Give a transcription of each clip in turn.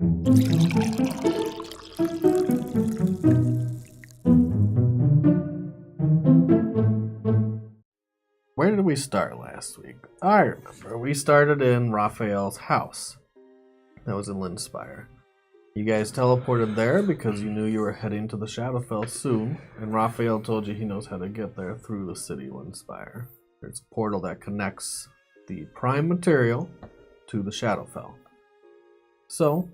Where did we start last week? I remember. We started in Raphael's house. That was in Lindspire. You guys teleported there because you knew you were heading to the Shadowfell soon, and Raphael told you he knows how to get there through the city Lindspire. There's a portal that connects the prime material to the Shadowfell. So,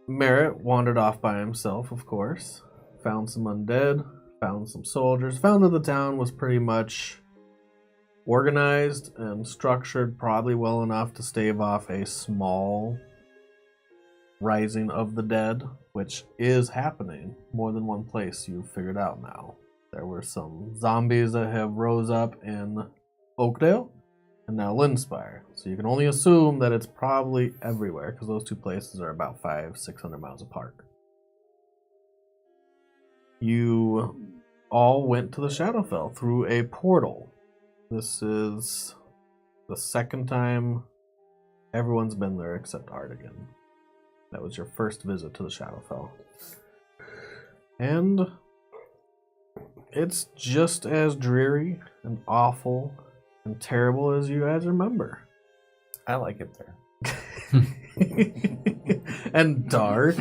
Merritt wandered off by himself, of course, found some undead, found some soldiers, found that the town was pretty much organized and structured probably well enough to stave off a small rising of the dead, which is happening more than one place. You've figured out now. There were some zombies that have rose up in Oakdale and now Lindspire. So you can only assume that it's probably everywhere because those two places are about 500-600 miles apart. You all went to the Shadowfell through a portal. This is the second time everyone's been there except Artigan. That was your first visit to the Shadowfell. And it's just as dreary and awful and terrible as you guys remember. I like it there. And dark.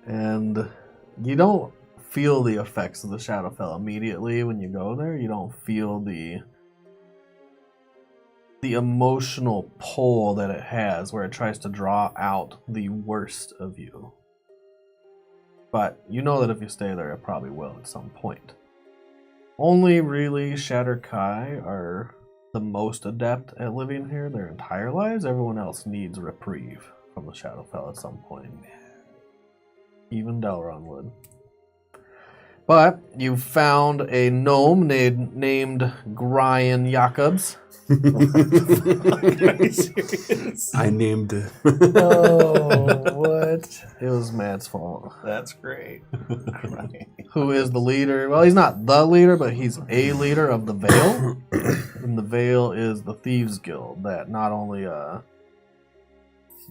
And you don't feel the effects of the Shadowfell immediately when you go there. You don't feel the emotional pull that it has where it tries to draw out the worst of you. But you know that if you stay there, it probably will at some point. Only really Shatter Kai are the most adept at living here their entire lives. Everyone else needs reprieve from the Shadowfell at some point. Even Deloran would. But you found a gnome named Brian Jacobs. I named it. Oh, what? It was Matt's fault. That's great. Who is the leader? Well, he's not the leader, but he's a leader of the Veil. And the Veil is the Thieves Guild that not only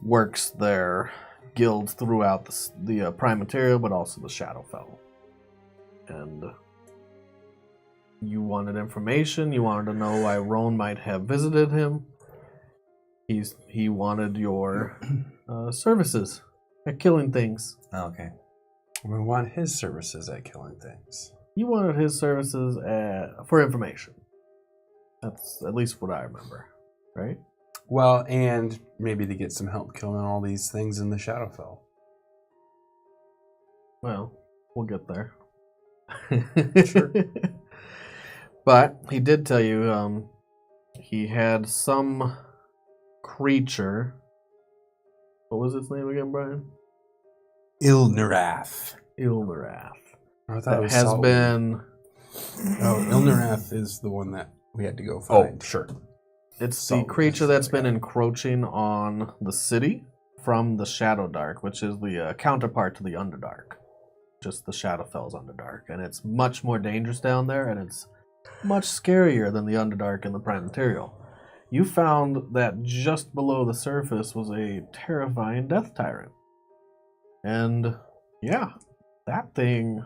works their guilds throughout the Prime Material, but also the Shadowfell. And you wanted information. You wanted to know why Roan might have visited him. He wanted your services at killing things. Oh, okay. We want his services at killing things. You wanted his services for information. That's at least what I remember, right? Well, and maybe to get some help killing all these things in the Shadowfell. Well, we'll get there. Sure. But he did tell you he had some creature. What was its name again, Brian? Ilnarath. Ilnarath. I thought it That was has Saltwood. been... Oh, Ilnarath is the one that we had to go find. Oh, sure. It's the Saltwood creature is that's the been guy. encroaching on the city from the Shadowdark, which is the counterpart to the Underdark. Just the Shadowfell's Underdark. And it's much more dangerous down there, and it's much scarier than the Underdark and the Prime Material. You found that just below the surface was a terrifying death tyrant. And, yeah, that thing...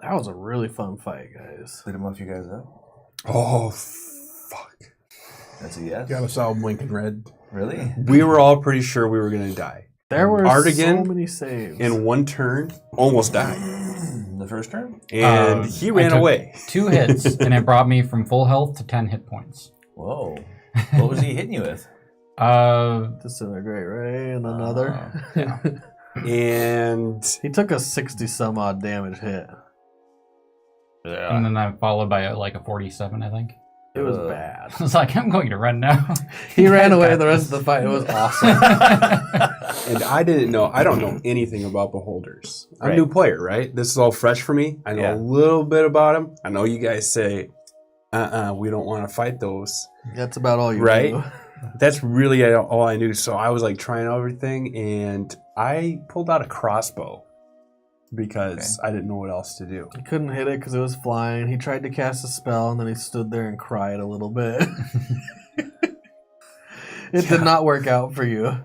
That was a really fun fight, guys. Did it muff you guys up? Oh, fuck. That's a yes. Got us all blinking red. Really? We were all pretty sure we were going to die. There were Artigan so many saves. in one turn, almost died. The first turn? And he ran I took away. 2 hits, and it brought me from full health to 10 hit points. Whoa. What was he hitting you with? Disintegrate Ray and another. Yeah. And He took a 60 some odd damage hit. And then I followed by a 47, I think. It was bad. I was like, I'm going to run now. He ran away the rest of the fight. It was awesome. and I don't know anything about beholders. I'm a Right. new player, right? This is all fresh for me. I know Yeah. a little bit about them. I know you guys say, we don't want to fight those. That's about all you Right? do. That's really all I knew. So I was trying everything, and I pulled out a crossbow because I didn't know what else to do. He couldn't hit it because it was flying. He tried to cast a spell, and then he stood there and cried a little bit. It did not work out for you.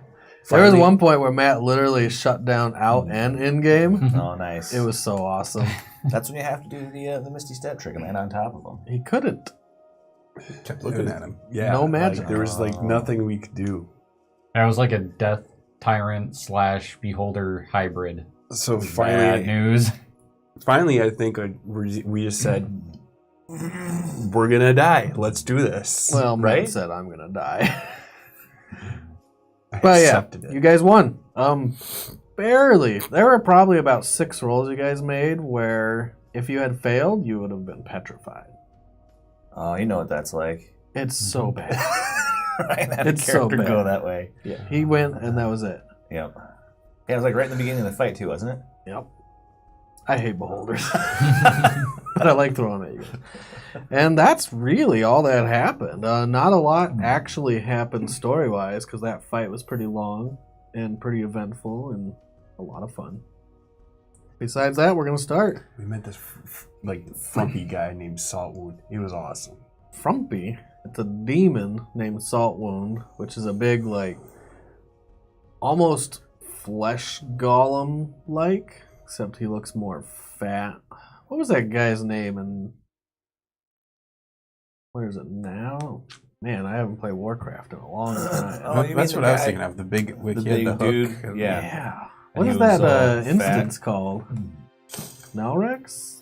There was one point where Matt literally shut down out and in game. Oh, nice. It was so awesome. That's when you have to do the Misty Step trick and land on top of them. He couldn't. Kept looking at him. Yeah, No magic. There was nothing we could do. That was like a Death Tyrant / Beholder hybrid. So Bad finally, news. I think we just said, we're going to die. Let's do this. Well, right? Matt said I'm gonna die. I But yeah, accepted it. you guys won. Barely. There were probably about 6 rolls you guys made where if you had failed, you would have been petrified. Oh, you know what that's like. It's so bad. Right? Had It's a so character bad. go that way. Yeah, he went and that was it. Yep. Yeah, it was like right in the beginning of the fight too, wasn't it? Yep. I hate beholders. But I like throwing at you. And that's really all that happened. Not a lot actually happened story-wise because that fight was pretty long and pretty eventful and a lot of fun. Besides that, we're going to start. We met this frumpy guy named Saltwood. He was awesome. Frumpy. It's a demon named Saltwound, which is a big, almost flesh golem-like, except he looks more fat. What was that guy's name? And where is it now? Man, I haven't played Warcraft in a long time. Oh, you That's mean what the I was guy- thinking of. The big, the he had big hook. dude. Yeah. Yeah. And What he is was, that fat. instance called? Nalrex?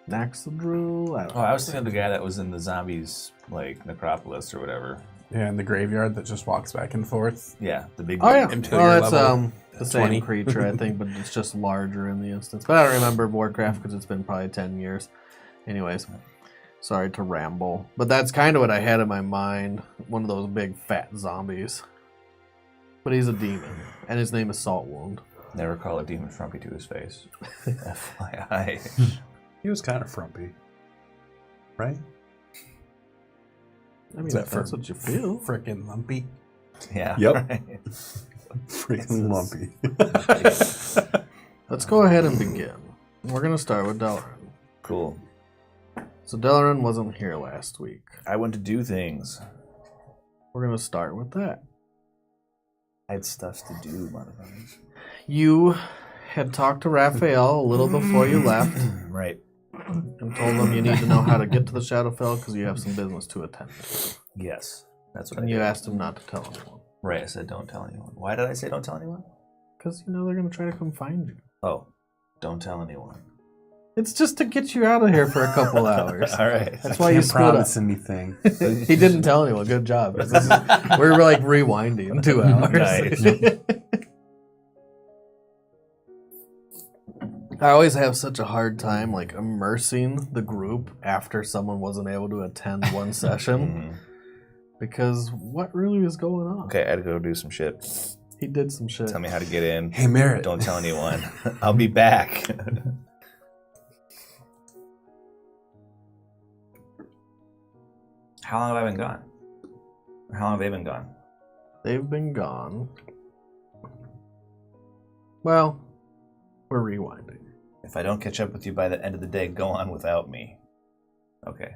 Naxadrul? I don't Oh, I was thinking of the guy that was in the zombies, necropolis or whatever. Yeah, in the graveyard that just walks back and forth. Yeah, the big. Oh, yeah. Until Well, you're that's level the same 20. creature, I think, but it's just larger in the instance. But I don't remember Warcraft because it's been probably 10 years. Anyways, sorry to ramble. But that's kind of what I had in my mind. One of those big fat zombies. But he's a demon, and his name is Saltwound. Never call a demon frumpy to his face. FYI. He was kind of frumpy. Right? I mean, Is that if that's for- what you feel. Frickin' lumpy. Yeah. Yep. Right. Frickin' lumpy. Let's go ahead and begin. We're going to start with Deloran. Cool. So Deloran wasn't here last week. I went to do things. We're going to start with that. I had stuff to do, motherfuckers. You had talked to Raphael a little before you left Right. and told him you need to know how to get to the Shadowfell because you have some business to attend. Yes. That's what And I you did. asked him not to tell anyone. Right, I said don't tell anyone. Why did I say don't tell anyone? Because you know they're going to try to come find you. Oh, don't tell anyone. It's just to get you out of here for a couple hours. All right. That's why you split up. promise anything. He didn't tell anyone. Good job. We're rewinding 2 hours. Nice. I always have such a hard time immersing the group after someone wasn't able to attend one session Mhm. because what really is going on? Okay, I had to go do some shit. He did some shit. Tell me how to get in. Hey, Merritt. Don't tell anyone. I'll be back. How long have I been gone? Or how long have they been gone? They've been gone. Well, we're rewinding. If I don't catch up with you by the end of the day, go on without me. Okay.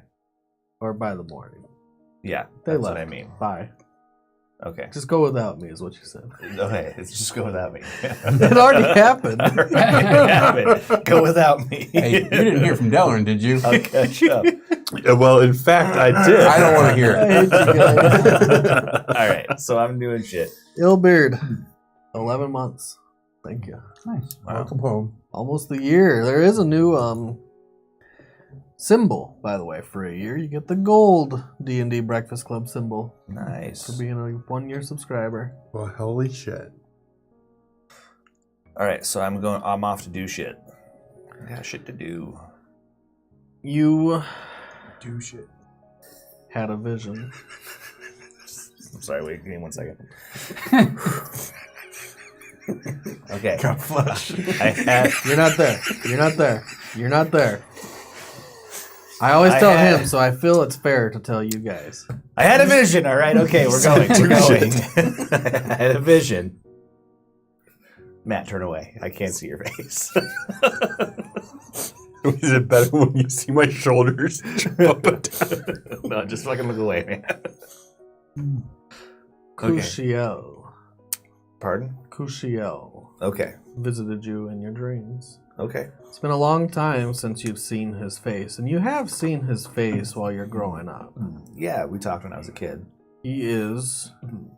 Or by the morning. Yeah, They that's left. what I mean. Bye. Okay. Just go without me is what you said. Okay, let's just go without me. It already happened. Go without me. Hey, you didn't hear from Deloran, did you? I'll catch up. Well, in fact, I did. I don't want to hear I it. hate you guys. All right, so I'm doing shit. Illbeard. 11 months. Thank you. Nice. Wow. Welcome home. Almost the year. There is a new symbol, by the way. For a year, you get the gold D&D Breakfast Club symbol Nice. for being a 1-year subscriber. Well, holy shit. All right, so I'm off to do shit. I got shit to do. You Do shit. had a vision. I'm sorry, wait, give me 1 second. Okay. Got flush. I had You're not there. You're not there. You're not there. I always tell him, so I feel it's fair to tell you guys. I had a vision, all right? Okay, we're going. We're going. I had a vision. Matt, turn away. I can't see your face. Is it better when you see my shoulders up and down? No, just fucking look away, man. Okay. Crucio. Pardon? Kushiel Okay. visited you in your dreams. Okay. It's been a long time since you've seen his face, and you have seen his face while you're growing up. Yeah, we talked when I was a kid. He is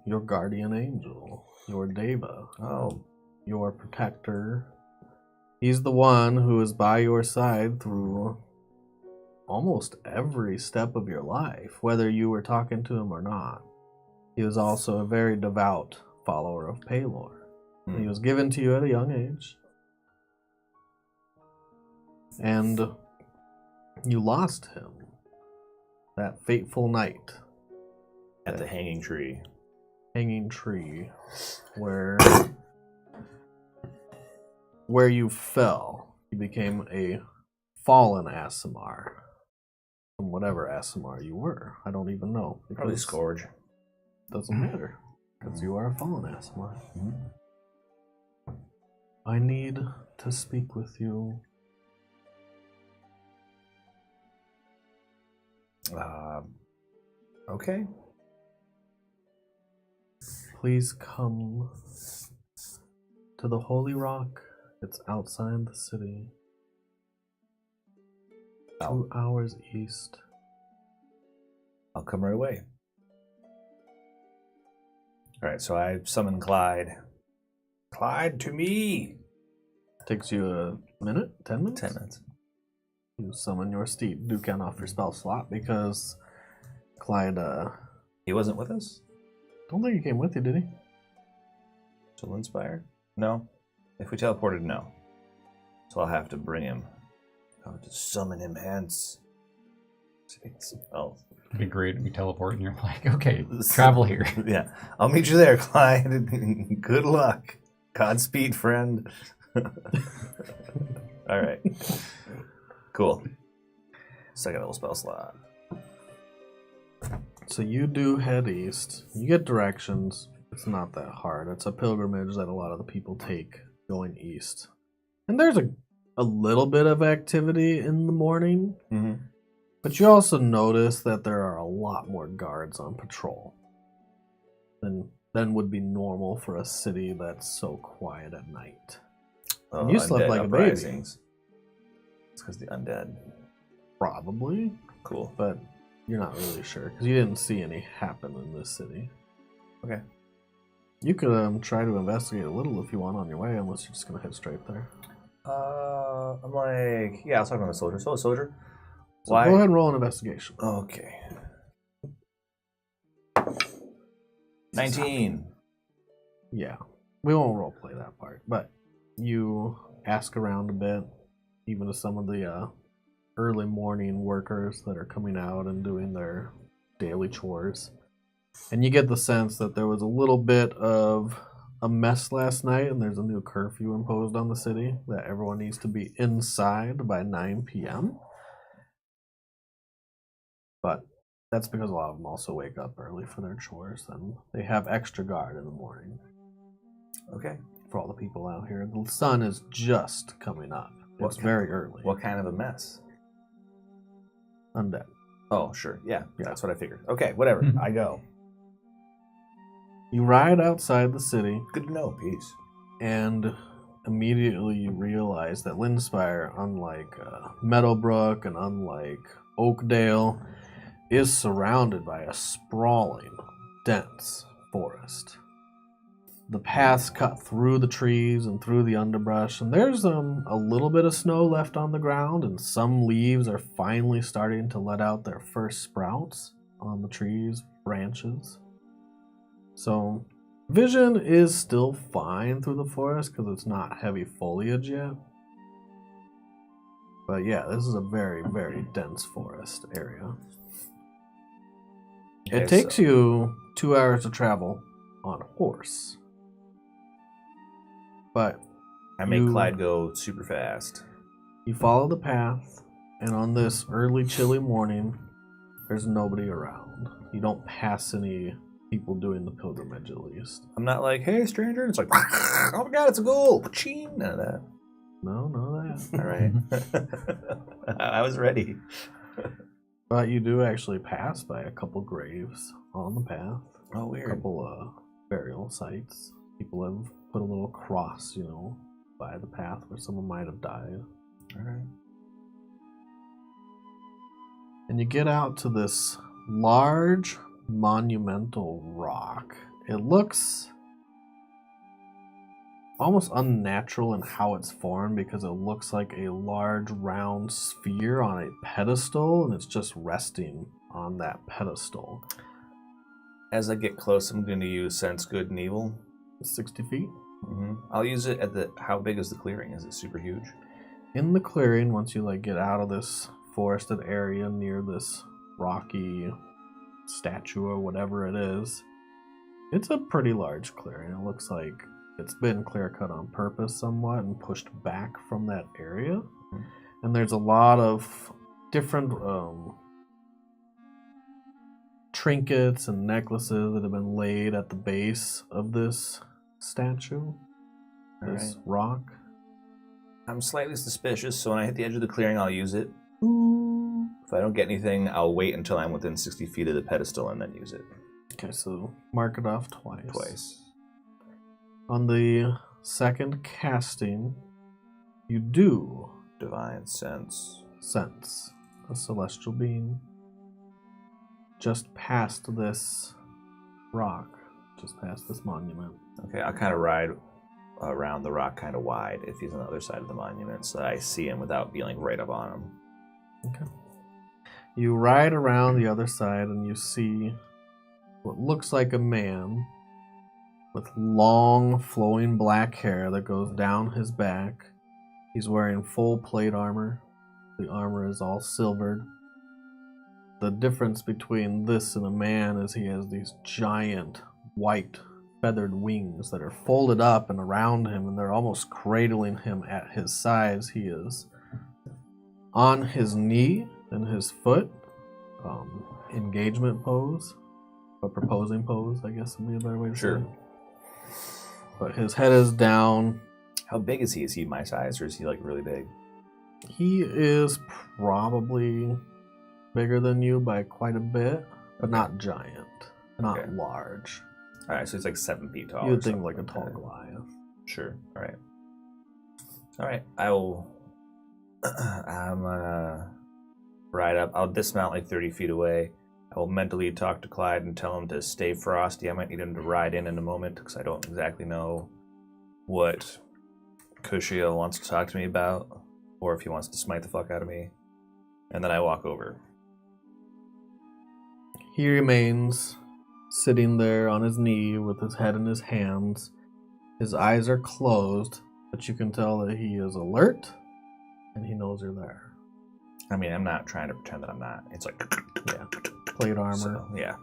your guardian angel, your Deva, Oh. your protector. He's the one who is by your side through almost every step of your life, whether you were talking to him or not. He was also a very devout follower of Palor. He was given to you at a young age. And you lost him that fateful night At the hanging tree. Where you fell. You became a fallen Aasimar. From whatever Aasimar you were. I don't even know. Probably Scourge. Doesn't matter. Because you are a fallen Aasimar. I need to speak with you. Okay. Please come to the Holy Rock. It's outside the city. 2 hours east. I'll come right away. All right, so I summon Clyde. Clyde, to me! Takes you a minute? 10 minutes? 10 minutes. You summon your steed. Do count off your spell slot because Clyde, He wasn't with us? don't think he came with you, did he? To Linspire? No. If we teleported, no. So I'll have to bring him. I'll have to summon him hence. Oh. It'd be great if we teleport and you're like, okay, travel here. Yeah. I'll meet you there, Clyde. Good luck. Godspeed, friend. All right. Cool. Second level spell slot. So you do head east. You get directions. It's not that hard. It's a pilgrimage that a lot of the people take going east. And there's a little bit of activity in the morning. Mm-hmm. But you also notice that there are a lot more guards on patrol than would be normal for a city that's so quiet at night. Oh, You slept like a baby. It's because the undead. Probably, Cool. but you're not really sure because you didn't see any happen in this city. Okay. You could try to investigate a little if you want on your way, unless you're just going to head straight there. I'm like, yeah, I was talking about a soldier. So a soldier. So go ahead and roll an investigation. Okay. 19. Yeah, we won't role play that part, but you ask around a bit, even to some of the early morning workers that are coming out and doing their daily chores. And you get the sense that there was a little bit of a mess last night, and there's a new curfew imposed on the city that everyone needs to be inside by 9 p.m. But that's because a lot of them also wake up early for their chores, and they have extra guard in the morning. Okay. For all the people out here. The sun is just coming up. It's very early. What kind of a mess? Undead. Oh, sure. Yeah, that's what I figured. Okay, whatever. I go. You ride outside the city. Good to know. Peace. And immediately you realize that Linspire, unlike Meadowbrook and unlike Oakdale, is surrounded by a sprawling, dense forest. The paths cut through the trees and through the underbrush, and there's a little bit of snow left on the ground, and some leaves are finally starting to let out their first sprouts on the trees' branches. So, vision is still fine through the forest because it's not heavy foliage yet. But yeah, this is a very, very dense forest area. Okay, It takes you 2 hours to travel on a horse. But I make Clyde go super fast. you follow the path, and on this early, chilly morning, there's nobody around. You don't pass any people doing the pilgrimage, at least. I'm not like, hey, stranger. It's like, oh my god, it's a ghoul. Ching. None of that. No, none of that. All right. I was ready. But you do actually pass by a couple graves on the path. Oh, weird. A couple burial sites. People have put a little cross, by the path where someone might have died. All right. And you get out to this large monumental rock. It looks almost unnatural in how it's formed because it looks like a large round sphere on a pedestal, and it's just resting on that pedestal. As I get close, I'm going to use Sense Good and Evil. 60 feet. Mm-hmm. I'll use it at the... How big is the clearing? Is it super huge? In the clearing, once you get out of this forested area near this rocky statue or whatever it is, it's a pretty large clearing. It looks like it's been clear cut on purpose somewhat and pushed back from that area. Mm-hmm. And there's a lot of different trinkets and necklaces that have been laid at the base of this statue, this rock. I'm slightly suspicious, so when I hit the edge of the clearing, I'll use it. Ooh. If I don't get anything, I'll wait until I'm within 60 feet of the pedestal and then use it. Okay, so mark it off twice. Twice. On the second casting, you do Divine Sense a celestial being just past this rock, just past this monument. Okay, I'll kind of ride around the rock kind of wide if he's on the other side of the monument so that I see him without being right up on him. Okay. You ride around the other side and you see what looks like a man with long flowing black hair that goes down his back. He's wearing full plate armor. The armor is all silvered. The difference between this and a man is he has these giant white feathered wings that are folded up and around him, and they're almost cradling him at his sides. He is on his knee and his foot, engagement pose, a proposing pose, I guess would be a better way to say it. But his head is down. How big is he? Is he my size, or is he really big? He is probably bigger than you by quite a bit, but not giant, not large. All right, so he's 7 feet tall. You would think like a tall Goliath. Sure. All right. I will. I'm gonna ride up. I'll dismount 30 feet away. I will mentally talk to Clyde and tell him to stay frosty. I might need him to ride in a moment because I don't exactly know what Kushiel wants to talk to me about, or if he wants to smite the fuck out of me. And then I walk over. He remains sitting there on his knee with his head in his hands. His eyes are closed, but you can tell that he is alert and he knows you're there. I mean, I'm not trying to pretend that I'm not. It's yeah, plate armor. So, yeah.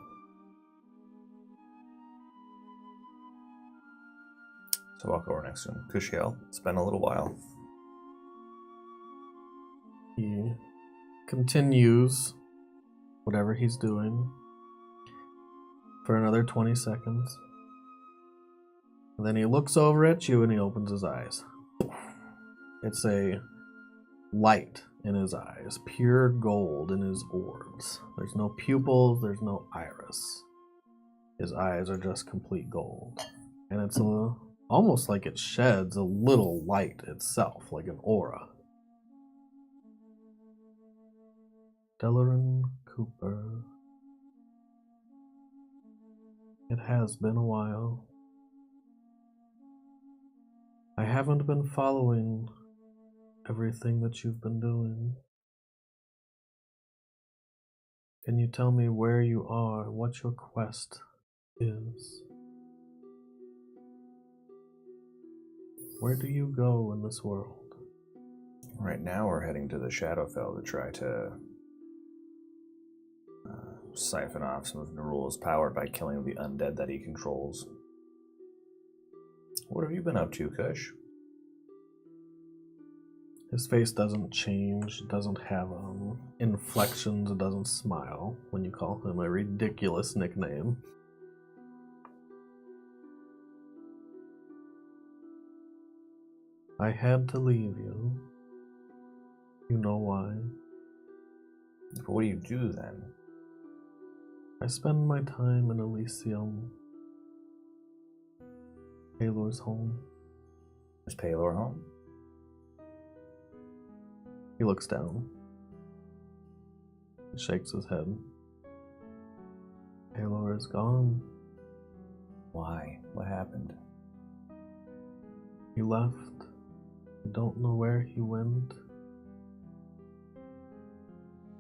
So walk over next to him. Kushiel, it's been a little while. He continues whatever he's doing for another 20 seconds. And then he looks over at you and he opens his eyes. It's a light in his eyes, pure gold in his orbs. There's no pupils, there's no iris. His eyes are just complete gold. And it's almost like it sheds a little light itself, like an aura. Deloran Cooper. It has been a while. I haven't been following everything that you've been doing. Can you tell me where you are, what your quest is? Where do you go in this world? Right now we're heading to the Shadowfell to try to siphon off some of Nerul's power by killing the undead that he controls. What have you been up to, Kush? His face doesn't change, it doesn't have inflections, it doesn't smile when you call him a ridiculous nickname. I had to leave you. You know why? But what do you do then? I spend my time in Elysium. Taylor's home. Is Paylor home? He looks down. He shakes his head. Taylor is gone. Why? What happened? He left. I don't know where he went.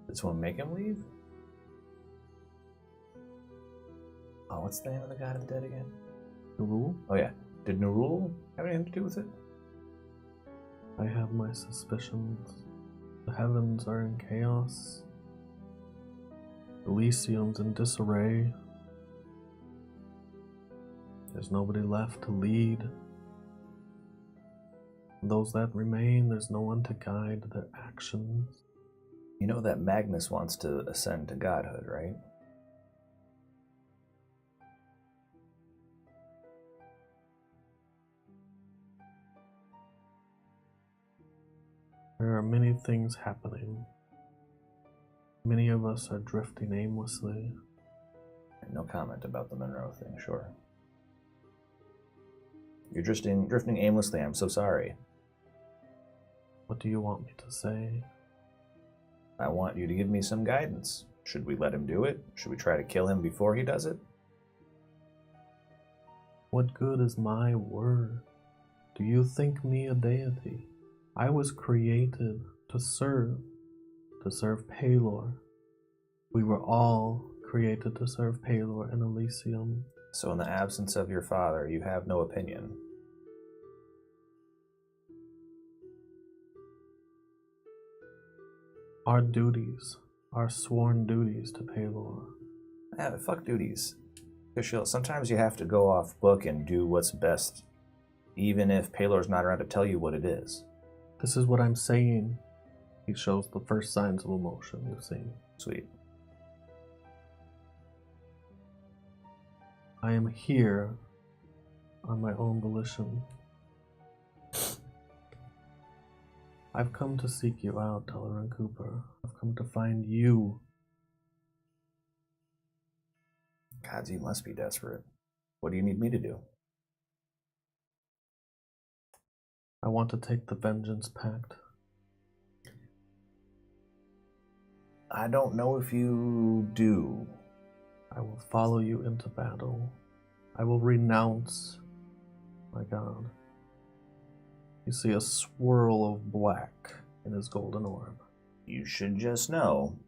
Did someone make him leave? Oh, what's the name of the God of the Dead again? Nurul? Oh yeah. Did Nurul have anything to do with it? I have my suspicions. The heavens are in chaos. Elysium's in disarray. There's nobody left to lead. Those that remain, there's no one to guide their actions. You know that Magnus wants to ascend to godhood, right? There are many things happening. Many of us are drifting aimlessly. No comment about the Monroe thing, sure. You're drifting aimlessly, I'm so sorry. What do you want me to say? I want you to give me some guidance. Should we let him do it? Should we try to kill him before he does it? What good is my word? Do you think me a deity? I was created to serve Paylor. We were all created to serve Paylor in Elysium. So in the absence of your father, you have no opinion. Our duties, our sworn duties to Paylor. Yeah, fuck duties. Sometimes you have to go off book and do what's best, even if Paylor's not around to tell you what it is. This is what I'm saying. He shows the first signs of emotion you've seen. Sweet. I am here on my own volition. I've come to seek you out, Deloran Cooper. I've come to find you. God, you must be desperate. What do you need me to do? I want to take the Vengeance Pact. I don't know if you do. I will follow you into battle. I will renounce my God. You see a swirl of black in his golden orb. You should just know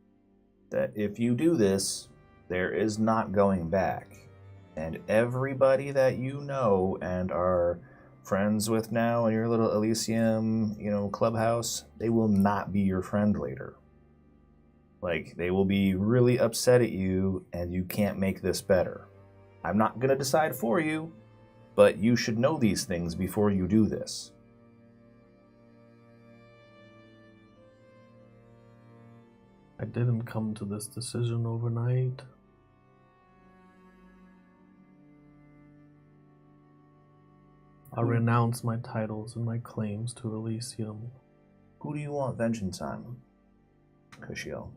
that if you do this, there is not going back. And everybody that you know and are friends with now in your little Elysium, clubhouse, they will not be your friend later. Like, they will be really upset at you, and you can't make this better. I'm not going to decide for you, but you should know these things before you do this. I didn't come to this decision overnight. I'll renounce my titles and my claims to Elysium. Who do you want vengeance on, Kushiel?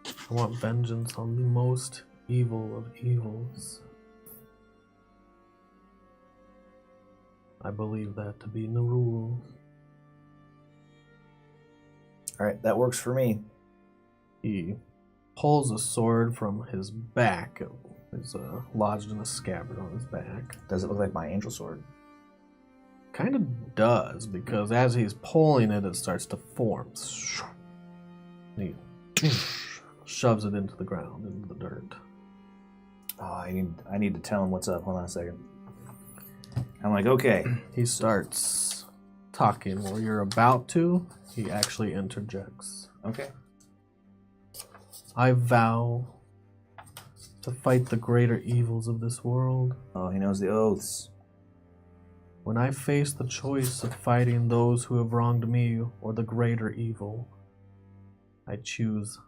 I want vengeance on the most evil of evils. I believe that to be Nurul. Alright, that works for me. He pulls a sword from his back. It's lodged in a scabbard on his back. Does it look like my angel sword? Kind of does, because as he's pulling it, it starts to form. He shoves it into the ground, into the dirt. Oh, I need to tell him what's up. Hold on a second. I'm like, okay. He starts talking. While you're about to, he actually interjects. Okay. I vow to fight the greater evils of this world. Oh, he knows the oaths. When I face the choice of fighting those who have wronged me or the greater evil, I choose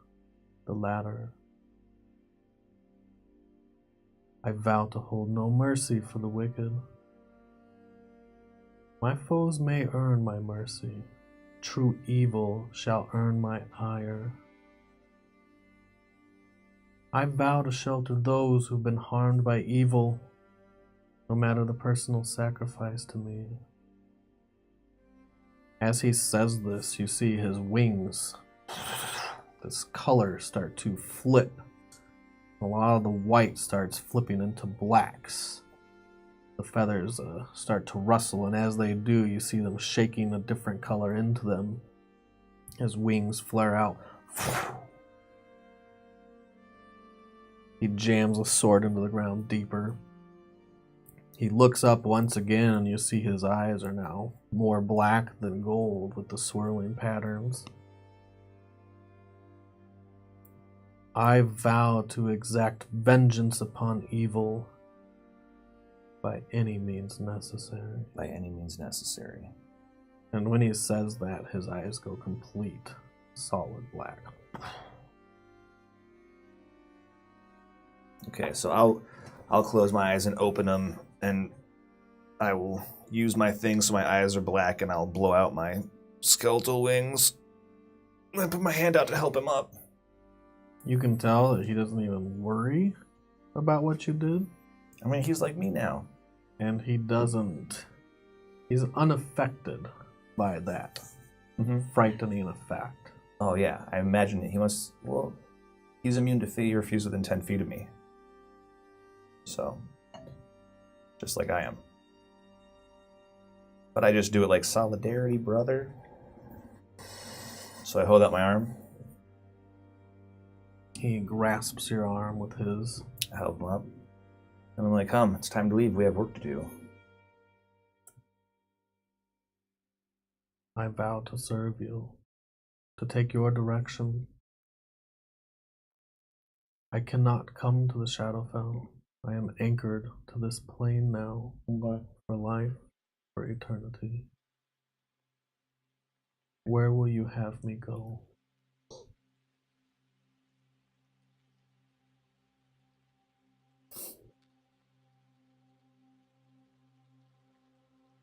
the latter. I vow to hold no mercy for the wicked. My foes may earn my mercy. True evil shall earn my ire. I vow to shelter those who've been harmed by evil, no matter the personal sacrifice to me. As he says this, you see his wings, this color, start to flip. A lot of the white starts flipping into blacks. The feathers start to rustle, and as they do, you see them shaking a different color into them. His wings flare out. He jams a sword into the ground deeper. He looks up once again, and you see his eyes are now more black than gold with the swirling patterns. I vow to exact vengeance upon evil by any means necessary. By any means necessary. And when he says that, his eyes go complete, solid black. Okay, so I'll close my eyes and open them, and I will use my thing so my eyes are black, and I'll blow out my skeletal wings. I put my hand out to help him up. You can tell that he doesn't even worry about what you did. I mean, he's like me now. And he doesn't... He's unaffected by that frightening effect. Oh, yeah. I imagine he must... Well, he's immune to fear if he's within 10 feet of me. So, just like I am. But I just do it like solidarity, brother. So I hold out my arm. He grasps your arm with his. I help him up. And I'm like, come, it's time to leave. We have work to do. I vow to serve you, to take your direction. I cannot come to the Shadowfell. I am anchored to this plane now, for life, for eternity. Where will you have me go?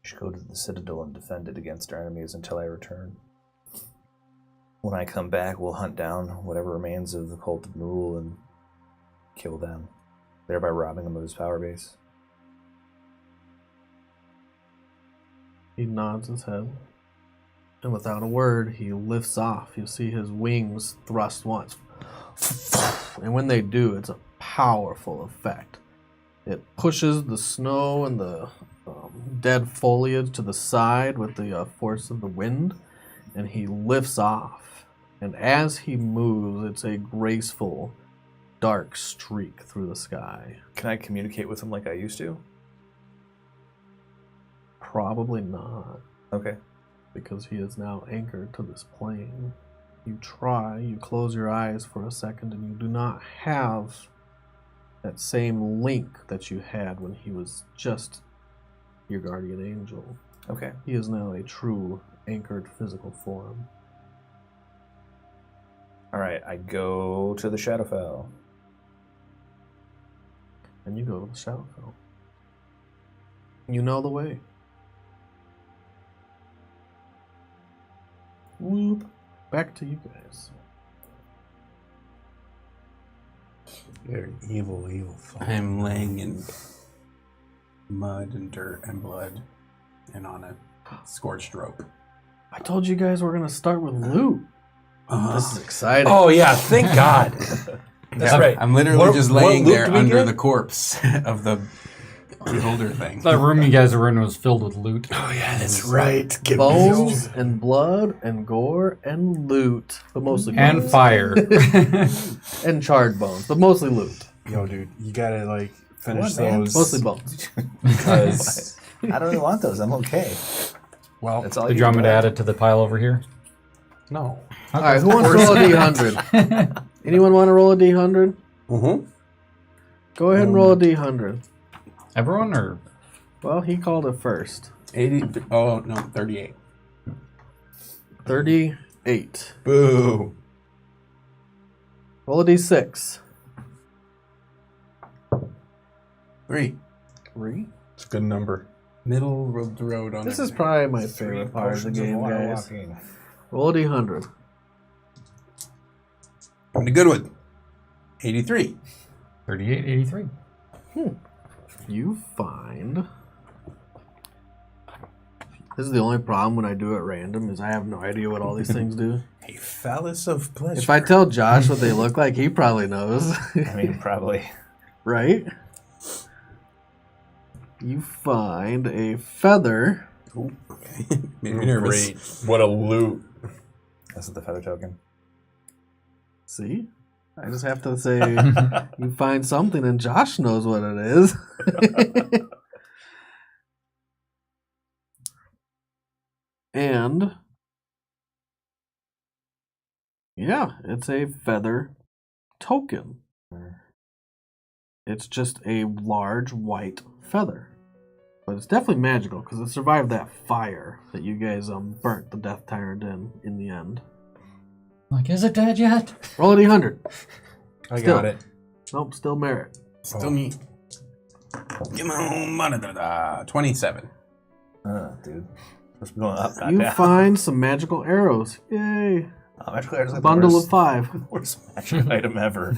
I should go to the Citadel and defend it against our enemies until I return. When I come back, we'll hunt down whatever remains of the cult of Monroe and kill them, thereby robbing him of his power base. He nods his head, and without a word, he lifts off. You see his wings thrust once, and when they do, it's a powerful effect. It pushes the snow and the dead foliage to the side with the force of the wind, and he lifts off. And as he moves, it's a graceful, dark streak through the sky. Can I communicate with him like I used to? Probably not, Okay. because he is now anchored to this plane. You try, you close your eyes for a second, and you do not have that same link that you had when he was just your guardian angel. Okay. He is now a true anchored physical form. Alright, I go to the Shadowfell. And you go to the Shadowfell. You know the way. Whoop. Back to you guys. Very evil, evil thought. I'm laying in mud and dirt and blood and on a scorched rope. I told you guys we're going to start with loot. This is exciting. Oh, yeah, thank God. That's right. I'm literally just laying loot there do we under get? the corpse of the beholder thing. That room you guys were in was filled with loot. Oh, yeah, that's right. Bones and blood and gore and loot. But mostly And bones. fire. And charred bones. But mostly loot. Yo, dude, you gotta, like, finish What, man? those. Mostly bones. Because, I don't really want those. I'm okay. well, That's all Did you want me to add it to the pile over here? no. Alright, who wants to roll a D100? Anyone want to roll a D100? Mm-hmm. Go ahead and roll a D100. Everyone, or? Well, he called it first. 80. Oh, no, 38. 38. Boo. Roll a D6. 3. 3. It's a good number. Middle of the road on This it. is probably my favorite part of the game, guys. Roll a D100. I'm a good one. 83. 38, 83. You find... This is the only problem when I do it random, is I have no idea what all these things do. A phallus of pleasure. If I tell Josh what they look like, he probably knows. I mean, probably. Right? You find a feather. Ooh, okay. Made me nervous. Great. What a loot. That's the feather token. See? I just have to say, you find something and Josh knows what it is. And, yeah, it's a feather token. It's just a large white feather. But it's definitely magical because it survived that fire that you guys burnt the Death Tyrant in the end. Like, is it dead yet? Roll a D100. I Still. got it. Nope, still merit. Still me. Get my own money. 27. Dude. Must be going up, You goddamn. find some magical arrows. Yay. Magical arrows A like bundle the of 5. worst magic item ever.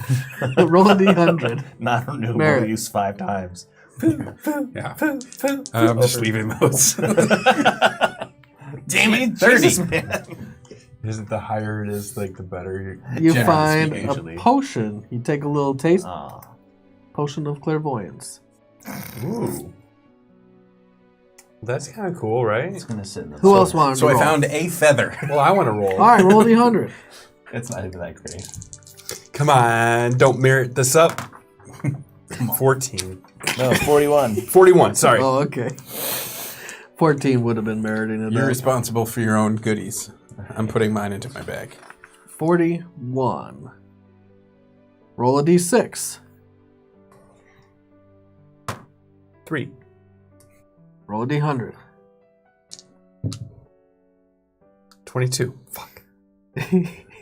Roll a D100. Not renewable, Merit. use 5 times. Yeah. I'm just leaving those. Damn it, 30. Jesus, man. Isn't the higher it is, like the better? You Generally find speaking, a usually. potion. You take a little taste. Aw. Potion of clairvoyance. Ooh. That's kind of cool, right? It's gonna sit in the Who else wanted So to I roll? found a feather. Well, I want to roll. All right, roll a D100. It's not even that great. Come on, don't merit this up. 14. No, 41. 41, sorry. Oh, okay. 14 would have been meriting it. You're up. responsible for your own goodies. I'm putting mine into my bag. 41. Roll a D6. 3. Roll a D100. 22. Fuck.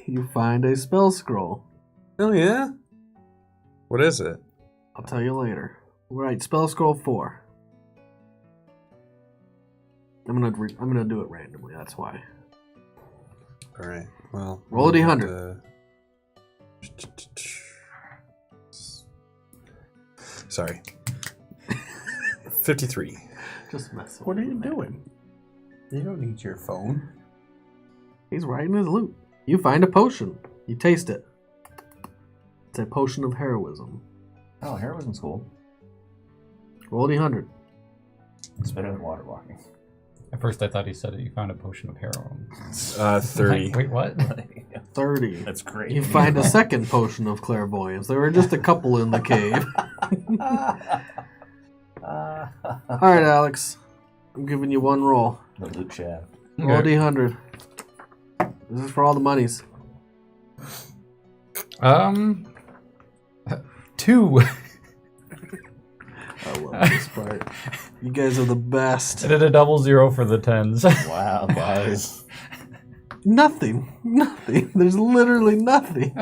You find a spell scroll. Oh, yeah? What is it? I'll tell you later. Right, spell scroll 4. I'm gonna do it randomly. That's why. All right, well. Roll a D100. Sorry. 53. Just messing. What are you doing? You don't need your phone. He's writing his loot. You find a potion. You taste it. It's a potion of heroism. Oh, heroism's cool. Roll a D100. It's better than water walking. At first I thought he said that you found a potion of heroin. 30. Like, wait, what? 30. That's great. You find a second potion of clairvoyance. There were just a couple in the cave. Alright, Alex. I'm giving you one roll. The loot shaft. Roll a Okay. D100. This is for all the monies. 2. I love this part. You guys are the best. I did a double 0 for the 10s. Wow, guys. Nothing. Nothing. There's literally nothing.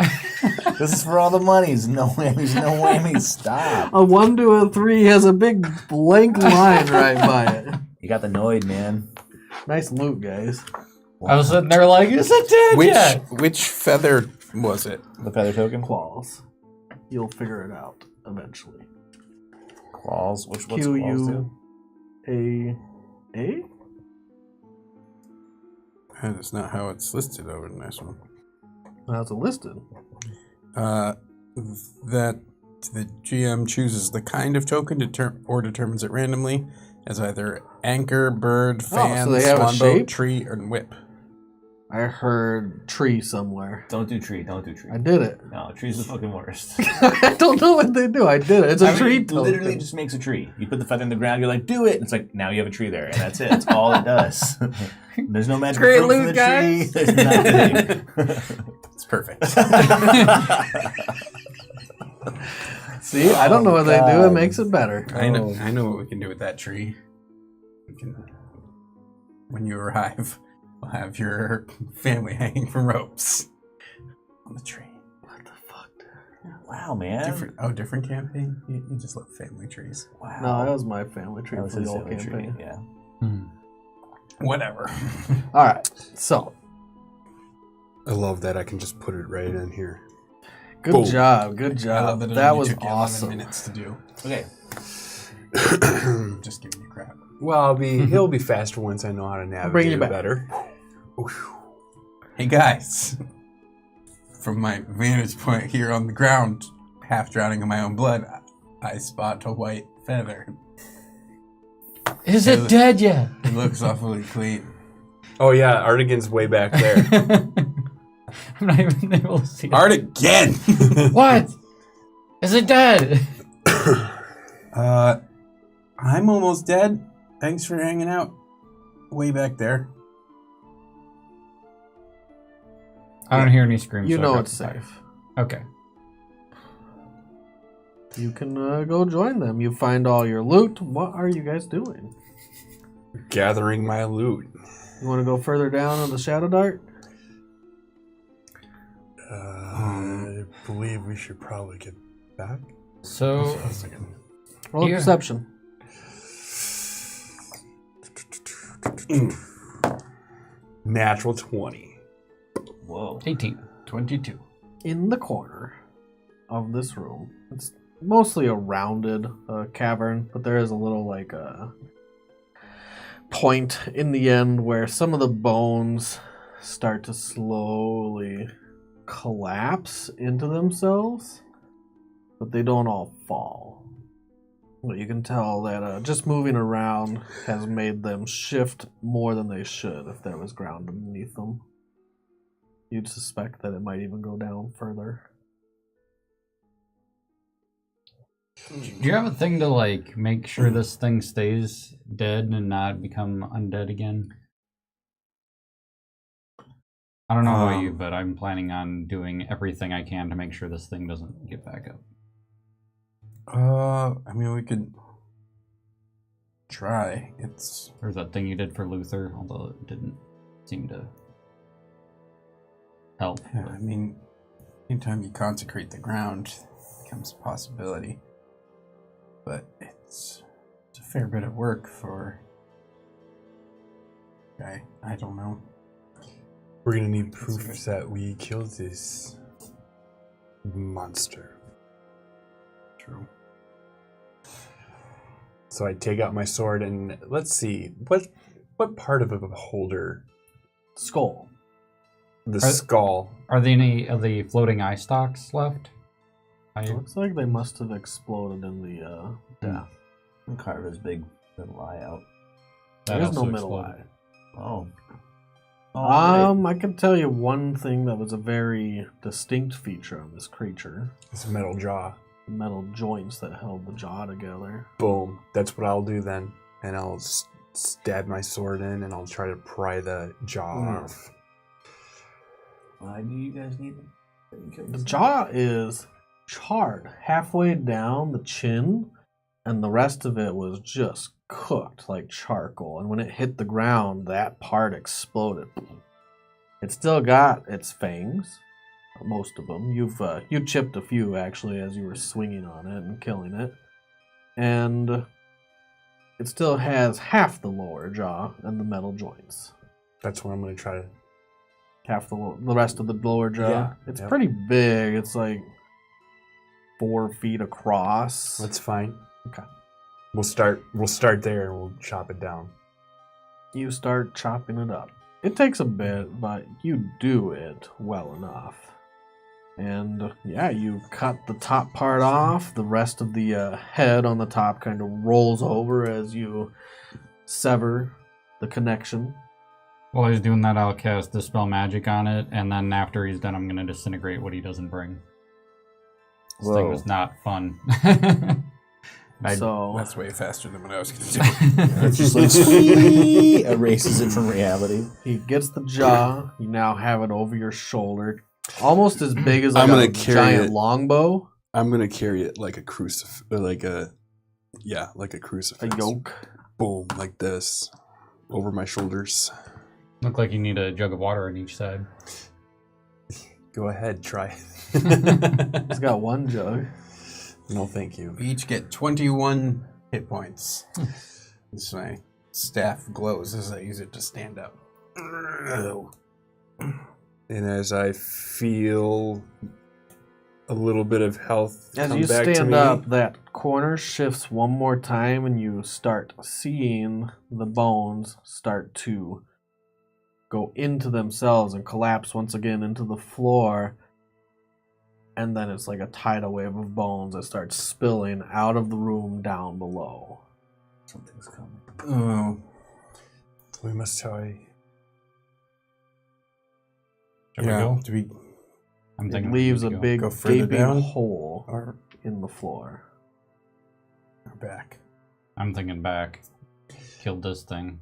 This is for all the monies. No whammies, no whammies. Stop. A 1 to a 3 has a big blank line right by it. You got the Noid, man. Nice loot, guys. I was sitting there like, is it dead yet? Which feather was it? The feather token? Claws. You'll figure it out eventually. Claws? What's claws do? Q-U-A-A? That is not how it's listed over in this one. How's it listed? That the GM chooses the kind of token or determines it randomly as either anchor, bird, fan, so they have a swan shape? boat, tree, or whip. I heard tree somewhere. Don't do tree. Don't do tree. I did it. No, tree's the fucking worst. I don't know what they do. I did it. It's a tree It literally token. just makes a tree. You put the feather in the ground, you're like, do it. It's like, now you have a tree there. And that's it. That's all it does. There's no magic Great fruit for loot, the guys. tree. There's nothing. It's perfect. See, I don't know what they do. It God. makes it better. I know what we can do with that tree. We can, when you arrive, we'll have your family hanging from ropes on the tree. What the fuck? Wow, man. Different campaign? You just love family trees. Wow. No, that was my family tree That was for the his old family tree, campaign. yeah. Whatever. All right, so I love that I can just put it right in here. Good Boom. job. Good I job. love that it That only was took you 11 awesome. minutes to do. Okay. Just giving you crap. Well, it'll be faster once I know how to navigate bring you back. better. Hey guys, from my vantage point here on the ground, half drowning in my own blood, I spot a white feather. Is it dead yet? It looks awfully clean. Oh yeah, Artigan's way back there. I'm not even able to see it. Art again! What? Is it dead? I'm almost dead. Thanks for hanging out. Way back there. I don't hear any screams. You so I know drop it's the fire. safe. Okay. You can go join them. You find all your loot. What are you guys doing? Gathering my loot. You want to go further down on the Shadow Dart? I believe we should probably get back. So, Roll Yeah. perception. Natural 20. Whoa. 18. 22. In the corner of this room, it's mostly a rounded cavern, but there is a little like point in the end where some of the bones start to slowly collapse into themselves, but they don't all fall. But you can tell that just moving around has made them shift more than they should if there was ground underneath them. You'd suspect that it might even go down further. Do you have a thing to like make sure this thing stays dead and not become undead again? I don't know about you, but I'm planning on doing everything I can to make sure this thing doesn't get back up. I mean, we could try. There's that thing you did for Luther, although it didn't seem to help. Yeah, I mean, anytime you consecrate the ground, it becomes a possibility. But it's a fair bit of work for a guy. I don't know. We're gonna need proof that we killed this monster. True. So I take out my sword and let's see what part of a beholder? Skull. The skull. Are there any of the floating eye stalks left? Looks like they must have exploded in the death. And carve his big middle eye out. There is no also middle exploded. eye. Oh. I can tell you one thing that was a very distinct feature of this creature. It's a metal jaw. The metal joints that held the jaw together. Boom. That's what I'll do then. And I'll stab my sword in and I'll try to pry the jaw off. Why do you guys need them? The jaw is charred halfway down the chin, and the rest of it was just cooked like charcoal. And when it hit the ground, that part exploded. It still got its fangs, most of them. You chipped a few actually as you were swinging on it and killing it, and it still has half the lower jaw and the metal joints. That's what I'm going to try to... Half the rest of the lower jaw. Yeah, It's yep. pretty big. It's like 4 feet across. That's fine. Okay. We'll start there and we'll chop it down. You start chopping it up. It takes a bit, but you do it well enough. And yeah, you cut the top part off. The rest of the head on the top kind of rolls over as you sever the connection. While he's doing that, I'll cast Dispel Magic on it, and then after he's done, I'm going to disintegrate what he doesn't bring. This thing was not fun. So That's way faster than what I was going to do. It's just like erases it from reality. he gets the jaw. You now have it over your shoulder. Almost as big as I'm like gonna a carry giant it. longbow. I'm going to carry it like a crucifix. Like a crucifix. A yoke. Boom, like this. Over my shoulders. Look like you need a jug of water on each side. Go ahead, try. He's got one jug. No, thank you. We each get 21 hit points. This my staff glows as I use it to stand up. And as I feel a little bit of health As come you back to stand me. up, that corner shifts one more time, and you start seeing the bones start to go into themselves and collapse once again into the floor. And then it's like a tidal wave of bones that starts spilling out of the room down below. Something's coming. Oh, We must hurry. Should we go? Do we I'm It thinking we leaves need a to go. big Go further gaping down? hole or in the floor. back? I'm thinking back. Killed this thing.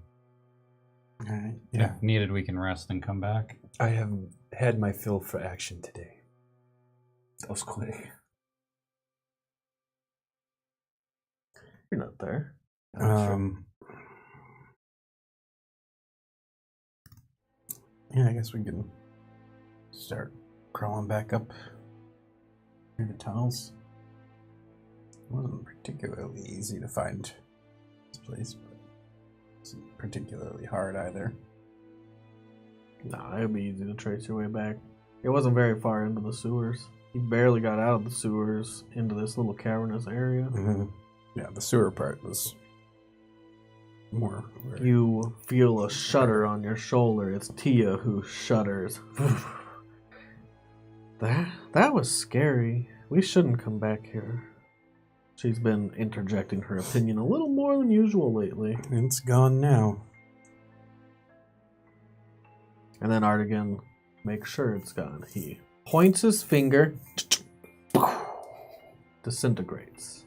All right. Yeah. If needed, we can rest and come back. I have had my fill for action today. That was quick. You're not there. Yeah, I guess we can start crawling back up through the tunnels. It wasn't particularly easy to find this place, but it wasn't particularly hard either. Nah, it'd be easy to trace your way back. It wasn't very far into the sewers. You barely got out of the sewers into this little cavernous area. Mm-hmm. Yeah, the sewer part was more. You feel a shudder on your shoulder. It's Tia who shudders. That was scary. We shouldn't come back here. She's been interjecting her opinion a little more than usual lately. It's gone now. And then Artigan makes sure it's gone. He points his finger, disintegrates.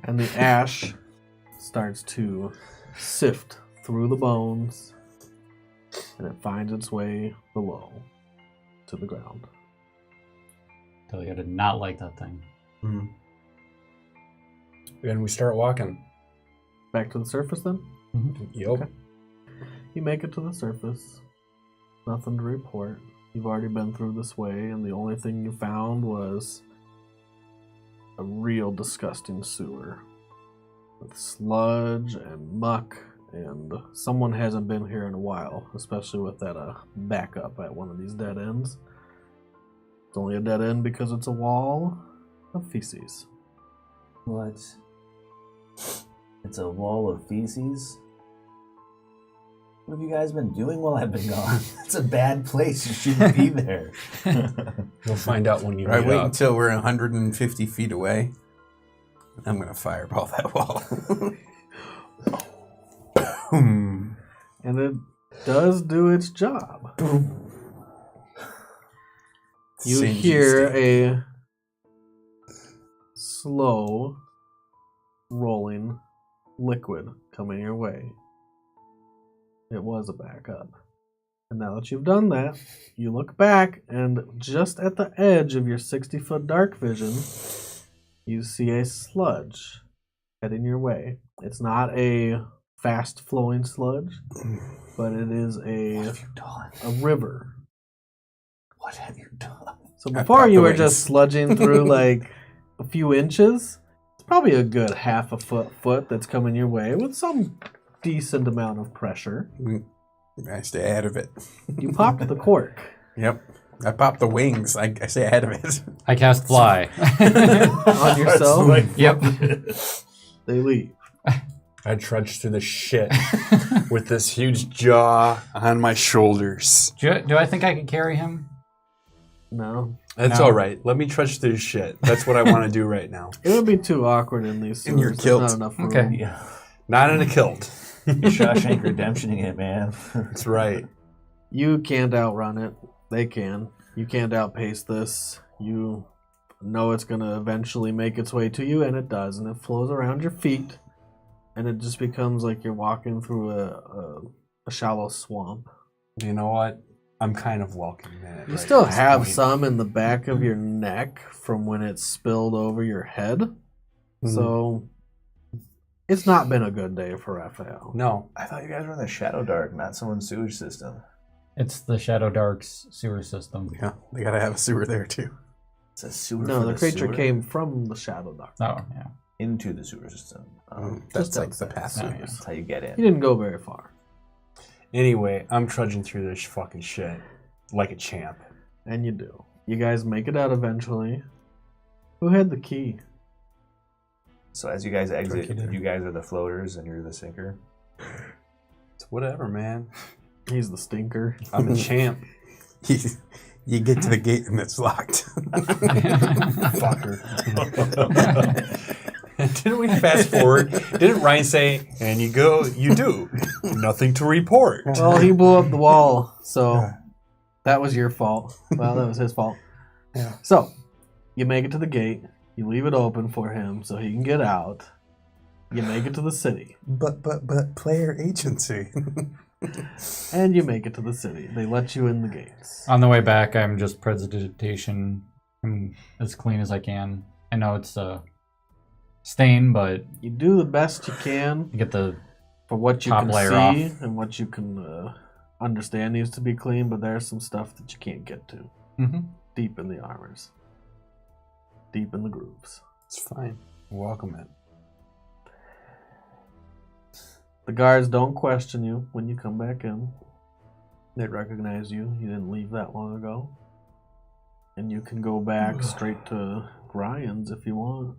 And the ash starts to sift through the bones, and it finds its way below to the ground. Delia did not like that thing. Mm-hmm. And we start walking. Back to the surface then? Yep. Okay. You make it to the surface. Nothing to report. You've already been through this way, and the only thing you found was a real disgusting sewer with sludge and muck, and someone hasn't been here in a while, especially with that backup at one of these dead ends. It's only a dead end because it's a wall of feces. What? It's a wall of feces? What have you guys been doing while I've been gone? It's a bad place. You shouldn't be there. We'll find out when you Right, meet wait up. until we're 150 feet away. I'm gonna fireball that wall. Boom. And it does do its job. You Singy hear state. a slow rolling liquid coming your way. It was a backup. And now that you've done that, you look back, and just at the edge of your 60-foot dark vision, you see a sludge heading your way. It's not a fast-flowing sludge, but it is What a have you done? river. What have you done? So I before popped you the were wings. just sludging through like a few inches. It's probably a good half a foot that's coming your way with some decent amount of pressure. I stay ahead of it. You popped the cork. Yep. I pop the wings. I stay ahead of it. I cast fly. On yourself. Yep. They leave. I trudge through the shit with this huge jaw on my shoulders. Do I think I can carry him? No. That's No. all right. Let me trudge through shit. That's what I want to do right now. It would be too awkward in these In your sewers. kilt. There's not enough room. Okay. Yeah. Not in a kilt. You're Shawshank Redemptioning it, man. That's right. You can't outrun it. They can. You can't outpace this. You know it's going to eventually make its way to you, and it does. And it flows around your feet, and it just becomes like you're walking through a shallow swamp. You know what? I'm kind of welcoming it. You right still at this have point. some in the back of your neck from when it spilled over your head. So it's not been a good day for Raphael. No. I thought you guys were in the Shadow Dark, not someone's sewage system. It's the Shadow Dark's sewer system. Yeah, they gotta have a sewer there too. It's a sewer No, for the creature sewer? came from the Shadow Dark. Oh, yeah. into the sewer system. That's just like the outside. pathway. Yeah. That's how you get He in. didn't go very far. Anyway, I'm trudging through this fucking shit. like a champ. And you do. You guys make it out eventually. Who had the key? So as you guys exit, Drink it in. you guys are the floaters and you're the sinker. It's whatever, man. He's the stinker. I'm a champ. You get to the gate and it's locked. Fucker. Didn't we fast forward? Didn't Ryan say, and you go, you do. Nothing to report. Well, he blew up the wall, so that was your fault. Well, that was his fault. Yeah. So, you make it to the gate. You leave it open for him so he can get out. You make it to the city. But player agency. And you make it to the city. They let you in the gates. On the way back, I'm just prestidigitation as clean as I can. I know it's a stain, but You do the best you can you get the for what you Top can layer see off. and what you can understand needs to be clean, but there's some stuff that you can't get to. Deep in the armors. Deep in the grooves. It's fine. Welcome it. The guards don't question you when you come back in. They recognize you. You didn't leave that long ago. And you can go back straight to Ryan's if you want.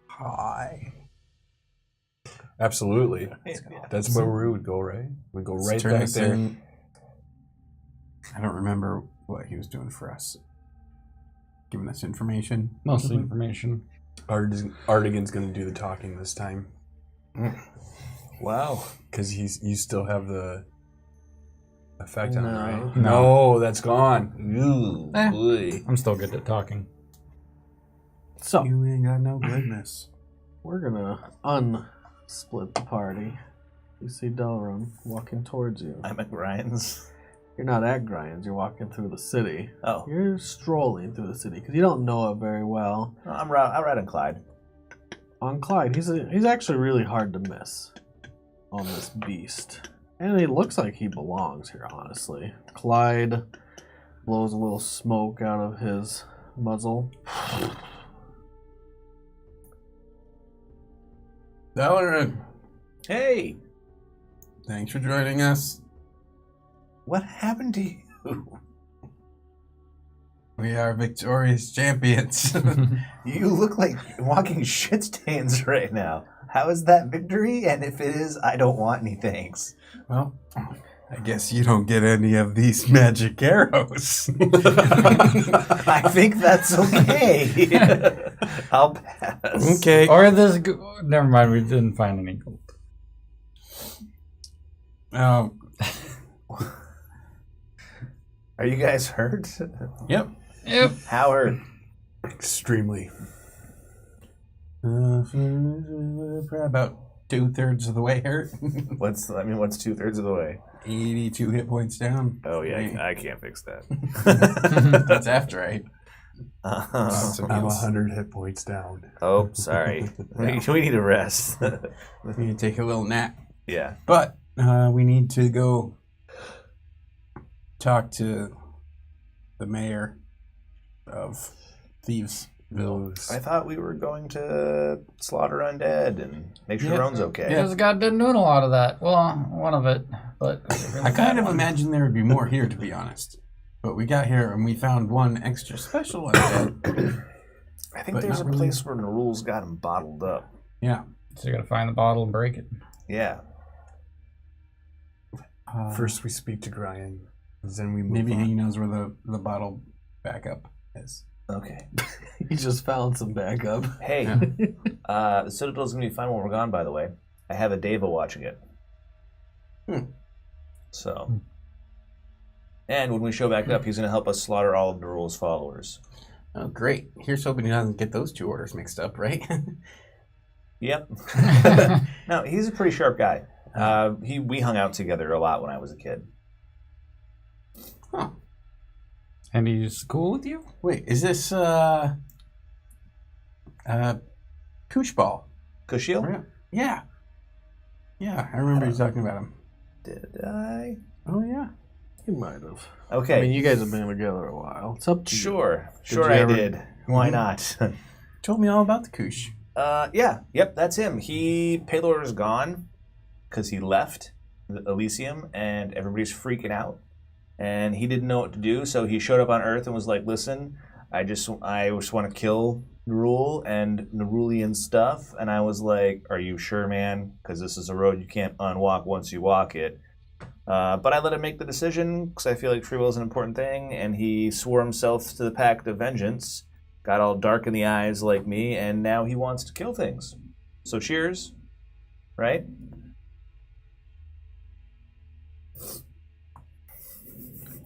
Hi. Absolutely. That's where we would go, right? We go right Turn back us there. in. I don't remember what he was doing for us. Giving us information. mostly information. Artigan's going to do the talking this time. Wow. Because you still have the effect on him, No. right? No. No, that's gone. Ooh, boy. I'm still good at talking. So, You ain't got no goodness. we're gonna unsplit the party. You see Deloran walking towards you. I'm at Ryan's. You're not at Grian's, you're walking through the city. Oh, You're strolling through the city because you don't know it very well. I'm riding Clyde. On Clyde, he's actually really hard to miss on this beast. And it looks like he belongs here, honestly. Clyde blows a little smoke out of his muzzle. Deloran, Hey, thanks for joining us. what happened to you? We are victorious champions. You look like walking shit stains right now. How is that victory? And if it is, I don't want any thanks. Well, I guess you don't get any of these magic arrows. I think that's okay. I'll pass. Okay. Or this. Never mind, we didn't find any gold. Oh, Are you guys hurt? yep. Yep. How hurt? Extremely. Probably about 2/3 of the way hurt. What's 2/3 of the way? 82 hit points down. Oh yeah, I can't fix that. That's after I. I'm 100 hit points down. Oh, sorry. We need a rest. We need to take a little nap. Yeah. But we need to go talk to the mayor of Thievesville. I thought we were going to slaughter undead and make sure Yeah. Roan's okay. This guy didn't doing a lot of that. Well, one of it, but I kind of imagined there would be more here, to be honest. But we got here and we found one extra special undead. I think But there's a not really. place where Narule's got him bottled up. Yeah. So you gotta find the bottle and break it. Yeah. First we speak to Grian, then we move Maybe on. he knows where the bottle backup is. Okay. He just found some backup. Hey, Yeah. the Citadel's going to be fine when we're gone, by the way. I have a Deva watching it. So. And when we show back up, he's going to help us slaughter all of Narule's followers. Oh, great. Here's hoping he doesn't get those two orders mixed up, right? Yep. No, he's a pretty sharp guy. We hung out together a lot when I was a kid. Huh. And he's cool with you? Wait, is this Koosh Ball? Kushiel? Yeah. Yeah, I remember you talking about him. Did I? Oh, yeah. You might have. Okay. I mean, you guys have been together a while. It's up to you. Sure. Did Sure you I ever- did. Why not? Told me all about the Koosh. Yeah. Yep, that's him. Paylor's gone because he left. Elysium, and everybody's freaking out. And he didn't know what to do, so he showed up on Earth and was like, "Listen, I just want to kill Nerul and Nerulian stuff." And I was like, "Are you sure, man? Because this is a road you can't unwalk once you walk it." But I let him make the decision because I feel like free will is an important thing. And he swore himself to the pact of vengeance, got all dark in the eyes like me, and now he wants to kill things. So cheers, right?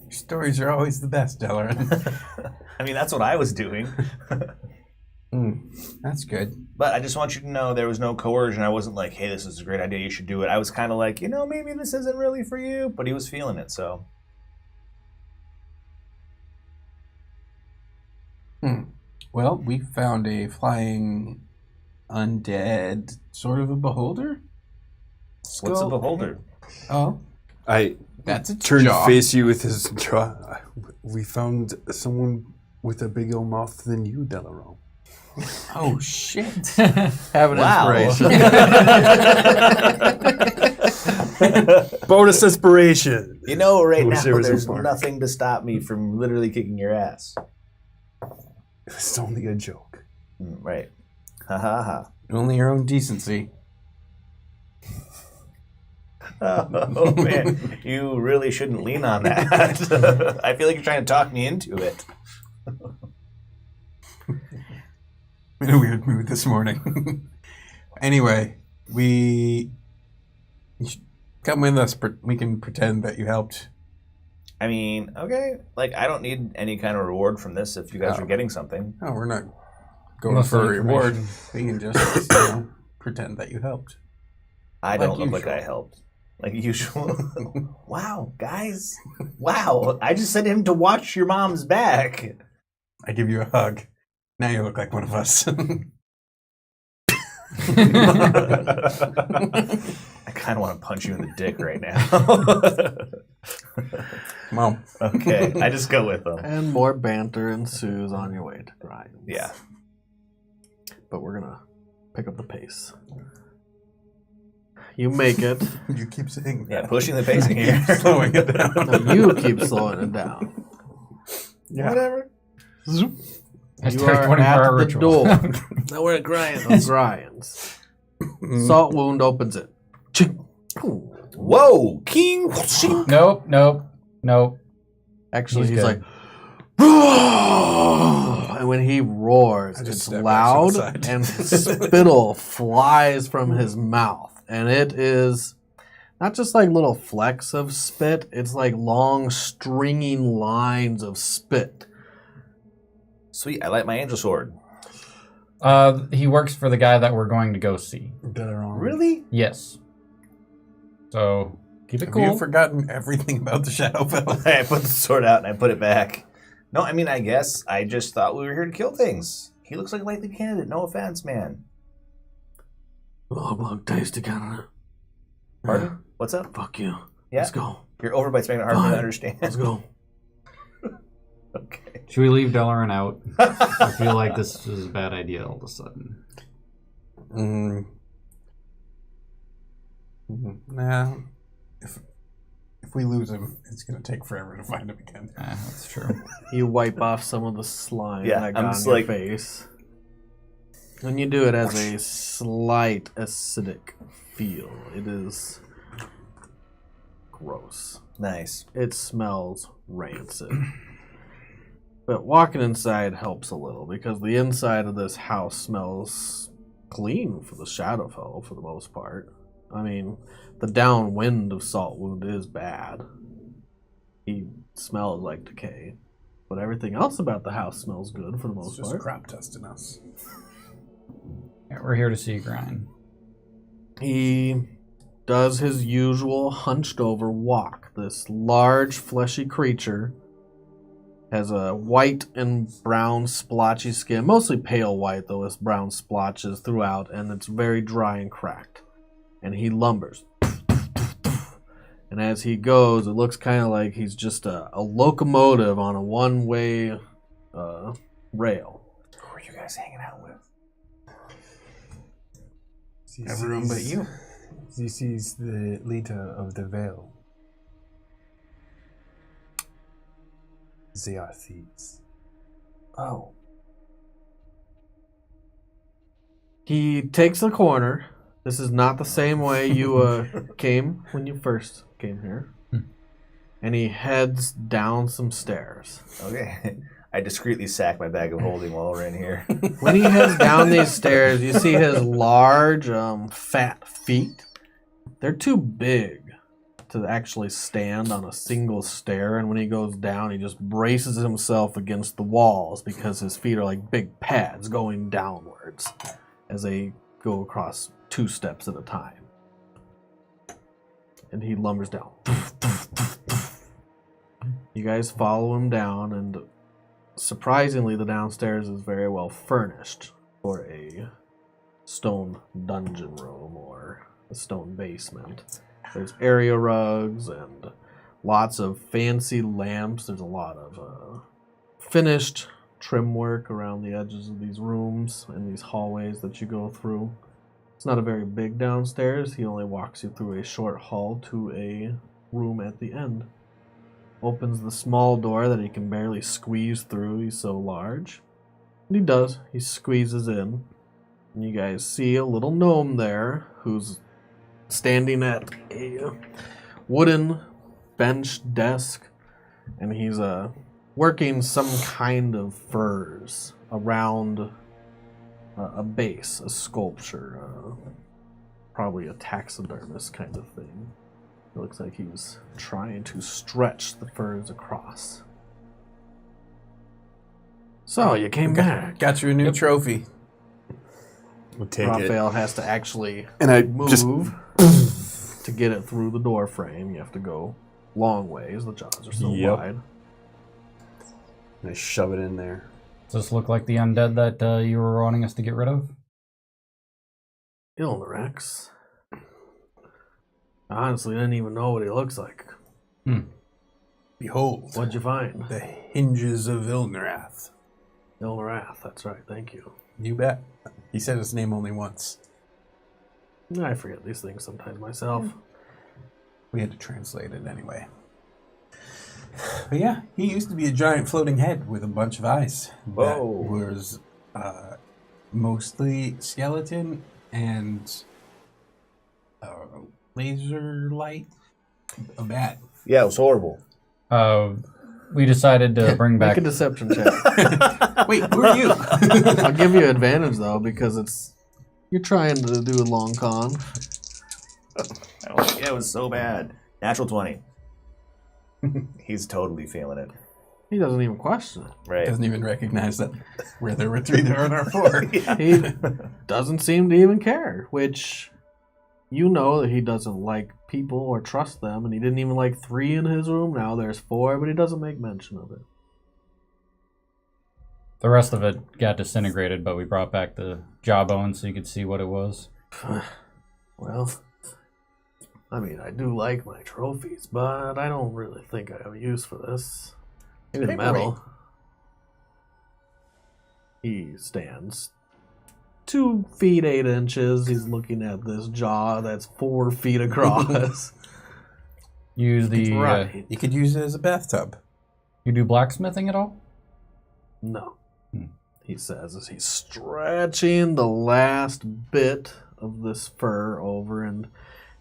Stories are always the best, Deloran. I mean, that's what I was doing. That's good. But I just want you to know there was no coercion. I wasn't like, "Hey, this is a great idea, you should do it." I was kind of like, maybe this isn't really for you. But he was feeling it, so. Well, we found a flying undead sort of a beholder. What's a beholder? Oh, I that's a turned to jaw. face you with his jaw. We found someone with a bigger mouth than you, Deloran. Oh shit! Have an inspiration. Bonus inspiration. Right now, There was there's a bar. nothing to stop me from literally kicking your ass. It's only a joke. Right. Ha ha ha. Only your own decency. Oh, man. You really shouldn't lean on that. I feel like you're trying to talk me into it. In a weird mood this morning. Anyway, you should come with us. We can pretend that you helped. I mean, okay. Like, I don't need any kind of reward from this if you guys are getting something. No, we're not going Most for a reward. information. We can just pretend that you helped. I Like don't look like usual. I helped. Like usual. Wow, guys. Wow. I just sent him to watch your mom's back. I give you a hug. Now you look like one of us. I kind of want to punch you in the dick right now. Come on. Okay, I just go with them. And more banter ensues on your way to Grimes. Yeah. But we're going to pick up the pace. You make it. You keep saying Yeah, that. pushing the pacing here. Slowing it down. No, you keep slowing it down. Yeah. Whatever. You Hashtag are 24-hour at the ritual. door. Now we're at Grimes. Salt wound opens it. Whoa, King. Nope. Actually, He's he's good. like, and when he roars, I just it's step back loud, to the side. and spittle flies from his mouth. And it is not just like little flecks of spit, it's like long, stringing lines of spit. Sweet, I like my angel sword. He works for the guy that we're going to go see. Deloran. Really? Yes. So keep it Have cool. you forgotten everything about the Shadowfell? I put the sword out and I put it back. No, I mean, I guess I just thought we were here to kill things. He looks like a likely candidate. No offense, man. Oh, blood tasty kind of. Pardon? What's up? Fuck you. Yeah. Let's go. Your overbite's making it hard for me to Fine. understand. Let's go. Okay. Should we leave Deloran out? I feel like this is a bad idea all of a sudden. Nah. If we lose him, it's gonna take forever to find him again. That's true. You wipe off some of the slime Yeah, that I'm got on just your like- face. And you do it as a slight acidic feel. It is gross. Nice. It smells rancid. But walking inside helps a little because the inside of this house smells clean for the Shadowfell for the most part. I mean, the downwind of Salt Wound is bad. He smells like decay. But everything else about the house smells good for the It's most just part. crap testing us. Yeah, we're here to see Grind. He does his usual hunched over walk. This large, fleshy creature has a white and brown splotchy skin, mostly pale white though, with brown splotches throughout, and it's very dry and cracked. And he lumbers. And as he goes, it looks kind of like he's just a locomotive on a one-way rail. Who are you guys hanging out with? Everyone but you. This is the leader of the Veil. They are thieves. Oh. He takes the corner. This is not the same way you came when you first came here. And he heads down some stairs. Okay. I discreetly sack my bag of holding while we're in here. When he heads down these stairs, you see his large, fat feet. They're too big to actually stand on a single stair, and when he goes down, he just braces himself against the walls because his feet are like big pads going downwards as they go across 2 steps at a time. And he lumbers down. You guys follow him down, and surprisingly, the downstairs is very well furnished for a stone dungeon room or a stone basement. There's area rugs and lots of fancy lamps. There's a lot of finished trim work around the edges of these rooms and these hallways that you go through. It's not a very big downstairs. He only walks you through a short hall to a room at the end. Opens the small door that he can barely squeeze through. He's so large. And he does. He squeezes in. And you guys see a little gnome there who's standing at a wooden bench desk. And he's working some kind of furs around a base, a sculpture. Probably a taxidermist kind of thing. It looks like he's trying to stretch the furs across. So, you came back. Got you a new trophy. We'll take Raphael has to actually And I move just to get it through the door frame. You have to go long ways. The jaws are so Yep. wide. and I shove it in there. Does this look like the undead that you were wanting us to get rid of? Ilnarex. I honestly didn't even know what he looks like. Behold, What'd you find? the hinges of Ilnarath. Ilnarath, that's right, thank you. You bet. He said his name only once. I forget these things sometimes myself. We had to translate it anyway. But yeah, he used to be a giant floating head with a bunch of eyes. Whoa. That was mostly skeleton and laser light. A bat. Yeah, it was horrible. We decided to bring back. Make a deception check. Wait, who are you? I'll give you advantage though because you're trying to do a long con. Yeah, it was so bad. Natural 20. He's totally feeling it. He doesn't even question it. Right. Doesn't even recognize that where there were 3, there are 4. He doesn't seem to even care, which you know that he doesn't like people or trust them, and he didn't even like 3 in his room. Now there's 4, but he doesn't make mention of it. The rest of it got disintegrated, but we brought back the jawbone so you could see what it was. Well, I mean, I do like my trophies, but I don't really think I have a use for this. Maybe the metal. He stands 2 feet 8 inches. He's looking at this jaw that's 4 feet across. Use the. Right. You could use it as a bathtub. You do blacksmithing at all? No. He says as he's stretching the last bit of this fur over, and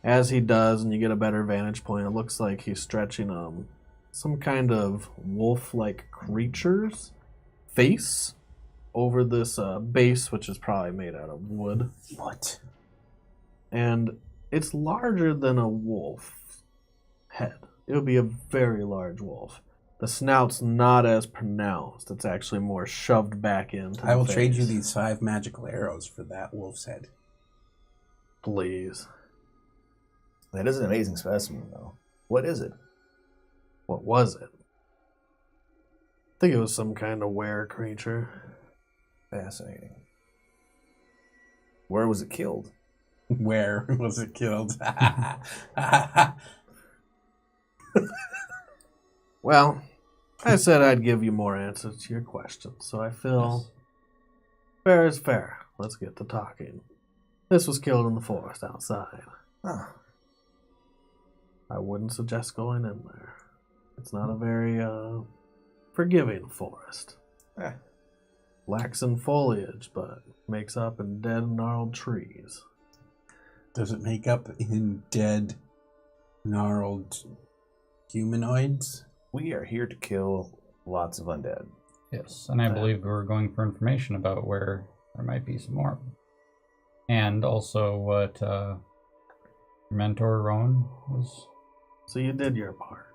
as he does, and you get a better vantage point, it looks like he's stretching some kind of wolf-like creature's face over this base, which is probably made out of wood. What? And it's larger than a wolf head. It would be a very large wolf. The snout's not as pronounced. It's actually more shoved back into I will the trade you face. these 5 magical arrows for that wolf's head. Please. That is an amazing specimen, though. What is it? What was it? I think it was some kind of were creature. Fascinating. Where was it killed? Where was it killed? Well, I said I'd give you more answers to your questions, so I feel fair is fair. Let's get to talking. This was killed in the forest outside. Oh. I wouldn't suggest going in there. It's not a very forgiving forest. Eh. Lacks in foliage, but makes up in dead, gnarled trees. Does it make up in dead, gnarled humanoids? We are here to kill lots of undead. Yes, and I believe we're going for information about where there might be some more. And also what mentor Rowan was. So you did your part.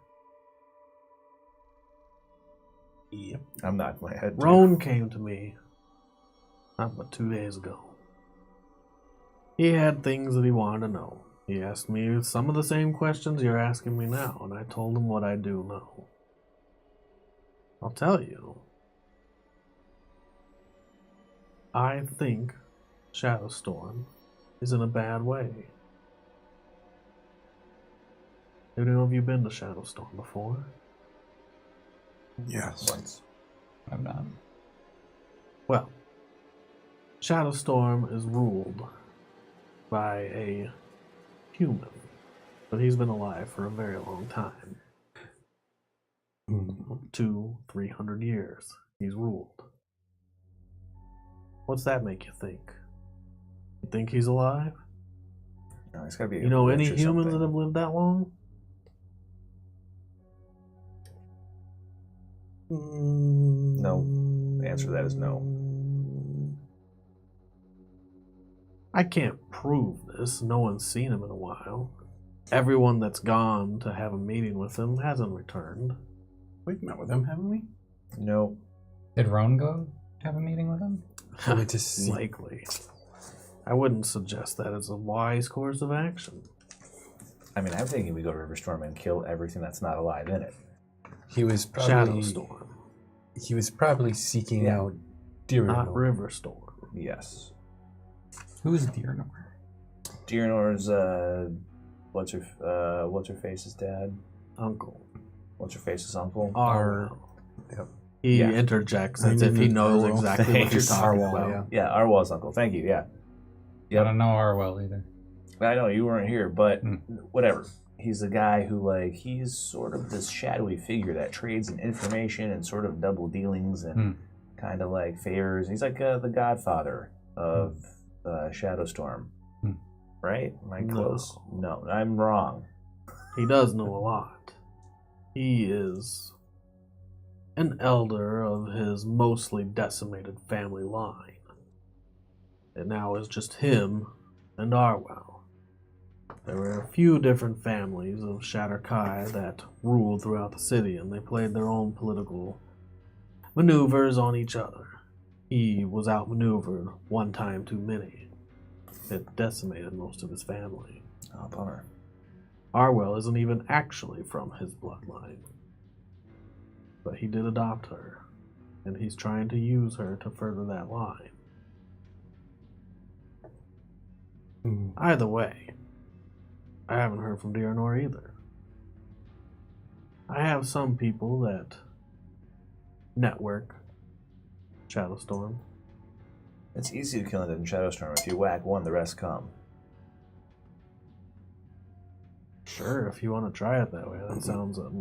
Yep. I'm nodding my head. Roan came to me not but 2 days ago. He had things that he wanted to know. He asked me some of the same questions you're asking me now, and I told him what I do know. I'll tell you. I think Shadowstorm is in a bad way. Have any of you been to Shadowstorm before? Yes. Once. I've not. Well, Shadowstorm is ruled by a human, but he's been alive for a very long time. 200-300 years he's ruled. What's that make you think? You think he's alive? No, it's gotta be. You know any witch or humans something. that have lived that long? No. The answer to that is no. I can't prove this. No one's seen him in a while. Everyone that's gone to have a meeting with him hasn't returned. We've met with him, haven't we? No. Did Rowan go have a meeting with him? We just see. Likely. I wouldn't suggest that as a wise course of action. I mean, I'm thinking we go to Riverstorm and kill everything that's not alive in it. He was probably Shadowstorm, He was probably seeking Yeah. out Deloran. not Riverstorm. Yes. Who's Dearnor? Dearnor's what's her face's dad? Uncle. What's her face's uncle? Arwell. Yep. He Yeah. interjects I as if he knew knows Arwell. exactly what you're talking Arwell, about. yeah. Yeah, Arwell's uncle. Thank you. Yeah. I don't know Arwell either. I know you weren't here, but Hmm. whatever. He's a guy who, like, he's sort of this shadowy figure that trades in information and sort of double dealings and kind of like favors. He's like the godfather of Shadowstorm, right? Am I close? No, I'm wrong. He does know a lot. He is an elder of his mostly decimated family line. It now is just him and Arwell. There were a few different families of Shatterkai that ruled throughout the city, and they played their own political maneuvers on each other. He was outmaneuvered one time too many. It decimated most of his family. Oh, bummer. Arwell isn't even actually from his bloodline. But he did adopt her, and he's trying to use her to further that line. Either way, I haven't heard from Dearnor either. I have some people that network Shadowstorm. It's easy to kill undead in Shadowstorm. If you whack one, the rest come. Sure, if you want to try it that way, that sounds a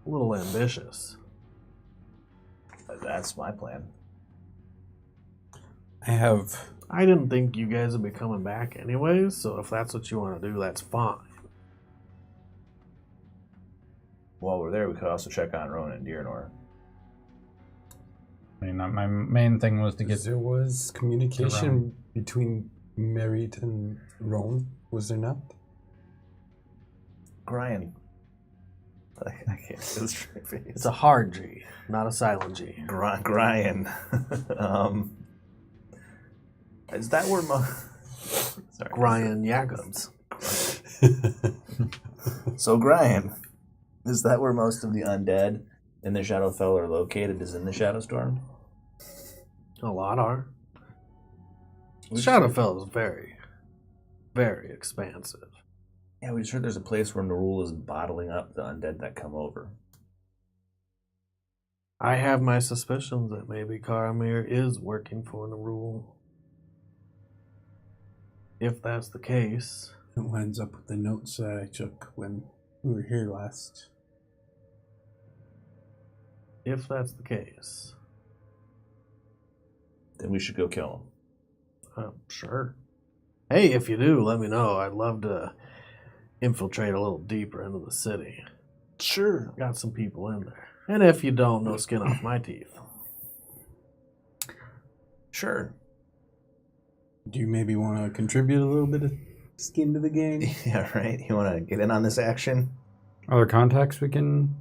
little ambitious. That's my plan. I didn't think you guys would be coming back anyways, so if that's what you want to do, that's fine. While we're there, we could also check on Ronan and Dearnor. I mean, my main thing was to get. There was communication between Merit and Roan, was there not? Brian. I can't say this straight face. It's a hard G, not a silent G. Brian. Is that where Sorry. Brian Jacobs. So, Brian, is that where most of the undead in the Shadowfell are located, is in the Shadowstorm? A lot are. Shadowfell is very, very expansive. Yeah, we just heard there's a place where Nerul is bottling up the undead that come over. I have my suspicions that maybe Karamir is working for Nerul. If that's the case, It lines up with the notes that I took when we were here last. If that's the case. Then we should go kill him. Sure. Hey, if you do, let me know. I'd love to infiltrate a little deeper into the city. Sure. Got some people in there. And if you don't, no skin off my teeth. Sure. Do you maybe want to contribute a little bit of skin to the game? Yeah, right. You want to get in on this action? Other contacts we can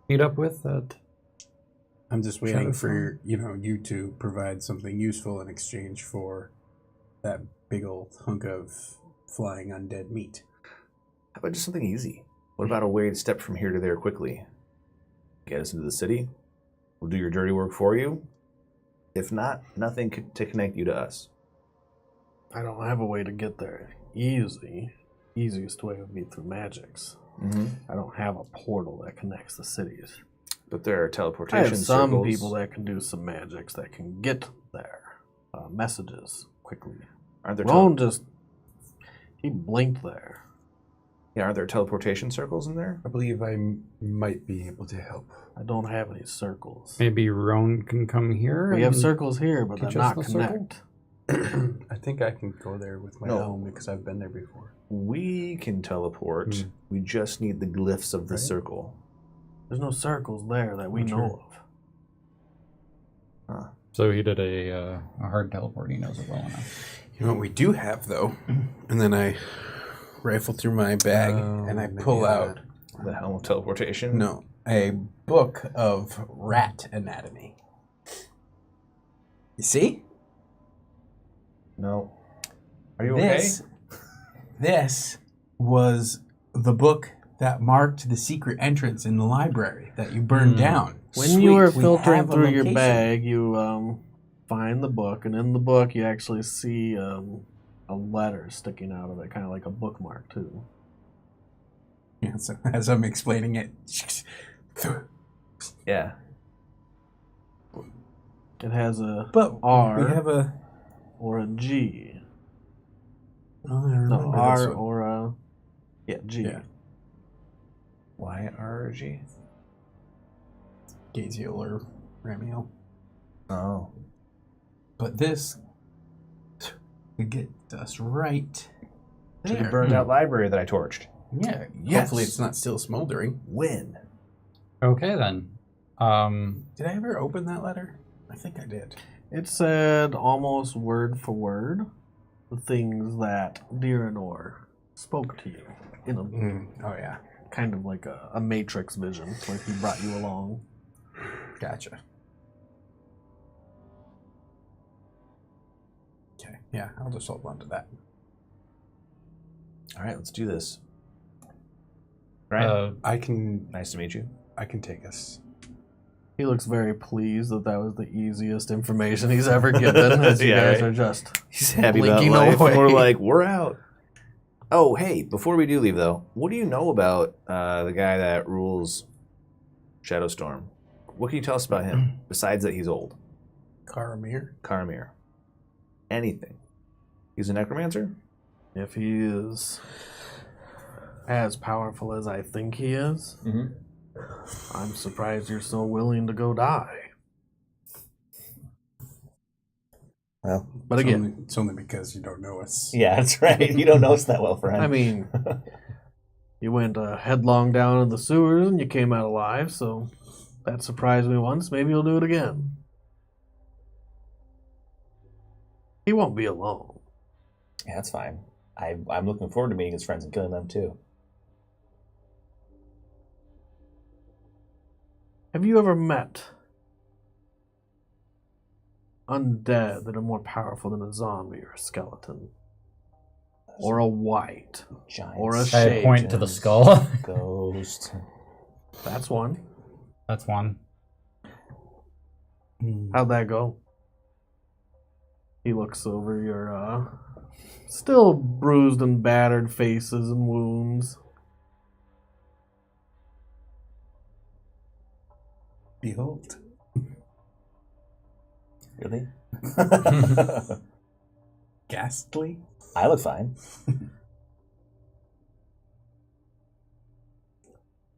meet up with that. I'm just waiting Shadowfell. for you to provide something useful in exchange for that big old hunk of flying undead meat. How about just something easy? What about a way to step from here to there quickly? Get us into the city. We'll do your dirty work for you. If not, nothing to connect you to us. I don't have a way to get there easiest way would be through magics. Mm-hmm. I don't have a portal that connects the cities. But there are teleportation I have some circles. people that can do some magics that can get there. Messages quickly. Aren't there Roan he blinked there. aren't there teleportation circles in there? I believe I might be able to help. I don't have any circles. Maybe Roan can come here. We have and circles here, but they're teach us not the circle? connect. I think I can go there with my No. helm because I've been there before. We can teleport. We just need the glyphs of the Right. circle. There's no circles there that we Not know sure. of. So he did a hard teleport. He knows it well enough. You know what we do have, though? And then I rifle through my bag and I maybe pull I out, The helm of teleportation? a book of rat anatomy. You see? No. Are you This was the book that marked the secret entrance in the library that you burned down. When you were Sweet. We filtering have a through your location. bag, you find the book, and in the book you actually see a letter sticking out of it, kind of like a bookmark too. Yeah, so as I'm explaining it, okay? Yeah. It has a but R. we have a or a G. oh, I No, remember this R one. or a G. Yeah. YRG? Gaziel or Ramiel. Oh. But this would get us right To the there. burned out library that I torched. Yeah, Yes. hopefully it's not still smoldering. When? Okay then. Did I ever open that letter? I think I did. It said almost word for word the things that Deloran spoke to you in a Oh, yeah. kind of like a Matrix vision, like he brought you along. Gotcha. Okay, yeah, I'll just hold on to that. All right, let's do this. Right. I can Nice to meet you. take us. He looks very pleased that was the easiest information he's ever given, as you Yeah, guys right. are just He's happy about blinking life. away. We're like, we're out. Oh, hey, before we do leave, though, what do you know about the guy that rules Shadowstorm? What can you tell us about him, besides that he's old? Karamir? Karamir. Anything. He's a necromancer? If he is as powerful as I think he is, Mm-hmm. I'm surprised you're so willing to go die. Well, But again, It's only because you don't know us. yeah, that's right. You don't know us that well, friend. I mean, you went headlong down in the sewers and you came out alive, so that surprised me once. Maybe you'll do it again. He won't be alone. yeah, that's fine. I'm looking forward to meeting his friends and killing them, too. Have you ever met undead that are more powerful than a zombie or a skeleton? Or a white? Giant Or a I shade. point to the skull. ghost. That's one. That's one. How'd that go? He looks over your still bruised and battered faces and wounds. Behold. Really? Ghastly? I look fine.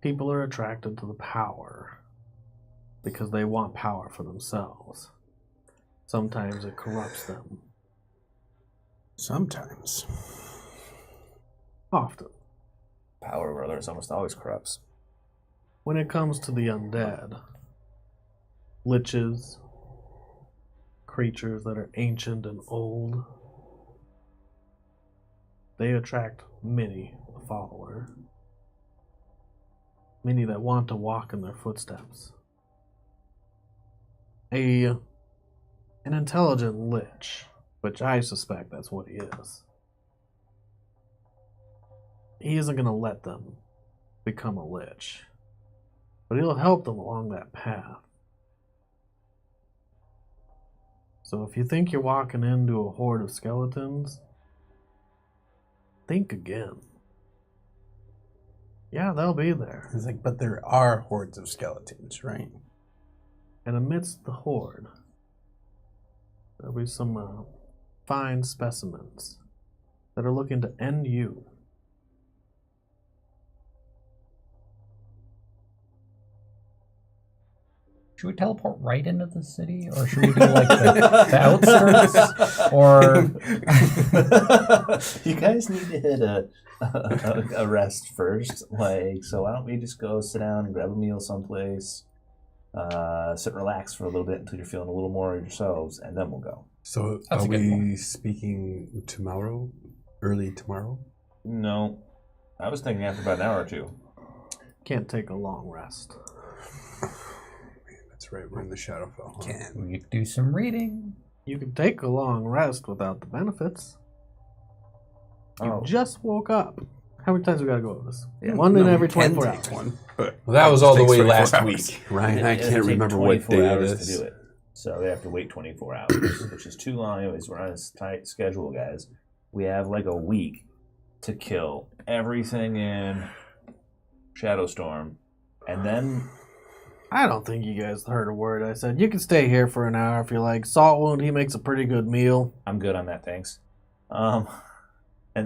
People are attracted to the power because they want power for themselves. Sometimes it corrupts them. Sometimes. Often. Power, brothers, almost always corrupts. When it comes to the undead, liches, creatures that are ancient and old, they attract many a follower. Many that want to walk in their footsteps. An intelligent lich, which I suspect that's what he is. He isn't going to let them become a lich, but he'll help them along that path. So if you think you're walking into a horde of skeletons, think again. Yeah, they'll be there. It's like, but there are hordes of skeletons, right? And amidst the horde, there'll be some fine specimens that are looking to end you. Should we teleport right into the city, or should we do like the outskirts? Or you guys need to hit a rest first. Like, so why don't we just go sit down and grab a meal someplace, sit and relax for a little bit until you're feeling a little more yourselves, and then we'll go. So That's are a good we one. speaking tomorrow? Early tomorrow? No, I was thinking after about an hour or two. Can't take a long rest. That's right, we're in the Shadowfell. Can. we could do some reading. You can take a long rest without the benefits. You Oh. just woke up. How many times we gotta go over this? Yeah, One in No, every we can 24 take hours. one, but Well, that was all the takes way 24 last hours. week, Ryan. I It'd can't take remember what 24 day it hours is. to do it. So they have to wait 24 hours, which is too long. Anyways, we're on a tight schedule, guys. We have like a week to kill everything in Shadowstorm, and then I don't think you guys heard a word I said. You can stay here for an hour if you like. Salt Wound, he makes a pretty good meal. I'm good on that, thanks. And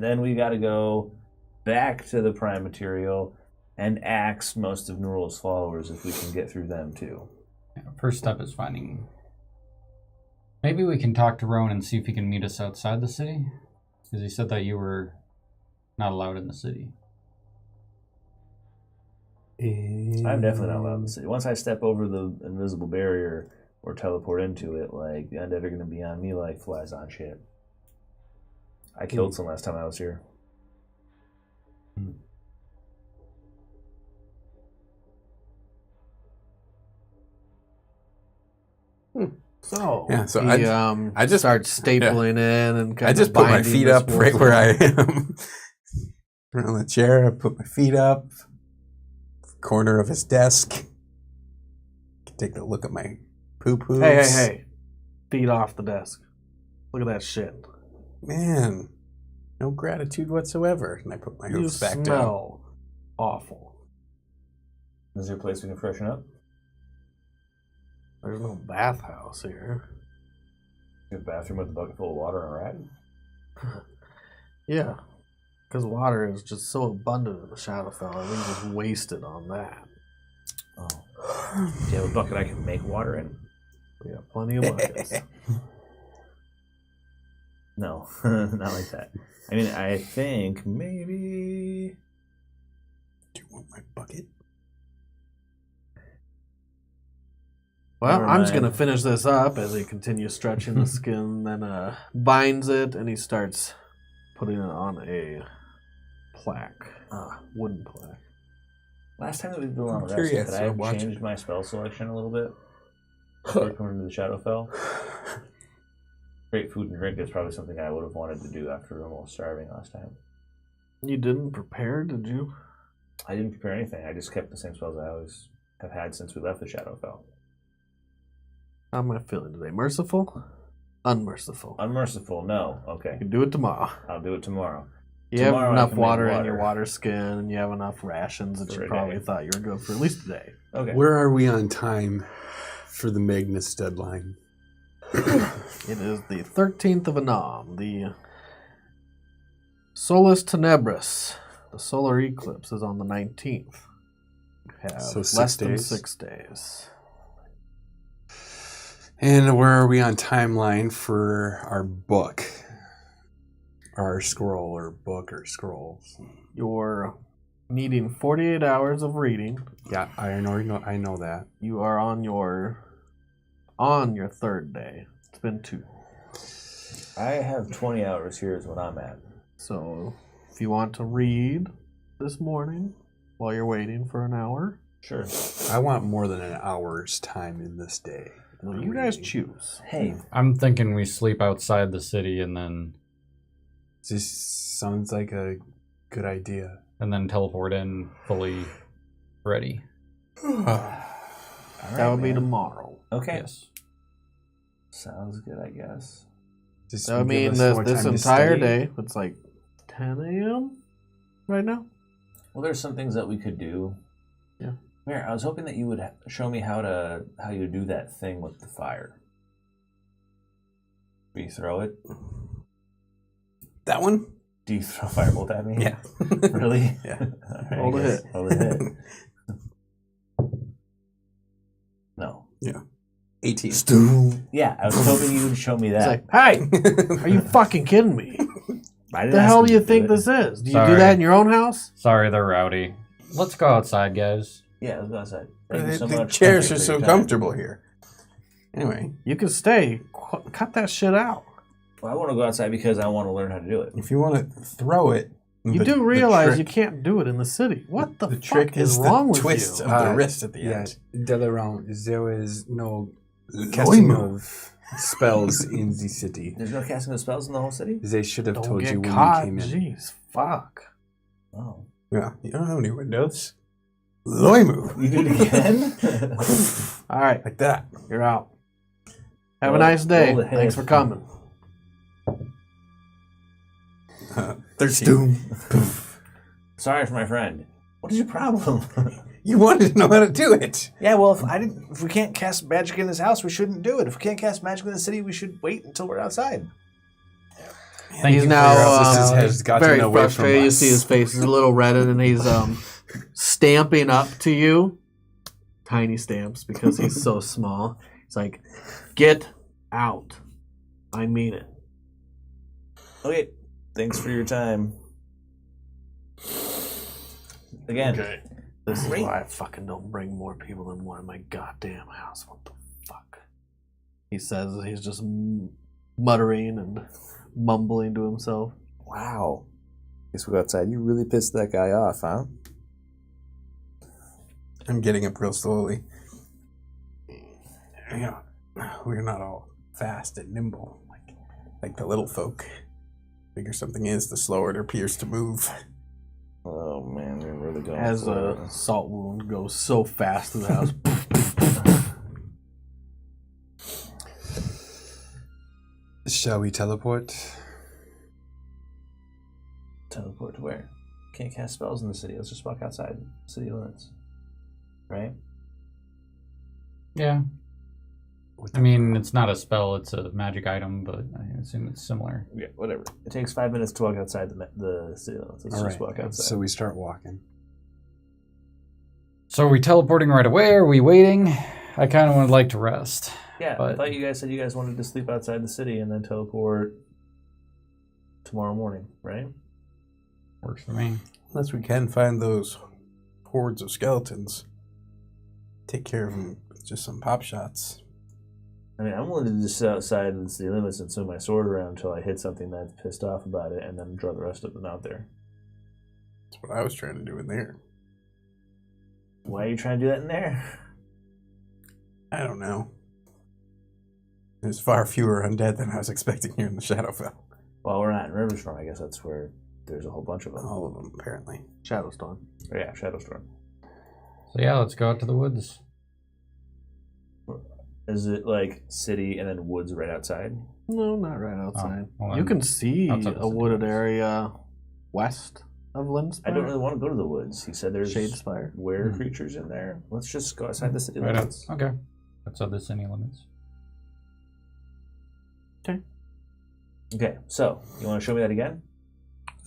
then we got to go back to the Prime Material and axe most of Nurul's followers if we can get through them too. Yeah, first step is finding. Maybe we can talk to Rowan and see if he can meet us outside the city, because he said that you were not allowed in the city. I'm definitely not allowed in the city. Once I step over the invisible barrier or teleport into it, like, the undead are going to be on me like flies on shit. I killed some last time I was here. So, Yeah, so he I just- starts stapling in and kind I just of put my binding feet this up right wolf. where I am. On the chair, I put my feet up. Corner of his desk. Take a look at my poo-poos. Hey. Feet off the desk. Look at that shit. Man, no gratitude whatsoever. And I put my You hooves back down. smell awful. Is there a place we can freshen up? There's no bathhouse here. You have a bathroom with a bucket full of water and a rat? Yeah, because water is just so abundant in the Shadowfell. We can just waste it on that. Oh. Do you have a bucket I can make water in? We have plenty of buckets. No, not like that. I mean, I think maybe... Do you want my bucket? Well, Never I'm just mind. going to finish this up as he continues stretching the skin, then binds it, and he starts putting it on a plaque. Wooden plaque. Last time that we did a long rest, curious, could I I'm have watching. changed my spell selection a little bit? Before coming into the Shadowfell? Great food and drink is probably something I would have wanted to do after almost starving last time. You didn't prepare, did you? I didn't prepare anything. I just kept the same spells I always have had since we left the Shadowfell. How am I feeling today? Merciful? Unmerciful. Unmerciful, no. You Okay, can do it tomorrow. I'll do it tomorrow. You Tomorrow I have enough can make water in water. your water skin, and you have enough rations that For you a probably day. thought you were good for at least a day. Okay. Where are we on time for the Magnus deadline? It is the 13th of Anam, the Solus Tenebris. The solar eclipse is on the 19th. have So less 6 than days? 6 days. And where are we on timeline for our book? Our scroll or book or scrolls? You're needing 48 hours of reading. Yeah, I know that. You are on your 3rd day. It's been 2. I have 20 hours here is what I'm at. So if you want to read this morning while you're waiting for an hour, Sure. I want more than an hour's time in this day. well, you guys choose. Hey, I'm thinking we sleep outside the city and then This sounds like a good idea. teleport in fully ready. That would be tomorrow. okay. Yes. Sounds good, I guess. This I will give mean, us more this time to entire study. day, it's like 10 a.m. right now. Well, there's some things that we could do. Yeah. Mary, I was hoping that you would show me how you do that thing with the fire. Do you throw it? That one? Do you throw a firebolt at me? Yeah. Really? Yeah. All right, Roll I a guess. hit. Roll a hit. No. 18. Yeah, I was hoping you would show me It's that. like, hey, are you fucking kidding me? I didn't The ask hell him do you to think do it. this is? Do you Sorry. do that in your own house? Sorry, they're rowdy. Let's go outside, guys. Yeah, let's go outside. Thank you so The much. chairs Thank are you for so your time. comfortable here. Anyway, You can stay. Cut that shit out. Well, I want to go outside because I want to learn how to do it. if you want to throw it, You the- do the realize you trick- can't do it in the city. What the the fuck trick is is wrong the with twist you? of the wrist at the end. Deloran, there is no Casting casting of spells in the city. There's no casting of spells in the whole city? They should have Don't told get you when caught. you came in. Jeez, fuck. Oh. Yeah, you don't have any windows. Loimu. You did it again? All right, Like that. you're out. Have a Roll- nice day. roll the head. Thanks for coming. 13. Sorry for my friend. What is your problem? You wanted to know how to do it. Yeah, well, if we can't cast magic in this house, we shouldn't do it. If we can't cast magic in the city, we should wait until we're outside. Thank He's you for now your assistance has gotten very away from frustrated. You us. see his face is a little reddened, and he's stamping up to you. Tiny stamps because he's so small. It's like, get out. I mean it. Okay, thanks for your time. Again, This is Great. why I fucking don't bring more people than one in my goddamn house. What the fuck? He says he's just muttering and mumbling to himself. wow. Guess we go outside. You really pissed that guy off, huh? I'm getting up real slowly. Yeah, we're not all fast and nimble like the little folk. Bigger something is, the slower it appears to move. Oh man, we're really going. As for a it. salt wound goes so fast through the house. Shall we teleport? Teleport to where? Can't cast spells in the city. Let's just walk outside city limits. Right? Yeah. I mean, it's not a spell, it's a magic item, but I assume it's similar. Yeah, whatever. It takes 5 minutes to walk outside the city limits. Let's All just right, walk outside. so we start walking. So are we teleporting right away? Are we waiting? I kind of would like to rest. yeah, I but- thought you guys said you guys wanted to sleep outside the city and then teleport tomorrow morning, right? Works for me. Unless we can find those hordes of skeletons. Take care of them with just some pop shots. I mean, I'm willing to just sit outside the city limits and swing my sword around until I hit something that's pissed off about it and then draw the rest of them out there. That's what I was trying to do in there. Why are you trying to do that in there? I don't know. There's far fewer undead than I was expecting here in the Shadowfell. Well, we're not in Riverstorm. I guess that's where there's a whole bunch of them. All of them, apparently. Shadowstorm. Oh, yeah, Shadowstorm. So yeah, let's go out to the woods. Is it like city and then woods right outside? No, not right outside. well, You then can see outside the a city wooded limits. area west of Lindspire. I don't really want to go to the woods. He said there's Shadespire. were creatures in there. Let's just go outside the city Right out. limits. Okay. Outside the city limits. Okay, so you want to show me that again?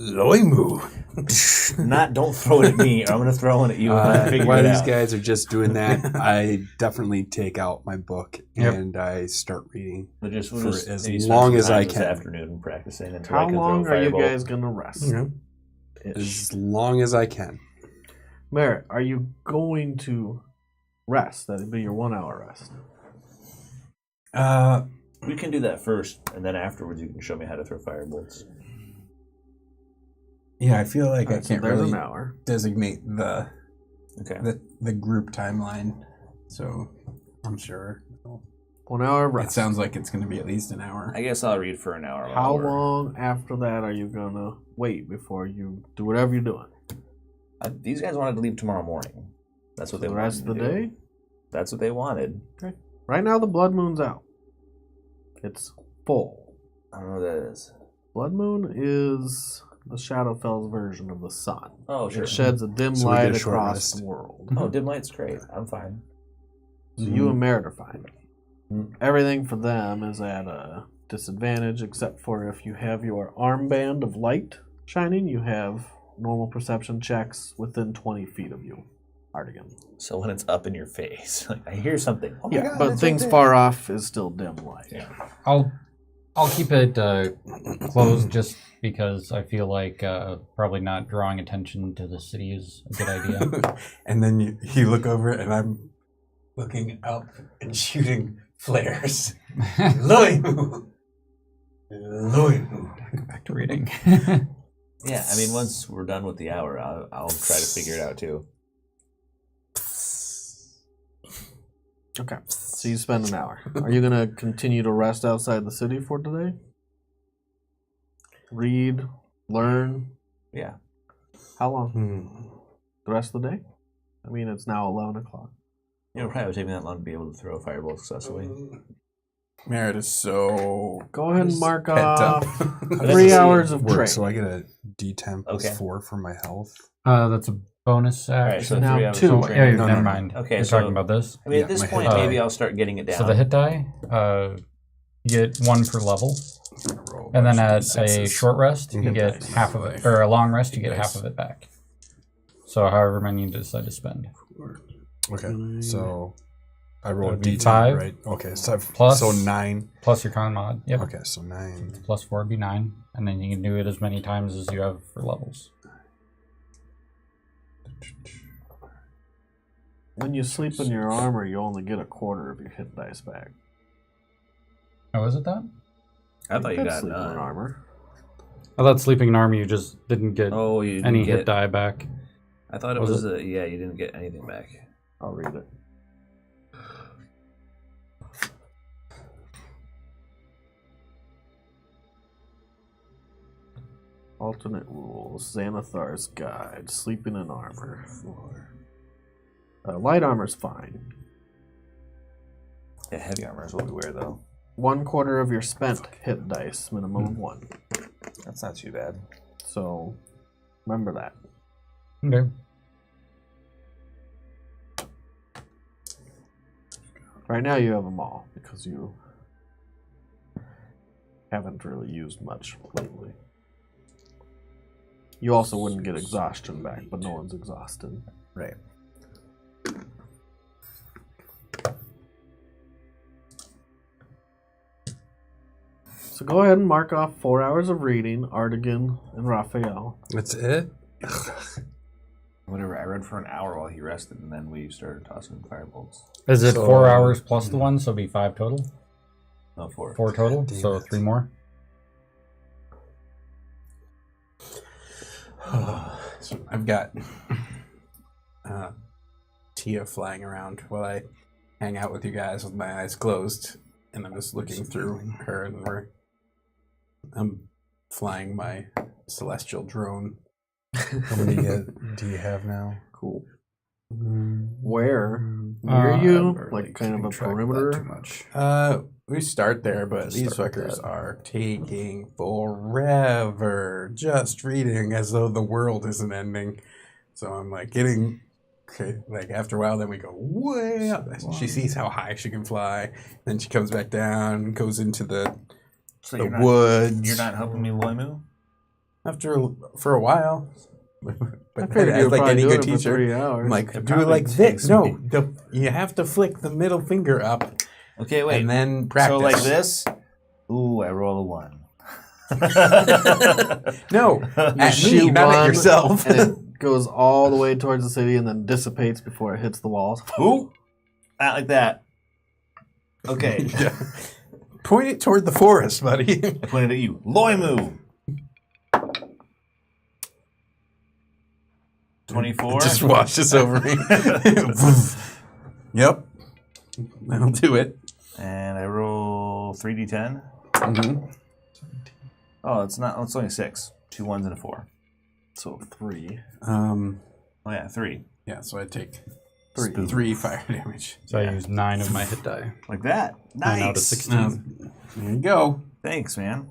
Loimu. Don't throw it at me. I'm gonna throw it at you. And figure While it these out. guys are just doing that, I definitely take out my book Yep. and I start reading. We'll just for as as long as I this can. afternoon practicing until I How can long throw are you fireball. guys gonna rest? As long as I can. Merritt, are you going to rest? That'd be your 1 hour rest. We can do that first, and then afterwards you can show me how to throw firebolts. Yeah, I feel like I Alright, so can't there's really an hour. designate the Okay. the group timeline, so I'm sure 1 hour it rest. sounds like it's going to be at least an hour. I guess I'll read for an hour. How while we're- long after that are you gonna wait before you do whatever you're doing? These guys wanted to leave tomorrow morning. That's what For they the rest of the wanted to do. day? That's what they wanted. Right now the blood moon's out. It's full. I don't know what that is. Blood moon is the Shadowfell's version of the sun. Oh, sure. It sheds a dim So we get light a short across rest. the world. Oh, dim light's great. I'm fine. So you and Merritt are fine. Mhm. Everything for them is at a disadvantage, except for if you have your armband of light shining, you have normal perception checks within 20 feet of you, Artigan. So when it's up in your face, like I hear something. Oh my Yeah, God, but it's things right far off is still dim light. Yeah. I'll keep it closed just because I feel like probably not drawing attention to the city is a good idea. And then you look over and I'm looking up and shooting flares. Loimu! Loimu! Go back to reading. Yeah, I mean, once we're done with the hour, I'll try to figure it out too. Okay, so you spend an hour. Are you going to continue to rest outside the city for today? Read, learn. Yeah. How long? The rest of the day? I mean, it's now 11 o'clock. It probably would take me that long to be able to throw a fireball successfully. Merritt is so Go ahead and mark pent up. off That's 3 a hours of Work, training. so I get a D10 plus Okay. 4 for my health. That's a bonus All right, action. so Now 3 hours two. of Oh, training. yeah, No, never no. mind. Okay, You're so- talking about this. I mean, Yeah, at this my point, hit maybe die. I'll start getting it down. So the hit die, you get 1 per level, and then at a short rest, you get dice. half of it, or a long rest, you get half of it back. So however many you decide to spend. Okay, so I rolled a That'd be D10, 5. right? Okay, so Plus- so 9. Plus your con mod. Yep. Okay, so 9. Plus 4 would be 9, and then you can do it as many times as you have for levels. When you sleep in your armor, you only get a quarter of your hit dice back. Oh, is it that? I thought you could got sleep in none. armor. I thought sleeping in armor you just didn't get Oh, you didn't any get hit die back. I thought it Was was, it? yeah, you didn't get anything back. I'll read it. Alternate rules. Xanathar's Guide. Sleeping in armor. Light armor's fine. Yeah, heavy armor is what we wear, though. 1/4 of your spent hit dice, minimum of 1. That's not too bad. So, remember that. Okay. Right now you have them all because you haven't really used much lately. You also wouldn't get exhaustion back, but no one's exhausted. Right. So go ahead and mark off 4 hours of reading, Artigan and Raphael. That's it? Whatever, I read for an hour while he rested, and then we started tossing firebolts. Is it So- 4 hours plus the 1, so it'll be 5 total? No, 4. 4 total, Damn so it. 3 more? So I've got Tia flying around while I hang out with you guys with my eyes closed, and I'm just looking through her, and I'm flying my celestial drone. How many do you have now? Cool. Where? Near you? Like kind of a perimeter? Too much. We start there, but Just these start with fuckers that. are taking forever just reading as though the world isn't ending. So I'm like getting like after a while, then we go way up. She sees how high she can fly, then she comes back down, goes into the So the you're not, woods. you're not helping me, Loimu? for a while. I But figured you as would like any probably do good it for teacher, 3 hours. I'm like, It do it like probably this. takes No, me- you have to flick the middle finger up Okay, wait. and then practice. So like this? Ooh, I roll a 1. No, at shoot me, not one, at yourself. and it goes all the way towards the city and then dissipates before it hits the walls. Ooh, not like that. Okay. Yeah. Point it toward the forest, buddy. I pointed at you. Loimu. 24. It just washes over me. Yep. That'll do it. And I roll 3d10. Mm-hmm. Oh, it's not. It's only 6. 2 1s and a 4. So 3. Oh yeah, 3. Yeah, so I take Three. 3 fire damage. So I used 9 of my hit die. Like that. 9 out of Nice. 16. There you go. Thanks, man.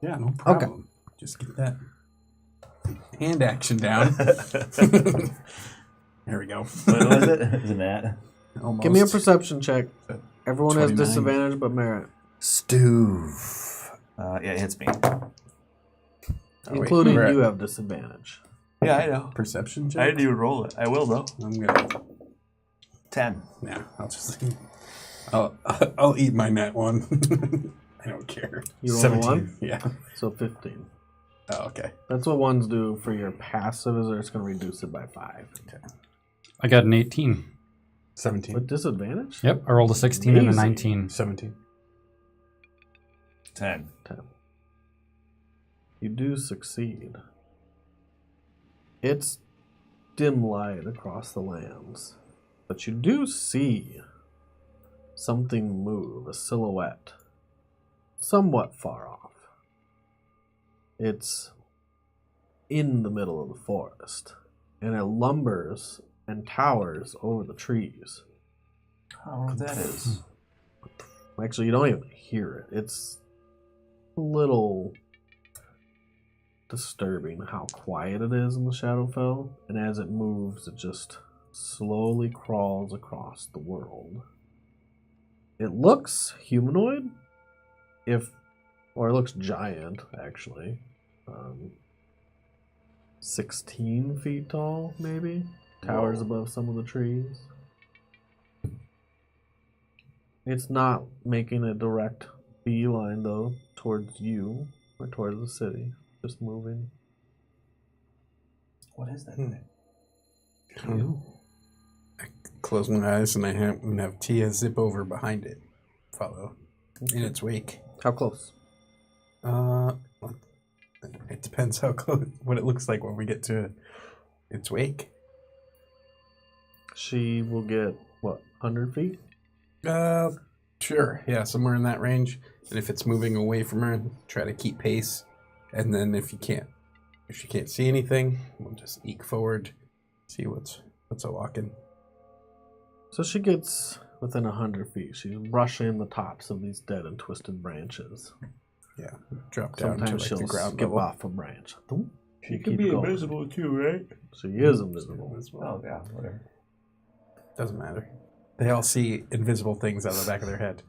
Yeah, no problem. Just get that hand action down. There we go. What was it? Is it Matt? Almost. Give me a perception check. Everyone has 29. disadvantage but Merritt. Stu. Yeah, it hits me. Oh, wait, Including we're at you have disadvantage. Yeah, I know. perception check. I didn't even roll it. I will though. I'm gonna. 10. Yeah, I'll eat my net one. I don't care. You roll a 17. 1? Yeah. So 15. Oh, okay. That's what ones do for your passive, is they're just going to reduce it by 5. Okay. I got an 18. 17. With disadvantage? Yep, I rolled a 16 and a Amazing. 19. 17. 10. 10. You do succeed. It's dim light across the lands, but you do see something move, a silhouette, somewhat far off. It's in the middle of the forest, and it lumbers and towers over the trees. I don't know what that is. Actually, you don't even hear it. It's a little disturbing how quiet it is in the Shadowfell, and as it moves, it just slowly crawls across the world. It looks humanoid, or it looks giant, actually. 16 feet tall, maybe. Towers above some of the trees. It's not making a direct beeline, though, towards you or towards the city. Just moving. What is that thing? I don't know. I close my eyes and I have Tia zip over behind it. Follow in its wake. How close? It depends how close, what it looks like when we get to its wake. She will get, 100 feet? Sure. Yeah, somewhere in that range. And if it's moving away from her, try to keep pace. And then if she can't see anything, we'll just eke forward, see what's a walking. So she gets within 100 feet. She's brushing the tops of these dead and twisted branches. Yeah, drop down Sometimes to like she'll the ground skip level. off a branch. She Keep could be going. invisible too, right? She is invisible. Oh, yeah, whatever. Doesn't matter. They all see invisible things out of the back of their head.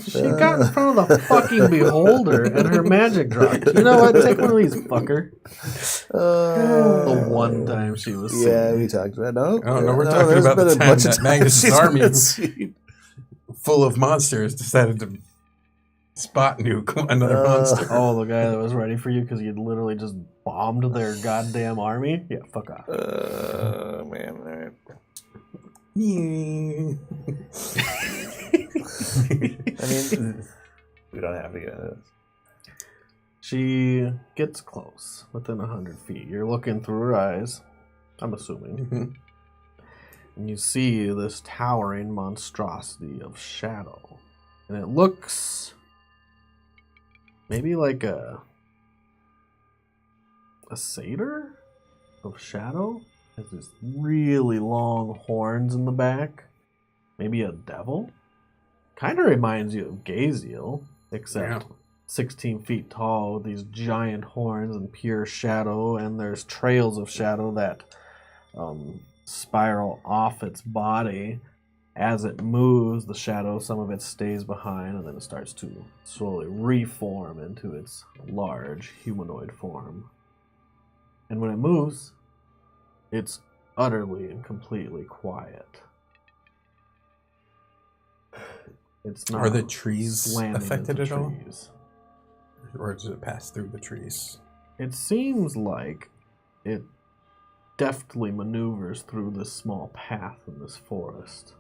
She got in front of the fucking beholder and her magic dropped. You know what? Take one of these, fucker. The one time she was seen. Yeah, we talked about no. Oh no, we're talking there's about been the a time bunch of that Magnus' times army she's been full of monsters decided to spot nuke another monster. Oh, the guy that was ready for you because you'd literally just bombed their goddamn army? Yeah, fuck off. man, all right. I mean, we don't have to get into this. She gets close, within 100 feet. You're looking through her eyes, I'm assuming. Mhm. And you see this towering monstrosity of shadow. And it looks maybe like a satyr of shadow. Has these really long horns in the back. Maybe a devil. Kind of reminds you of Gaziel, except 16 feet tall with these giant horns and pure shadow, and there's trails of shadow that spiral off its body As it moves, the shadow, some of it stays behind, and then it starts to slowly reform into its large humanoid form. And when it moves, it's utterly and completely quiet. It's not Are the trees slamming affected into at all? trees. Or does it pass through the trees? It seems like it deftly maneuvers through this small path in this forest.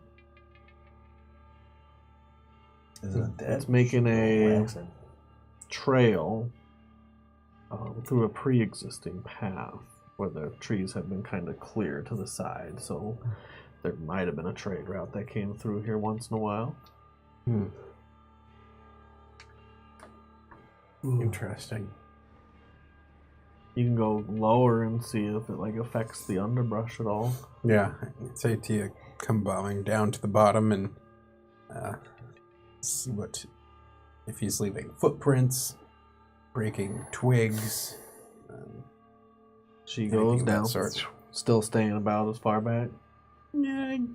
Is it dead? It's making a Waxing. trail through a pre-existing path where the trees have been kind of clear to the side, so there might have been a trade route that came through here once in a while. Interesting. You can go lower and see if it like affects the underbrush at all. Yeah, I'd say to you, come bombing down to the bottom and see what if he's leaving footprints, breaking twigs. She anything goes of that down, sort. still staying about as far back.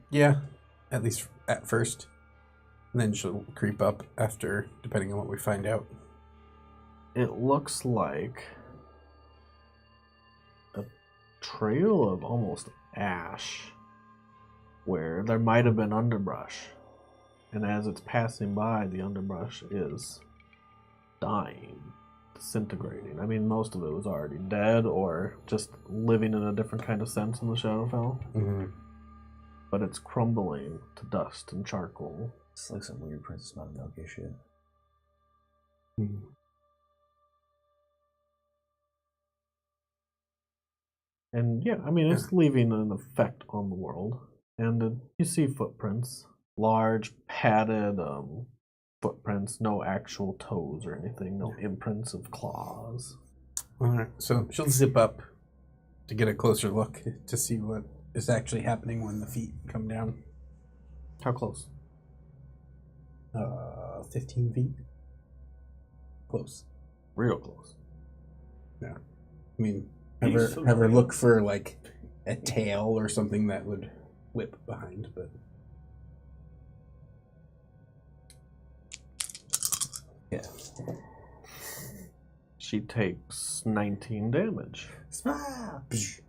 Yeah, at least at first. And then she'll creep up after, depending on what we find out. It looks like a trail of almost ash where there might have been underbrush. And as it's passing by, the underbrush is dying, disintegrating. I mean, most of it was already dead or just living in a different kind of sense in the Shadowfell. Mm-hmm. But it's crumbling to dust and charcoal. It's like some weird Princess Mononoke shit. And yeah, I mean, it's leaving an effect on the world. And you see footprints, large, padded footprints, no actual toes or anything, no imprints of claws. Alright, so she'll zip up to get a closer look to see what is actually happening when the feet come down. How close? 15 feet. Close. Real close. Yeah. I mean, have her look for like a tail or something that would whip behind, but Yeah. She takes 19 damage. Smile.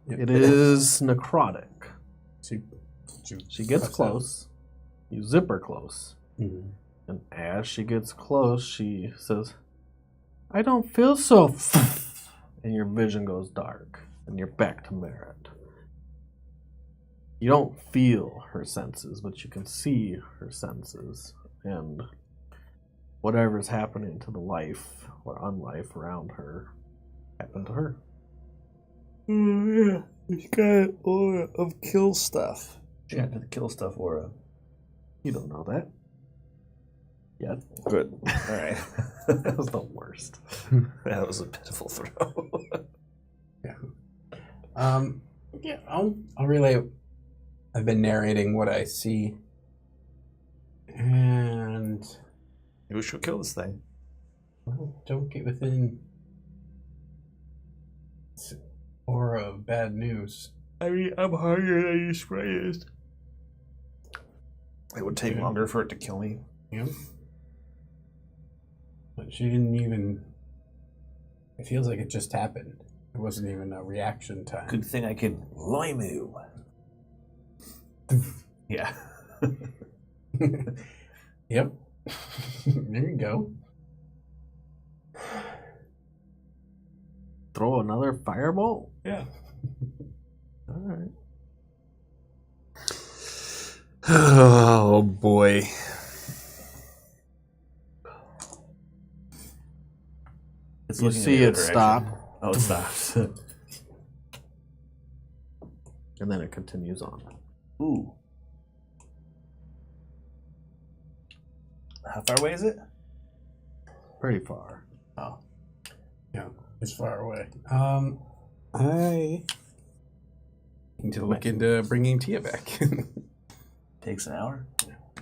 It is necrotic. She gets cuts close. You zip her close. Mhm. And as she gets close, she says, I don't feel so. And your vision goes dark. And you're back to Merritt. You don't feel her senses, but you can see her senses. And whatever's happening to the life or unlife around her happened to her. Oh, yeah. It's got an aura of kill stuff. She got to the kill stuff aura. You don't know that yet. Good. Alright. That was the worst. That was a pitiful throw. Yeah, I'll relay. I've been narrating what I see, and We should kill this thing. well, don't get within aura of bad news. I mean, I'm hungry than you sprays. It would take longer for it to kill me. Yep. But she didn't even. It feels like it just happened. It wasn't even a reaction time. Good thing I could Loimu. Yeah. Yep. There you go. Throw another firebolt? Yeah. Alright. Oh boy. It's You looking see in the it other direction. stop. Oh, it stops. And then it continues on. Ooh. How far away is it? Pretty far. Oh. Yeah, it's far away. I need to look into bringing Tia back. Takes an hour?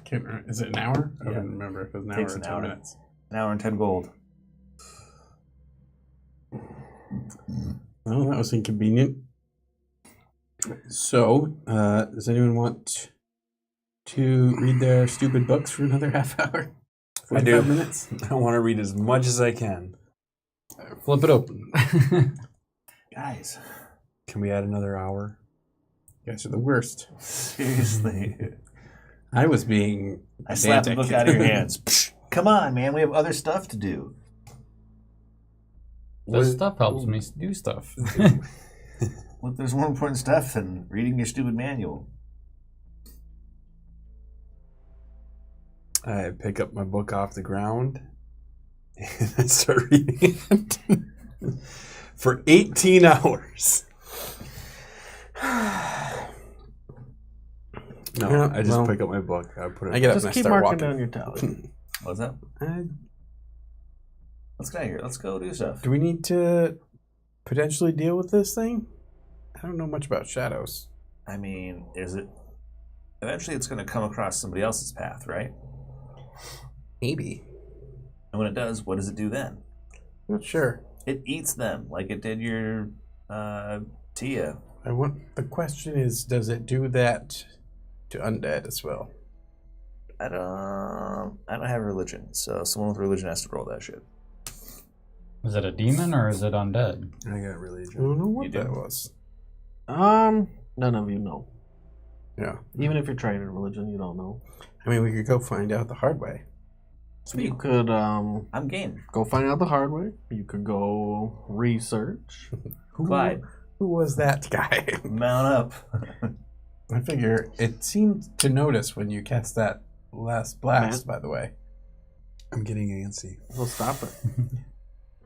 Can't remember. Is it an hour? I Yeah. don't remember if it was an Takes hour or an 10 hour. minutes. An hour and 10 gold. Well, that was inconvenient. So, does anyone want to read their stupid books for another half hour? I do. 45 minutes? I want to read as much as I can. Flip it open. Guys, Can we add another hour? You guys are the worst. seriously. I was being I slapped the pedantic. book out of your hands. Psh, come on, man. We have other stuff to do. This stuff helps me do stuff. Well, there's more important stuff than reading your stupid manual. I pick up my book off the ground and I start reading it for 18 hours. No, Yeah, I just well, pick up my book. I put it. I get up Just and I keep start marking walking. down your tally. What's that? Uh, Let's get out of here. Let's go do stuff. do we need to potentially deal with this thing? I don't know much about shadows. I mean, is it... Eventually it's going to come across somebody else's path, right? Maybe. And when it does, what does it do then? Not sure. It eats them, like it did your Tia. The question is, does it do that to undead as well? I don't have religion, so someone with religion has to roll that shit. Is it a demon or is it undead? I got I religion. don't know You what do? that was. None of you know. Yeah. Even if you're trained in religion, you don't know. I mean, we could go find out the hard way. You could I'm game. go find out the hard way. You could go research. Clyde, Who was that guy? mount up. I figure it seemed to notice when you cast that last blast, by the way. I'm getting antsy. We'll stop it.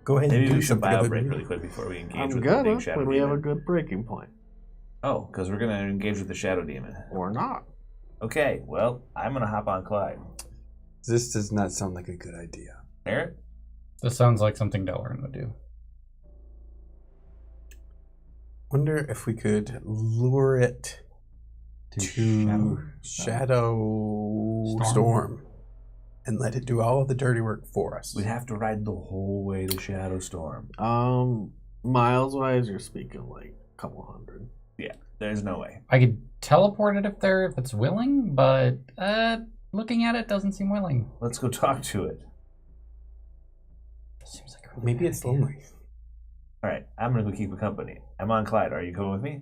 Go ahead Maybe and do we should something. bio other break than- really quick before we engage I'm with the gonna big shadow when we have a demon. good breaking point. Oh, because we're going to engage with the shadow demon. Or not. Okay, well, I'm going to hop on Clyde. This does not sound like a good idea. Eric? This sounds like something Deloran would do. Wonder if we could lure it to Shadow Storm and let it do all of the dirty work for us. We'd have to ride the whole way to Shadowstorm. Miles wise, you're speaking like a couple hundred. Yeah, there's no way. I could teleport it if it's willing, but looking at it doesn't seem willing. Let's go talk to it. Seems like a really Maybe bad it's idea. lonely. All right, I'm going to go keep it company. I'm on Clyde. Are you going with me?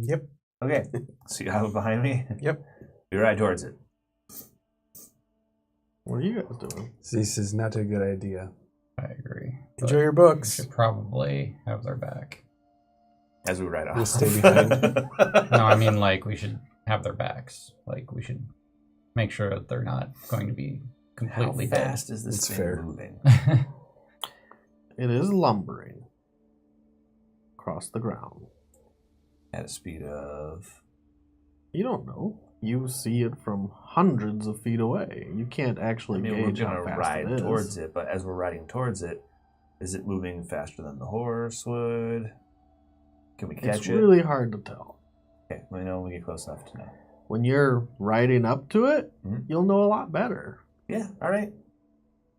Yep. Okay. So you have it behind me? Yep. We ride towards it. What are you guys doing? This is not a good idea. I agree. Enjoy your We books. should probably have their back. As we ride off. We'll stay behind. No, I mean, like, we should have their backs. Like, we should make sure that they're not going to be How completely fast is this It's thing fair. moving? dead. It is lumbering across the ground. At a speed of... You don't know. You see it from hundreds of feet away. You can't actually I mean, we're gauge going how to fast ride it is. towards it, but as we're riding towards it, is it moving faster than the horse would? Can we catch It's it? really hard to tell. Okay, let me know when we get close enough to know. When you're riding up to it, Mhm. you'll know a lot better. Yeah, all right.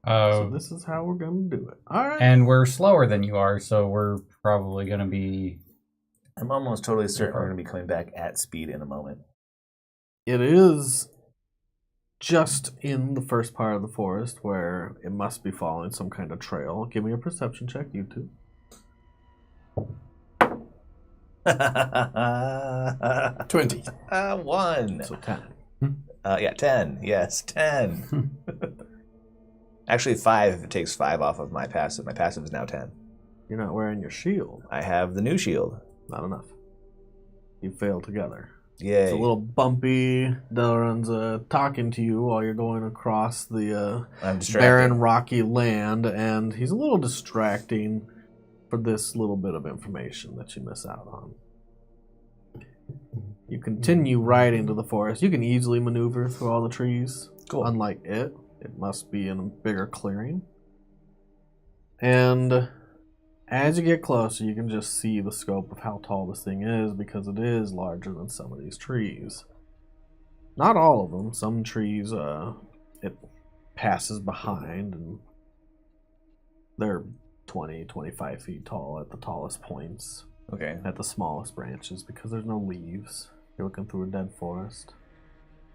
So this is how we're going to do it. All right. And we're slower than you are, so we're probably going to be... I'm almost totally certain we're going to be coming back at speed in a moment. It is just in the first part of the forest where it must be following some kind of trail. Give me a perception check, you two. 20. 1. So 10. Yeah, 10. Yes, 10. Actually, 5 if it takes 5 off of my passive. My passive is now 10. You're not wearing your shield. I have the new shield. Not enough. You fail together. Yay. It's a little bumpy. Deloran's talking to you while you're going across the I'm distracted. barren, rocky land, and he's a little distracting for this little bit of information that you miss out on. You continue riding to the forest. You can easily maneuver through all the trees. Cool. Unlike it must be in a bigger clearing. And as you get closer, you can just see the scope of how tall this thing is because it is larger than some of these trees. Not all of them. Some trees it passes behind and they're 20, 25 feet tall at the tallest points, Okay. at the smallest branches because there's no leaves. You're looking through a dead forest.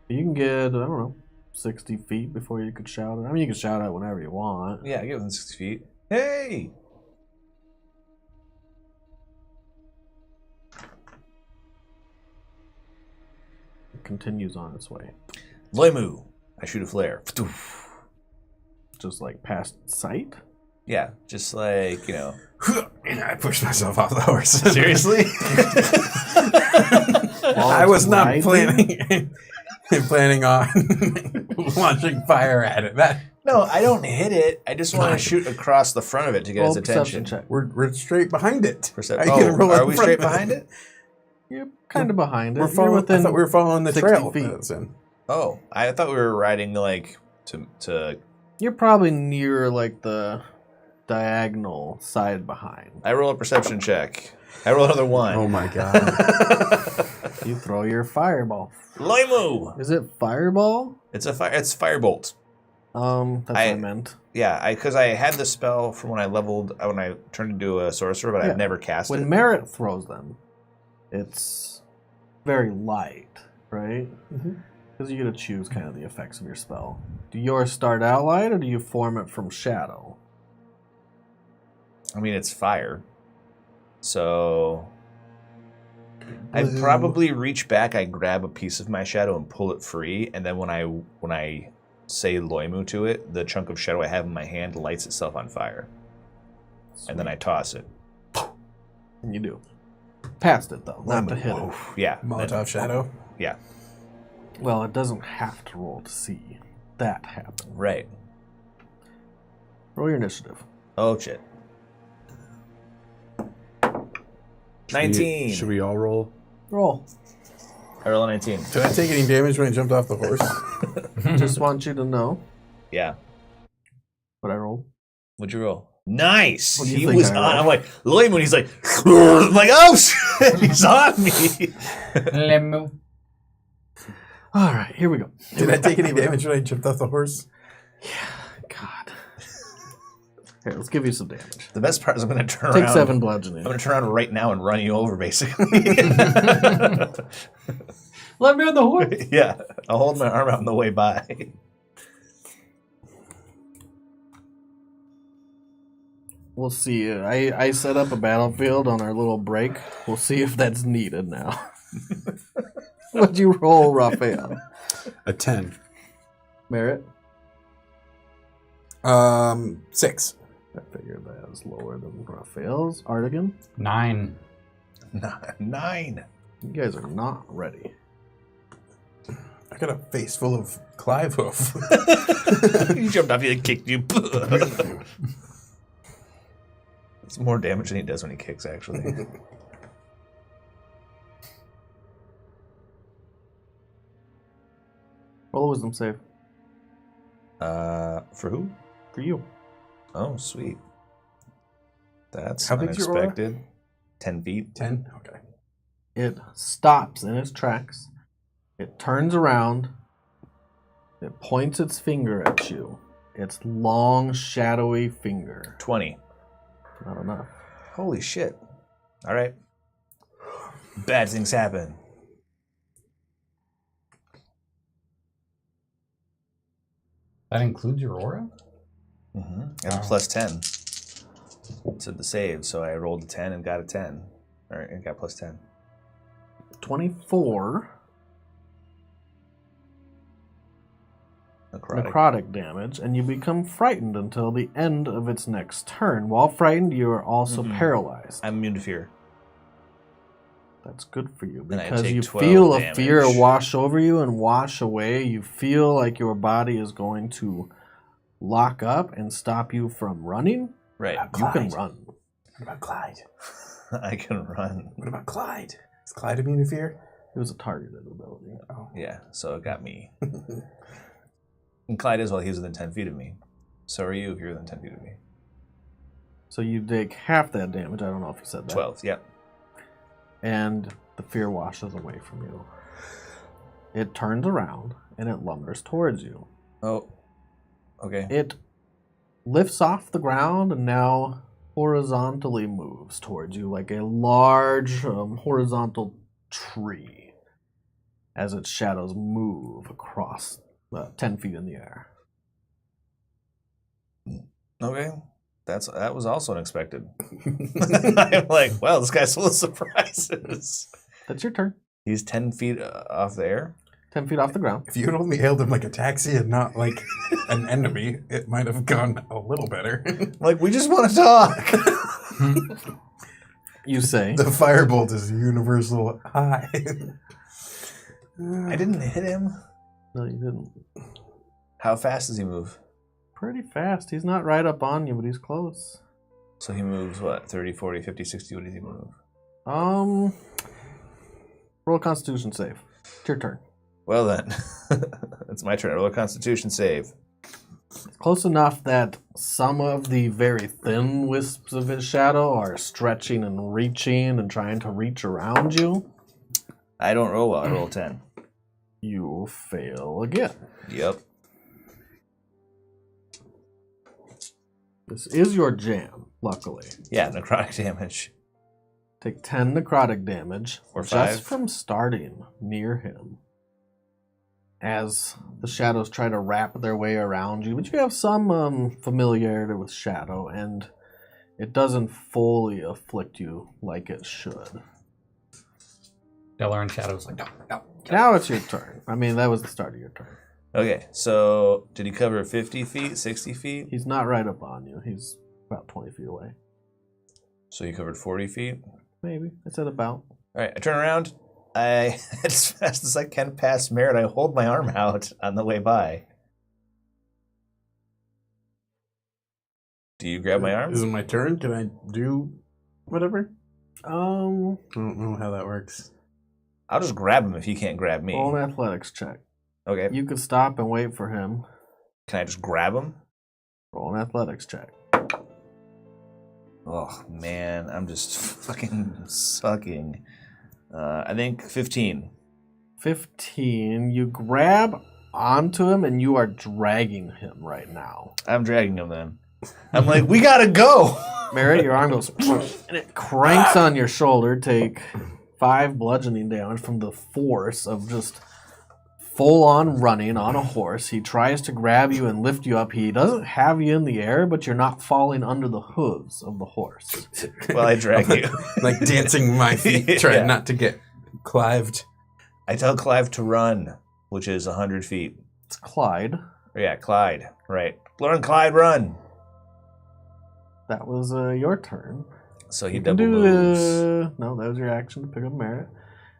You can get, I don't know, 60 feet before you could shout it. I mean, you can shout out whenever you want. Yeah, get within 6 feet. Hey! It continues on its way. Loimu! I shoot a flare. Just like past sight? Yeah, just like, I pushed myself off the horse. Seriously? I was not riding? planning on launching fire at it. No, I don't hit it. I just want to shoot across the front of it to get its Perception attention. check. We're straight behind it. Are we straight behind it? You're kind of behind it. We're You're following, I within thought we were following the 60 trail. feet. that it's in. Oh, I thought we were riding like to. You're probably near like the diagonal side behind. I roll a perception check. I roll another one. Oh my god. You throw your fireball. Loimu! Is it fireball? It's firebolt. That's what I meant. Yeah, because I had the spell from when I turned into a sorcerer, but Yeah. I've never cast When it. Merritt throws them, it's very light, right? Because you get to choose kind of the effects of your spell. Do yours start out light, or do you form it from shadow? I mean, it's fire. So I'd probably reach back, I grab a piece of my shadow and pull it free, and then when I say Loimu to it, the chunk of shadow I have in my hand lights itself on fire. And then I toss it. And you do. Past it, though, not to hit it. Yeah. Molotov shadow. Yeah. Well, it doesn't have to roll to see that happen. Right. Roll your initiative. Oh, shit. 19. Should we all roll? Roll. I roll a 19. Did I take any damage when I jumped off the horse? Just want you to know Yeah. what I rolled. What'd you roll? Nice. What do you He think was I on. rolled? I'm like, Loimu, he's like, I'm like, oh, shit, he's on me. Lemu. All right, here we go. Did I take any damage when I jumped off the horse? God. Here, let's give you some damage. The best part is I'm going to turn Take around. 7 bludgeoning. I'm going to turn around right now and run you over, basically. Let me on the horse. Yeah, I'll hold my arm out on the way by. We'll see. I set up a battlefield on our little break. We'll see if that's needed now. What'd you roll, Raphael? A 10. Merritt? 6. I figured that was lower than Raphael's. Artigan? 9. 9. You guys are not ready. I got a face full of Clive hoof. He jumped off you and kicked you. It's more damage than he does when he kicks, actually. Roll a wisdom save. For who? For you. Oh, sweet. That's How big's your aura? unexpected. 10 feet. 10? Okay. It stops in its tracks. It turns around. It points its finger at you. Its long, shadowy finger. 20. Not enough. Holy shit. All right. Bad things happen. That includes your aura? Mm-hmm. And a plus 10 to the save, so I rolled a 10 and got a 10. Or and got plus 10. 24 Necrotic. necrotic damage, and you become frightened until the end of its next turn. While frightened, you are also paralyzed. I'm immune to fear. That's good for you And I because take you 12 feel a damage. fear wash over you and wash away. You feel like your body is going to lock up and stop you from running. Right. You can run. What about Clyde? I can run. What about Clyde? Is Clyde immune to fear? It was a targeted ability. Oh. Yeah, so it got me. And Clyde is, well, he's within 10 feet of me. So are you if you're within 10 feet of me. So you take half that damage. I don't know if you said that. 12, yep. And the fear washes away from you. It turns around and it lumbers towards you. Oh, okay. It lifts off the ground and now horizontally moves towards you like a large horizontal tree. as its shadows move across 10 feet in the air. Okay. That was also unexpected. I'm like, wow, this guy's full of surprises. That's your turn. He's 10 feet off the air? 10 feet off the ground. If you had only hailed him like a taxi and not like an enemy, it might have gone a little better. Like, we just want to talk. You say. The firebolt is universal high. I didn't hit him. No, you didn't. How fast does he move? Pretty fast. He's not right up on you, but he's close. So he moves, what, 30, 40, 50, 60? What does he move? Roll a Constitution save. It's your turn. Well then, it's my turn. Roll a Constitution save. It's close enough that some of the very thin wisps of his shadow are stretching and reaching and trying to reach around you. I don't roll well. I roll 10. You fail again. Yep. This is your jam, luckily. Yeah, necrotic damage. Take 10 necrotic damage Or just 5. from starting near him. As the shadows try to wrap their way around you, but you have some familiarity with shadow, and it doesn't fully afflict you like it should. Deloran Shadow's like, no. Now it's your turn. I mean, that was the start of your turn. Okay, so did he cover 50 feet, 60 feet? He's not right up on you. He's about 20 feet away. So he covered 40 feet? Maybe. I said about. All right, I turn around. As fast as I can past Merritt, I hold my arm out on the way by. Do you grab my arm? Is it my turn? Can I do whatever? I I don't know how that works. I'll just grab him if he can't grab me. Roll an athletics check. Okay. You could stop and wait for him. Can I just grab him? Roll an athletics check. Oh, man. I'm just fucking sucking. I think 15. 15. You grab onto him and you are dragging him right now. I'm dragging him then. I'm like, we gotta go! Merritt, your arm goes and it cranks on your shoulder. Take 5 bludgeoning damage from the force of just full-on running on a horse. He tries to grab you and lift you up. He doesn't have you in the air, but you're not falling under the hooves of the horse. Well, I drag you. Like dancing my feet, trying not to get clived. I tell Clive to run, which is 100 feet. It's Clyde. Yeah, Clyde. Right. Lauren, Clyde, run! That was your turn. So he You can double moves. No, that was your action to pick up Merritt.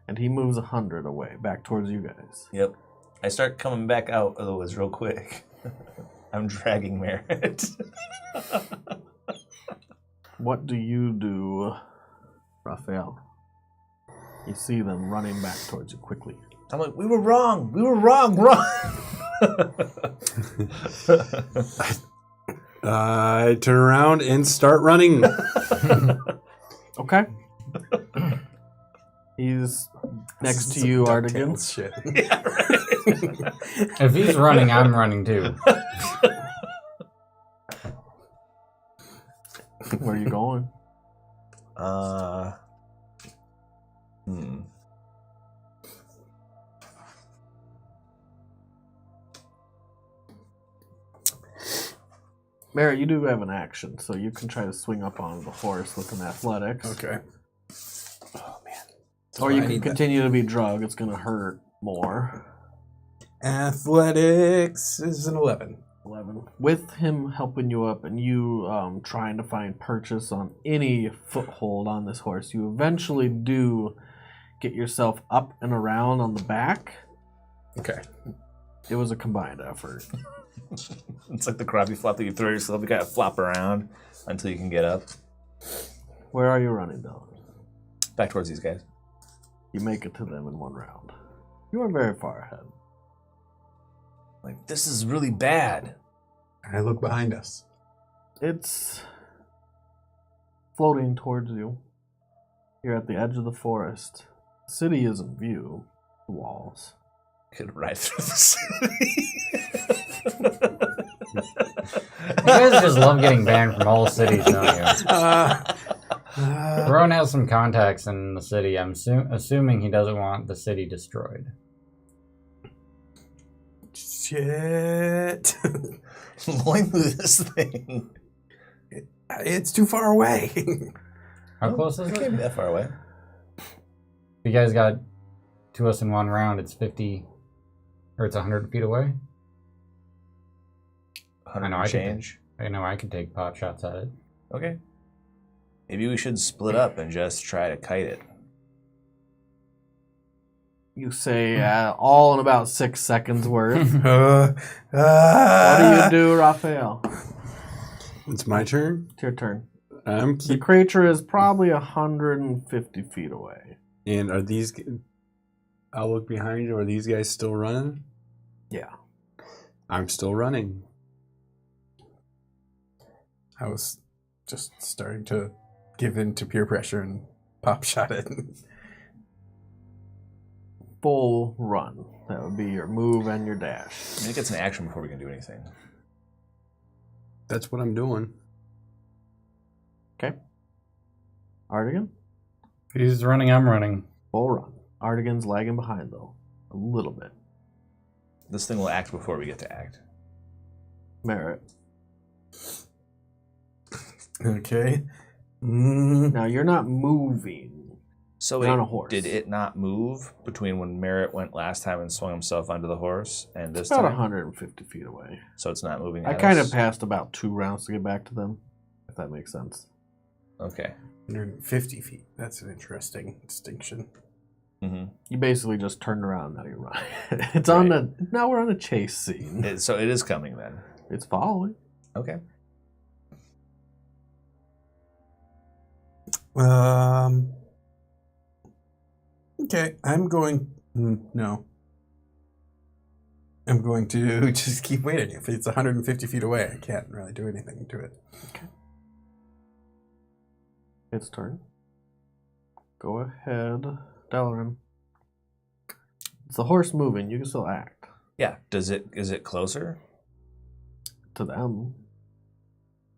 And he moves 100 away, back towards you guys. Yep. I start coming back out of the woods real quick. I'm dragging Merritt. What do you do, Raphael? You see them running back towards you quickly. I'm like, we were wrong, run! I turn around and start running. Okay. He's next to you, Artigan. Shit. Yeah, right. If he's running, I'm running too. Where are you going? Merritt, you do have an action, so you can try to swing up on the horse with an athletics. Okay. Oh, man. Or you can continue to be drug. It's going to hurt more. Athletics is an 11. 11. With him helping you up and you trying to find purchase on any foothold on this horse, you eventually do get yourself up and around on the back. Okay. It was a combined effort. It's like the crappie flop that you throw yourself. You gotta flop around until you can get up. Where are you running, though? Back towards these guys. You make it to them in one round. You are very far ahead. Like, this is really bad. I look behind us. It's floating towards you. You're at the edge of the forest. The city is in view. The walls. Could ride through the city. You guys just love getting banned from all cities, don't you? Rowan has some contacts in the city. I'm assuming he doesn't want the city destroyed. Shit. Going through this thing. It's too far away. How close is It it? can't be that far away. You guys got to us in one round. It's 50, or it's 100 feet away. 100 I know, I can change. I know I can take pot shots at it. Okay. Maybe we should split up and just try to kite it. You say all in about 6 seconds worth. What What do you do, Raphael? It's my turn. It's your turn. I'm The keep. creature is probably 150 feet away. And are these? I'll look behind you. Are these guys still running? Yeah. I'm still running. I was just starting to give in to peer pressure and pop shot it. Full run. That would be your move and your dash. I think it's an action before we can do anything. That's what I'm doing. Okay. Artigan? He's running, I'm running. Full run. Artigan's lagging behind, though. A little bit. This thing will act before we get to act. Merit. Okay. Now, you're not moving. So You're on a horse. did it not move between when Merritt went last time and swung himself onto the horse and this It's about time? 150 feet away. So it's not moving. I at kind us? of passed about 2 rounds to get back to them, if that makes sense. Okay. 150 feet. That's an interesting distinction. Mm-hmm. You basically just turned around, now you're running. It's on Right. the... Now we're on a chase scene. So it is coming then. It's following. Okay. Okay, I'm going. No. I'm going to just keep waiting. If it's 150 feet away, I can't really do anything to it. Its turn. Go ahead, Deloran. It's the horse moving. You can still act. Yeah. Is it closer? To them.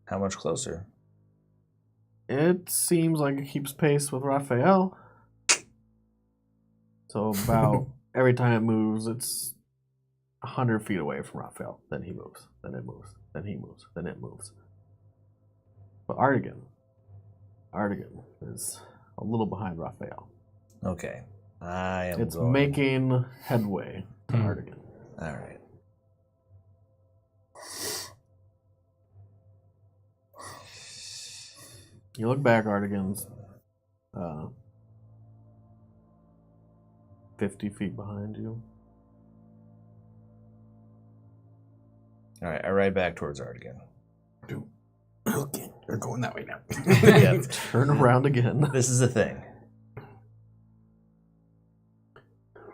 How much closer? It seems like it keeps pace with Raphael. So about every time it moves, it's 100 feet away from Raphael. Then he moves. Then it moves. Then he moves. Then it moves. But Artigan is a little behind Raphael. Okay. I am. It's going. making headway to Artigan. All right. You look back, Artigan's 50 feet behind you. All right. I ride back towards Artigan. Okay, you're going that way now. Yeah. Turn around again. This is the thing.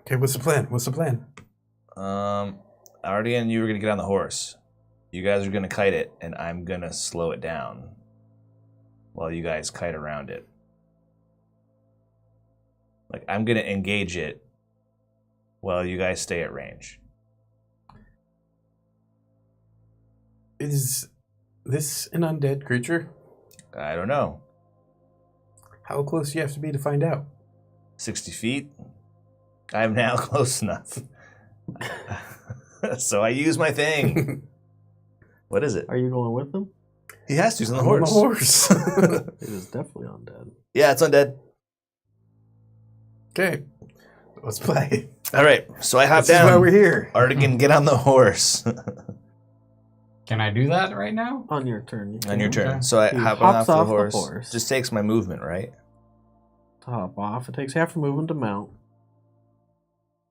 Okay, what's the plan? What's the plan? Artigan, you were gonna get on the horse. You guys are gonna kite it, and I'm gonna slow it down while you guys kite around it. Like, I'm gonna engage it while you guys stay at range. Is this an undead creature? I don't know. How close do you have to be to find out? 60 feet? I'm now close enough. So I use my thing. What is it? Are you going with them? He has to. He's on the I'm on horse. the horse. It is definitely undead. Yeah, it's undead. Okay, let's play. All right, so I hop This is why down. we're here. Artigan, get on the horse. Can I do that right now? On your turn. You On your can. turn. Okay. So I He hop hops off off the the horse. horse. Just takes my movement, right? To hop off. It takes half a movement to mount.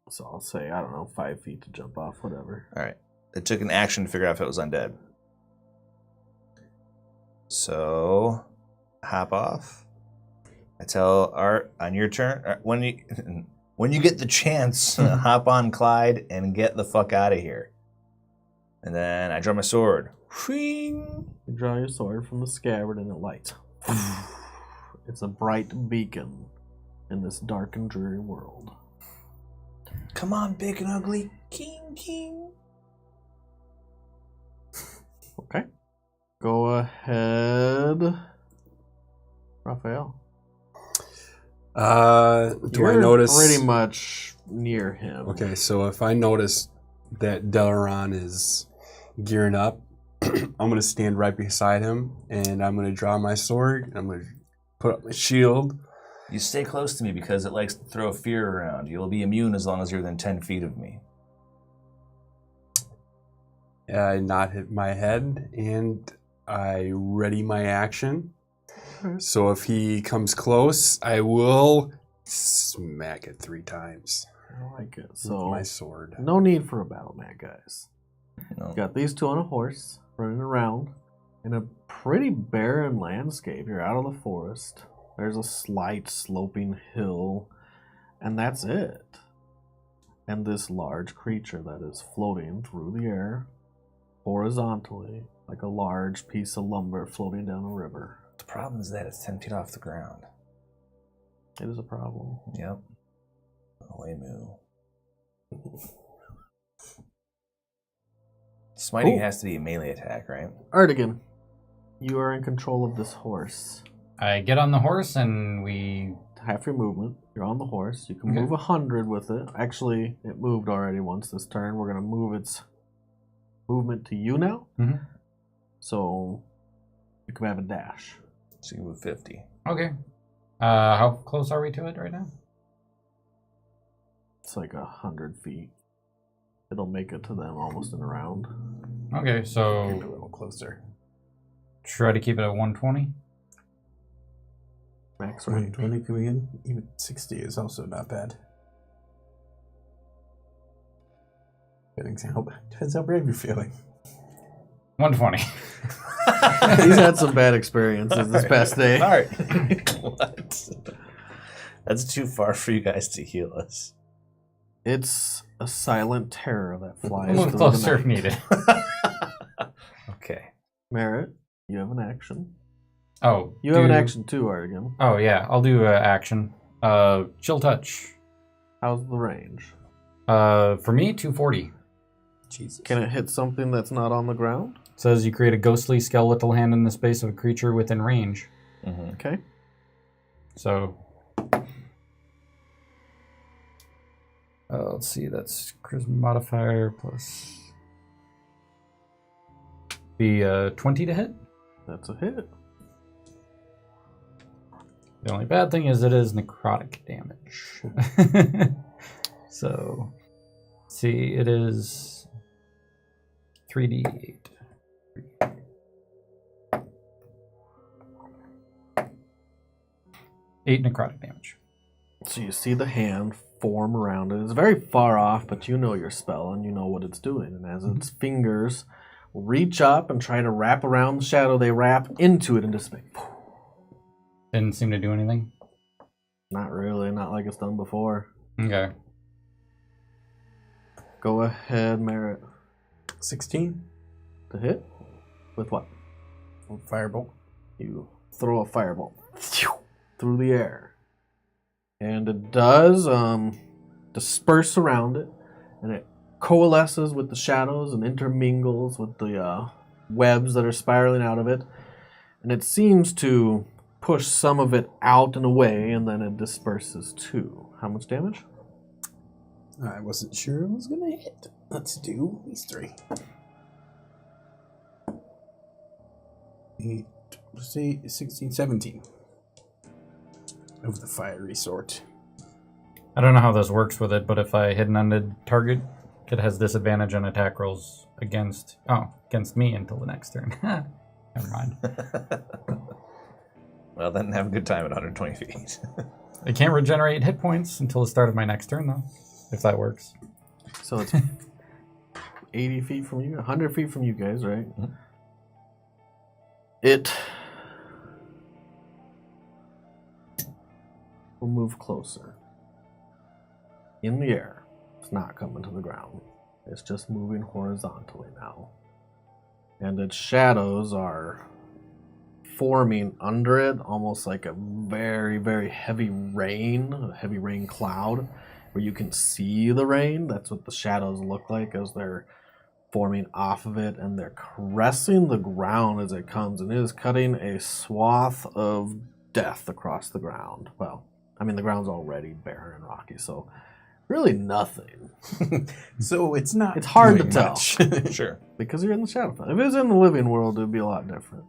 So I'll say, I don't know, 5 feet to jump off, whatever. All right. It took an action to figure out if it was undead. So, hop off. I tell Art on your turn when you get the chance, hop on Clyde and get the fuck out of here. And then I draw my sword. Whing! You draw your sword from the scabbard and it lights. It's a bright beacon in this dark and dreary world. Come on, big and ugly. King, king. Okay. Go ahead, Raphael. Do You're I notice? pretty much near him. Okay, so if I notice that Deloran is gearing up, I'm going to stand right beside him, and I'm going to draw my sword, and I'm going to put up my shield. You stay close to me because it likes to throw fear around. You'll be immune as long as you're within 10 feet of me. I nod hit my head, and I ready my action. So if he comes close, I will smack it 3 times. I like it. With So my sword. no need for a battle mat, guys. No. Got these two on a horse running around in a pretty barren landscape. You're out of the forest. There's a slight sloping hill, and that's it. And this large creature that is floating through the air horizontally, like a large piece of lumber floating down a river. The problem is that it's 10 feet off the ground. It is a problem. Yep. Away moo. Smiting Cool. has to be a melee attack, right? Erdogan, you are in control of this horse. I get on the horse and we... Half your movement. You're on the horse. You can Okay. move 100 with it. Actually, it moved already once this turn. We're going to move its movement to you now. Mhm. So you can have a dash. So you can move 50. Okay. How close are we to it right now? It's like 100 feet. It'll make it to them almost in a round. Okay, Keep it a so little closer. try to keep it at 120. Max range. 120 coming in. Even 60 is also not bad. Depends how brave you're feeling. 120. He's had some bad experiences this past day. All right. What? That's too far for you guys to heal us. It's a silent terror that flies Move through closer the if night. needed. Okay. Merritt, you have an action. Oh, You have an action too, Artigan. Oh yeah, I'll do action. Chill touch. How's the range? For me, 240. Jesus. Can it hit something that's not on the ground? Says you create a ghostly skeletal hand in the space of a creature within range. Mm-hmm. Okay. So, let's see. That's charisma modifier plus the 20 to hit. That's a hit. The only bad thing is it is necrotic damage. So, see, it is 3d8. 8 necrotic damage. So you see the hand form around it. It's very far off, but you know your spell and you know what it's doing. And as its fingers reach up and try to wrap around the shadow, they wrap into it and just make... Didn't seem to do anything. Not really, not like it's done before. Okay. Go ahead, Merritt. 16? To hit? With what? Firebolt. You throw a firebolt through the air. And it does disperse around it, and it coalesces with the shadows and intermingles with the webs that are spiraling out of it. And it seems to push some of it out and away, and then it disperses too. How much damage? I wasn't sure it was going to hit. Let's do these 3. 8, say 16, 17. Of the fiery sort. I don't know how this works with it, but if I hit an undead target, it has disadvantage on attack rolls against me until the next turn. Never mind. Well, then have a good time at 120 feet. I can't regenerate hit points until the start of my next turn, though, if that works. So it's 80 feet from you, 100 feet from you guys, right? Mhm. It will move closer. In the air. It's not coming to the ground. It's just moving horizontally now. And its shadows are forming under it, almost like a very, very heavy rain cloud, where you can see the rain. That's what the shadows look like as they're forming off of it, and they're caressing the ground as it comes, and it is cutting a swath of death across the ground. Well, I mean, the ground's already barren and rocky, so Really nothing. So it's not. It's hard to doing tell. much. Sure. Because you're in the Shadowfell. If it was in the living world, it would be a lot different.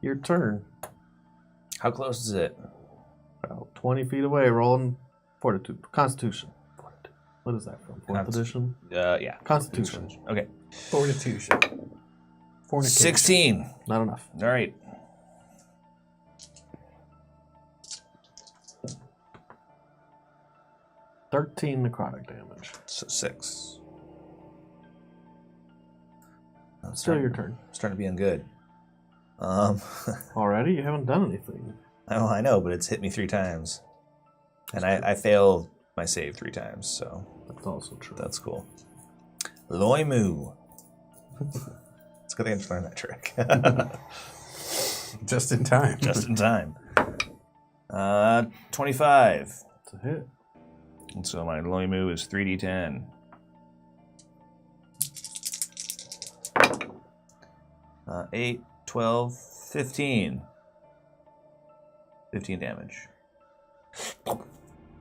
Your turn. How close is it? About 20 feet away, rolling Fortitude. Constitution. Fortitude. What is that from? 4th edition? Yeah. Constitution. Okay. Fortitude. Fornication. 16. Not enough. All right. $13 necrotic damage. So 6. Still your turn. Starting to be on good. Already? You haven't done anything. Oh, I know, but it's hit me 3 times. And I failed my save 3 times, so That's also true. that's cool. Loimu. It's a good thing I just learned that trick. Just in time. Just in time. 25. It's a hit. And so my Loimu is 3d10. 8, 12, 15. 15 damage.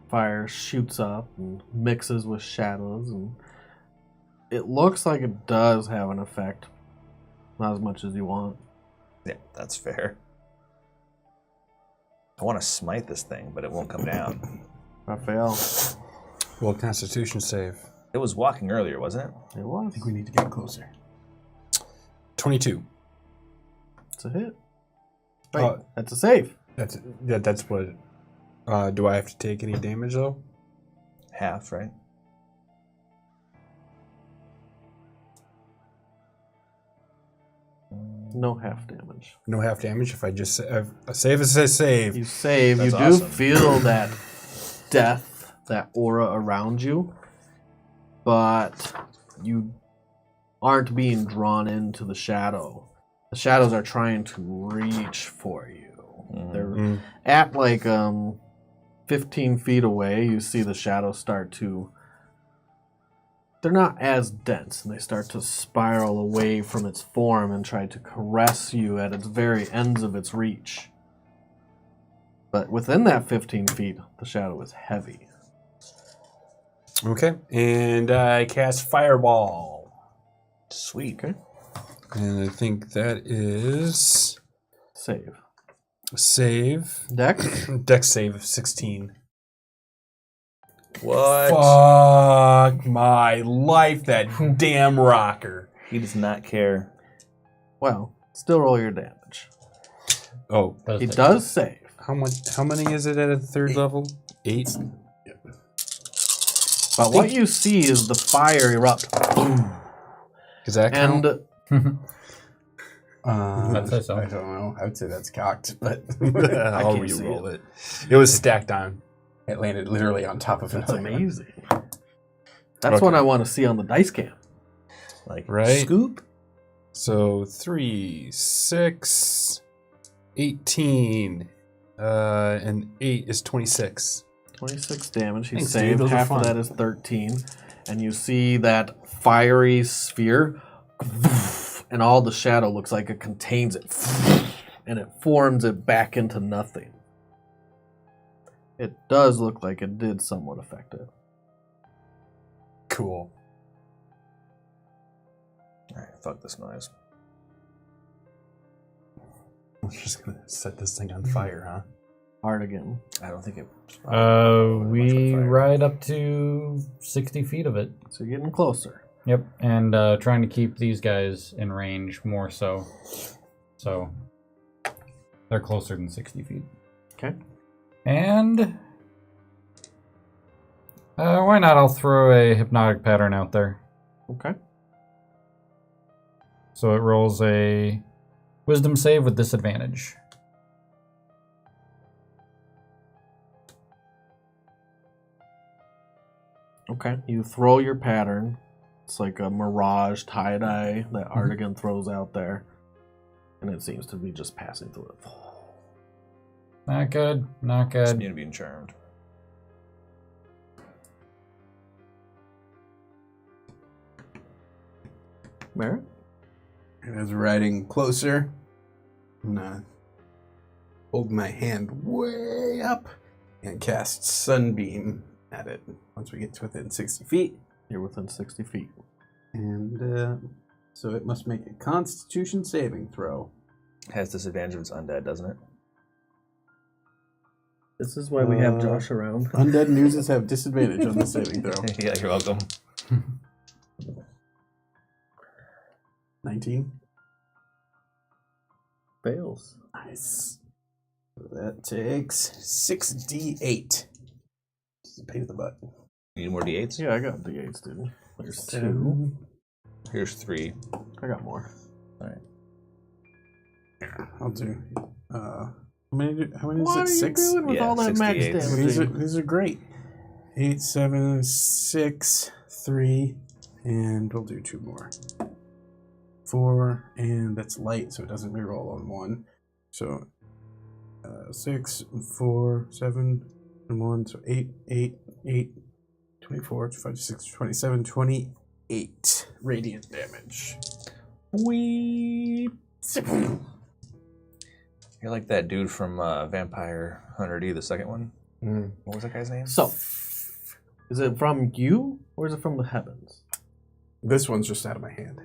Fire shoots up and mixes with shadows, and it looks like it does have an effect. Not as much as you want. Yeah, that's fair. I want to smite this thing, but it won't come down. Raphael. Well, Constitution save. It was walking earlier, wasn't it? It was. I think we need to get closer. 22. It's a hit. Wait, Uh, that's a save. That's what. Do I have to take any damage though? Half, right? No half damage. No half damage if I just a save. It says save. You save. That's you do awesome. feel that death, that aura around you, but you aren't being drawn into the shadow. The shadows are trying to reach for you. They're at like 15 feet away. You see the shadows start to. They're not as dense, and they start to spiral away from its form and try to caress you at its very ends of its reach. But within that 15 feet, the shadow is heavy. Okay, and I cast Fireball. Sweet. Okay. And I think that is Save. save. Dex? Dex save of 16. What? Fuck my life, that damn rocker. He does not care. Well, still roll your damage. Oh, He does save. how much? How many is it at a third level? 8. But what you see is the fire erupt. Does that count? And I'd say so. I don't know. I would say that's cocked, but I I'll can't see re-roll it. It was stacked on. It landed literally on top of that's another one. amazing. That's what I want to see on the dice cam. Like, Right. scoop? So 3, 6, 18, and 8 is 26. 26 damage. He Thanks, dude. saved. Those are Half of fun. that is 13. And you see that fiery sphere, and all the shadow looks like it contains it, and it forms it back into nothing. It does look like it did somewhat affect it. Cool. Alright, fuck this noise. We're just gonna set this thing on fire, huh? Hard again. I don't think it. We ride up to 60 feet of it. So you're getting closer. Yep, and trying to keep these guys in range more so. So they're closer than 60 feet. Okay. And why not? I'll throw a hypnotic pattern out there. Okay. So it rolls a wisdom save with disadvantage. Okay. You throw your pattern. It's like a mirage tie-dye that Artigan throws out there. And it seems to be just passing through it. Not good. Not Just good. need to be charmed. Merritt? And as we're riding closer, I'm gonna hold my hand way up and cast Sunbeam at it once we get to within 60 feet. You're within 60 feet. And so it must make a Constitution saving throw. Has disadvantage if it's undead, doesn't it? This is why we have Josh around. Undead newses have disadvantage on the saving throw. Yeah, you're welcome. 19. Fails. Nice. So that takes 6d8. This is a pain in the butt. Need more d8s? Yeah, I got D8s, dude. There's 2. 2. Here's 3. I got more. Alright. Yeah, I'll do. How many is What it? are 6? you doing with Yeah, all that max 68. damage? These are great. 8, 7, 6, 3, and we'll do 2 more. 4, and that's light, so it doesn't reroll on 1. So 6, 4, 7, and 1. So 8, 8, 8, 24, 25, 26, 27, 28 radiant damage. Wee. You're like that dude from Vampire Hunter D, the second one. What was that guy's name? So, is it from you or is it from the heavens? This one's just out of my hand.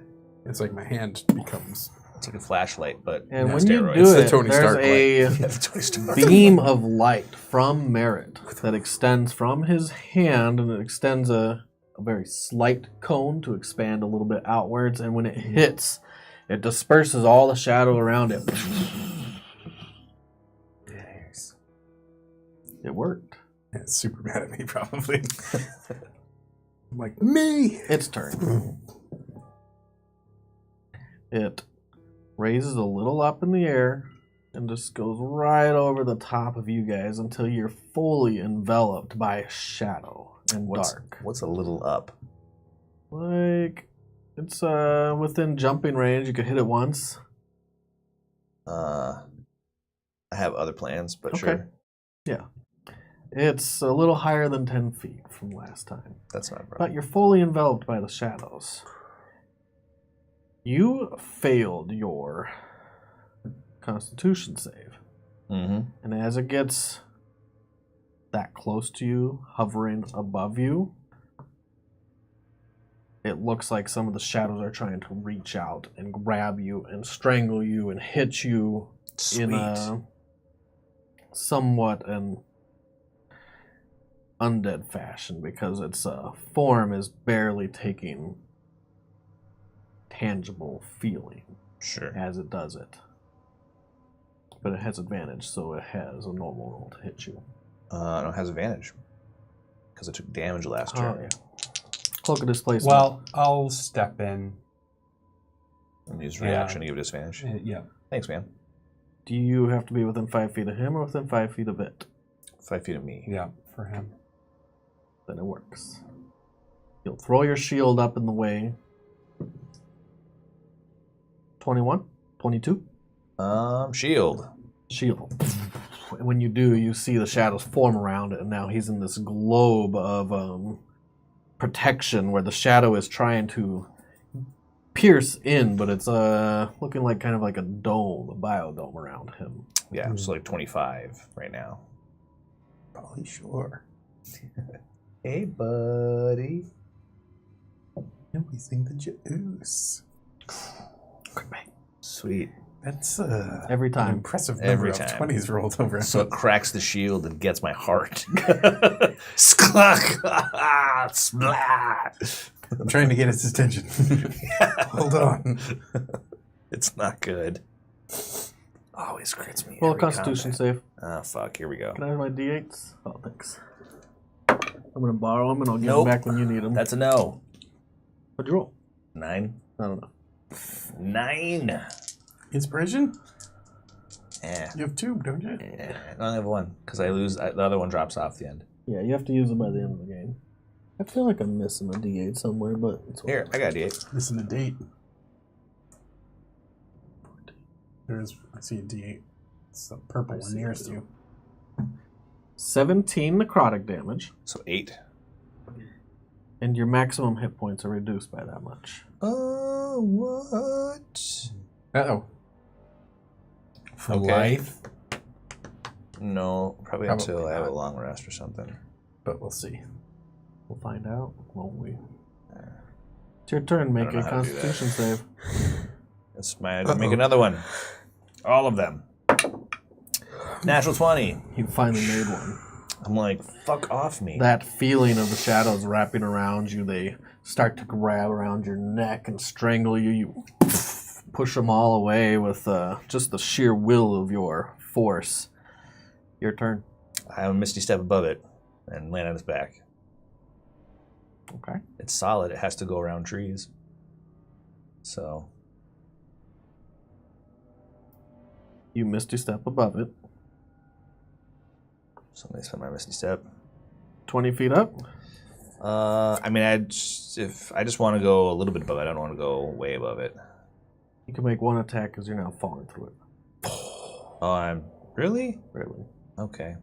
It's like my hand becomes. It's like a flashlight, but And on when you steroids. do It's the it, Tony there's Stark a Yeah, the Tony Stark. beam of light from Merritt that extends from his hand, and it extends a very slight cone to expand a little bit outwards, and when it hits, it disperses all the shadow around it. It worked. Yeah, it's super mad at me, probably. I'm like, me! Its turn. It raises a little up in the air and just goes right over the top of you guys until you're fully enveloped by shadow and dark. What's a little up? Like, it's within jumping range. You could hit it once. I have other plans, but Okay. sure. Yeah. It's a little higher than 10 feet from last time. That's not a But problem. you're fully enveloped by the shadows. You failed your Constitution save. Mm-hmm. And as it gets that close to you, hovering above you, it looks like some of the shadows are trying to reach out and grab you and strangle you and hit you in a somewhat an undead fashion, because its form is barely taking tangible feeling Sure. as it does it. But it has advantage, so it has a normal roll to hit you. No, it has advantage. Because it took damage last turn. Oh, yeah. Cloak of Displacement. Well, I'll step in. And use Yeah. reaction to give disadvantage. Yeah. Thanks, man. Do you have to be within 5 feet of him or within 5 feet of it? 5 feet of me. Yeah, for him. Then it works. You'll throw your shield up in the way. 21? 22? Shield. Shield. When you do, you see the shadows form around it, and now he's in this globe of protection where the shadow is trying to pierce in, but it's looking like kind of like a dome, a biodome around him. Yeah, so like 25 right now. Probably sure. Hey, buddy. And we sing the juice. Sweet. That's Every an time. impressive number Every of time. 20s rolled over. So it cracks the shield and gets my heart. Skluck! Splat! I'm trying to get his attention. Hold on. It's not good. Always crits me. Roll a every Constitution combat. save. Ah, fuck. Here we go. Can I have my D8s? Oh, thanks. I'm going to borrow them and I'll give Nope. them back when you need them. That's a no. What'd you roll? 9. I don't know. 9. Inspiration? Eh. You have 2, don't you? Eh. I only have 1 because I lose. The other one drops off the end. Yeah, you have to use them by the end of the game. I feel like I'm missing a D8 somewhere, but it's Here, I got a D8. Missing a date. I see a D8. It's the purple I one see it nearest too. you. 17 necrotic damage, So 8. and your maximum hit points are reduced by that much. Oh, what? Uh-oh. For Okay. life? No, probably Probably until I have a not. long rest or something. But we'll see. We'll find out, won't we? It's your turn. Make know a how to do that. Constitution save. That's my make another one. All of them. Natural 20. You finally made one. I'm like, fuck off me. That feeling of the shadows wrapping around you, they start to grab around your neck and strangle you. You push them all away with just the sheer will of your force. Your turn. I have a misty step above it and land on its back. Okay. It's solid. It has to go around trees. So You misty step above it. somebody spent my misty step. 20 feet up. I mean, if I just want to go a little bit above it, I don't want to go way above it. You can make one attack because you're now falling through it. Oh, I'm really Really. okay.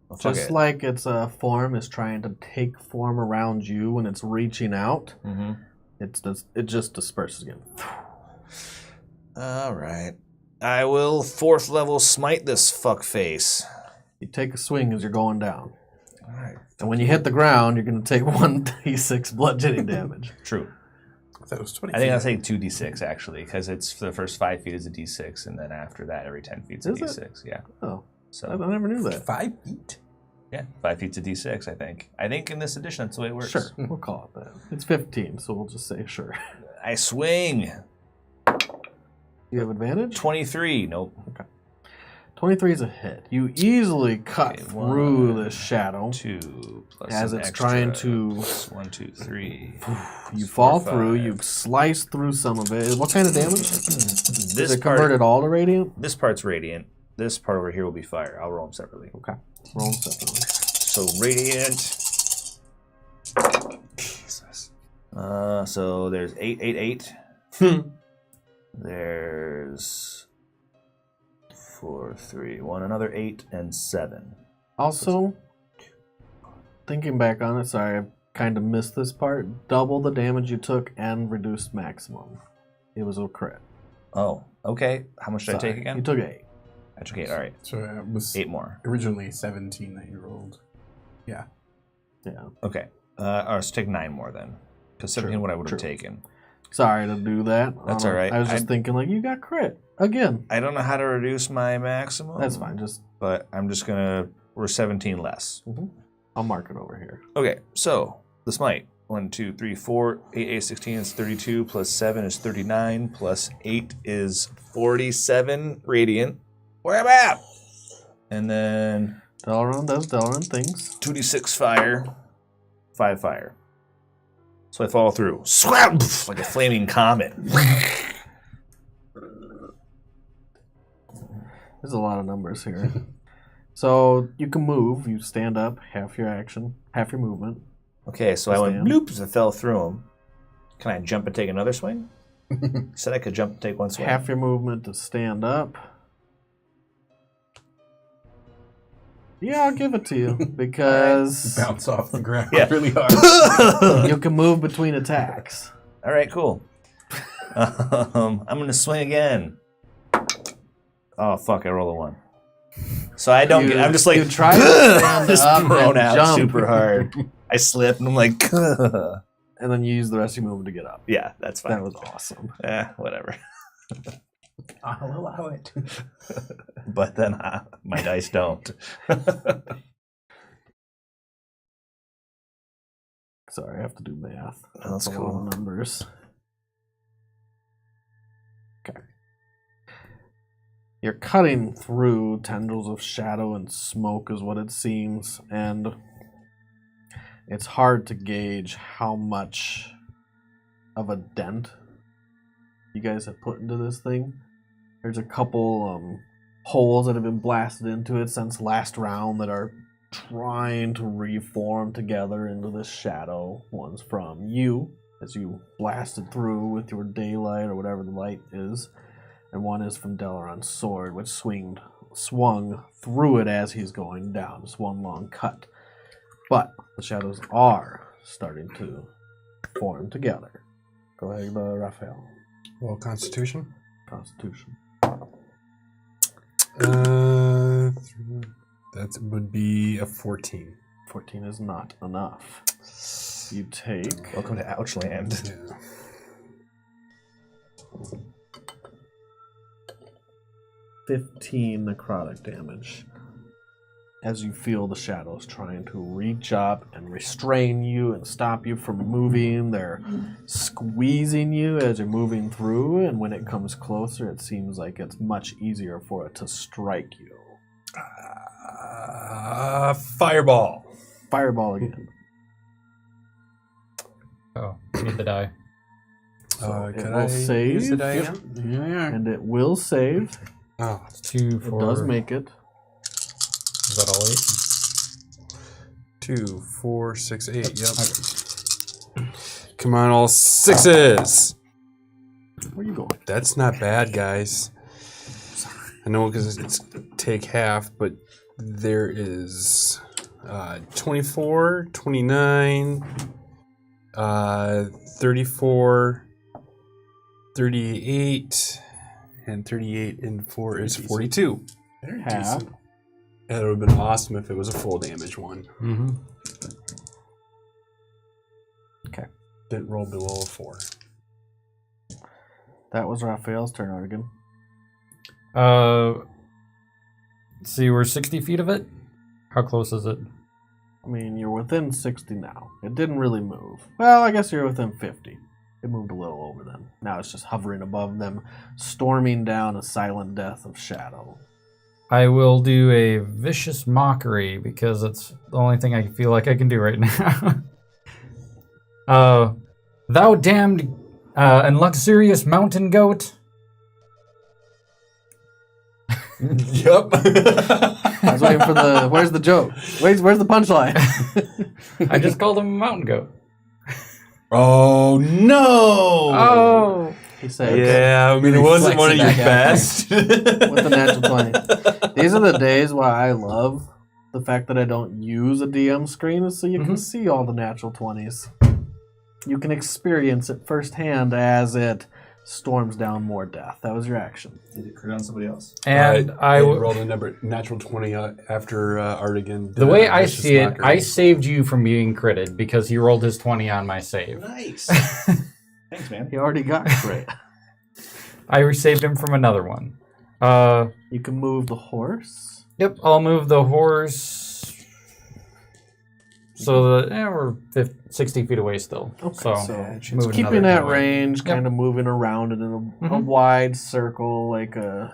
Well, fuck Just it. like its form is trying to take form around you when it's reaching out, Mm-hmm. it just disperses again. All right. I will 4th level smite this fuckface. You take a swing as you're going down. All right. And when you hit the ground, you're going to take 1d6 bludgeoning damage. True. I thought it was 20. I think I'll say 2d6 actually, because it's for the first 5 feet is a d6, and then after that, every 10 feet is a Is d6. Yeah. Oh, So I never knew that. 5 feet. yeah, 5 feet's a d6. I think. I think in this edition that's the way it works. Sure, we'll call it that. It's 15, so we'll just say sure. I swing. You have advantage? 23. Nope. 23 is a hit. You easily cut Okay, through 1, the shadow. 2 plus As an it's extra, trying to- plus 1, 2, 3. You 4, fall 5. through, you slice through some of it. What kind of damage? Is This it part, converted all to radiant? this part's radiant. This part over here will be fire. I'll roll them separately. Okay. Roll separately. So radiant. Jesus. So there's 8, 8, 8. There's 4, 3, 1, another 8, and 7. Also, thinking back on it, sorry, I kind of missed this part. Double the damage you took and reduced maximum. It was a crit. Oh, okay. How much did I Sorry. take again? You took 8. I took 8. All right, So it was 8 more. originally 17 that you rolled. Yeah. Okay. All right, so take 9 more then, because 17 True, what I would have true. taken. Sorry to do that. That's all right. I was just thinking, like, you got crit. Again. I don't know how to reduce my maximum. That's fine. Just But I'm just gonna. We're 17 less. I'll mark it over here. Okay, so the smite. 1, 2, 3, 4, 8, 8, 16 is 32, plus 7 is 39, plus 8 is 47 radiant. Where am I at? And then Deloran does Deloran things. 2d6 fire, 5 fire. So I fall through. Swam! Like a flaming comet. There's a lot of numbers here. So you can move. You stand up, half your action, half your movement. Okay, so I went Stand. bloop as I fell through him. Can I jump and take another swing? Said I could jump and take one swing. Half your movement to stand up. Yeah, I'll give it to you because Bounce off the ground Yeah. really hard. you can move between attacks. All right, cool. I'm gonna swing again. Oh fuck! I roll a 1. So I don't. You- I'm just like you try to stand just up thrown and out jump. super hard. I slip and I'm like, And then you use the rest of your movement to get up. yeah, that's fine. That was awesome. Whatever. I'll allow it. But then my dice don't. Sorry, I have to do math. That's a lot cool. of numbers. Okay. You're cutting through tendrils of shadow and smoke is what it seems, and it's hard to gauge how much of a dent you guys have put into this thing. There's a couple holes that have been blasted into it since last round that are trying to reform together into this shadow. One's from you, as you blasted through with your daylight or whatever the light is, and one is from Deloran's sword, which swung through it as he's going down. Just one long cut. But the shadows are starting to form together. Go ahead, Raphael. Well, Constitution. Constitution. That would be a 14. 14 is not enough. You take... Welcome to Ouchland. Yeah. 15 necrotic damage. As you feel the shadows trying to reach up and restrain you and stop you from moving, they're squeezing you as you're moving through, and when it comes closer, it seems like it's much easier for it to strike you. Fireball. Fireball again. Oh, need the die. So it Can will I save, use the die again? Yeah. and it will save. Oh, It's 2 It for. does make it. Is that all 8? 2, 4, 6, 8. Yep. Come on, all sixes. Where are you going? That's not bad, guys. I know because it's take half, but there is 24, 29, 34, 38, and 38 and 4 is 42. Half. That would have been awesome if it was a full damage one. Mm-hmm. Okay. Didn't roll below a 4. That was Raphael's turn, Artigan. See, we're 60 feet of it? How close is it? I mean, you're within 60 now. It didn't really move. Well, I guess you're within 50. It moved a little over them. Now it's just hovering above them, storming down a silent death of shadow. I will do a vicious mockery because it's the only thing I feel like I can do right now. Thou damned and luxurious mountain goat. Yep. I was waiting for the... Where's the joke? Where's the punchline? I just called him a mountain goat. Oh, no! Oh! He said, Yeah, I mean, it wasn't one of your flexing best. with the natural 20. These are the days why I love the fact that I don't use a DM screen so you can see all the natural 20s. You can experience it firsthand as it storms down more death. That was your action. Did it crit on somebody else? And I rolled a natural 20 after Artigan. The way I see it, I saved you from being critted because he rolled his 20 on my save. Nice. Thanks, man. He already got crit. I saved him from another one. You can move the horse. Yep, I'll move the horse. So we're 60 feet away still. Okay, so it's moving keeping another that way. range, Yep. kind of moving around it in a wide circle, like the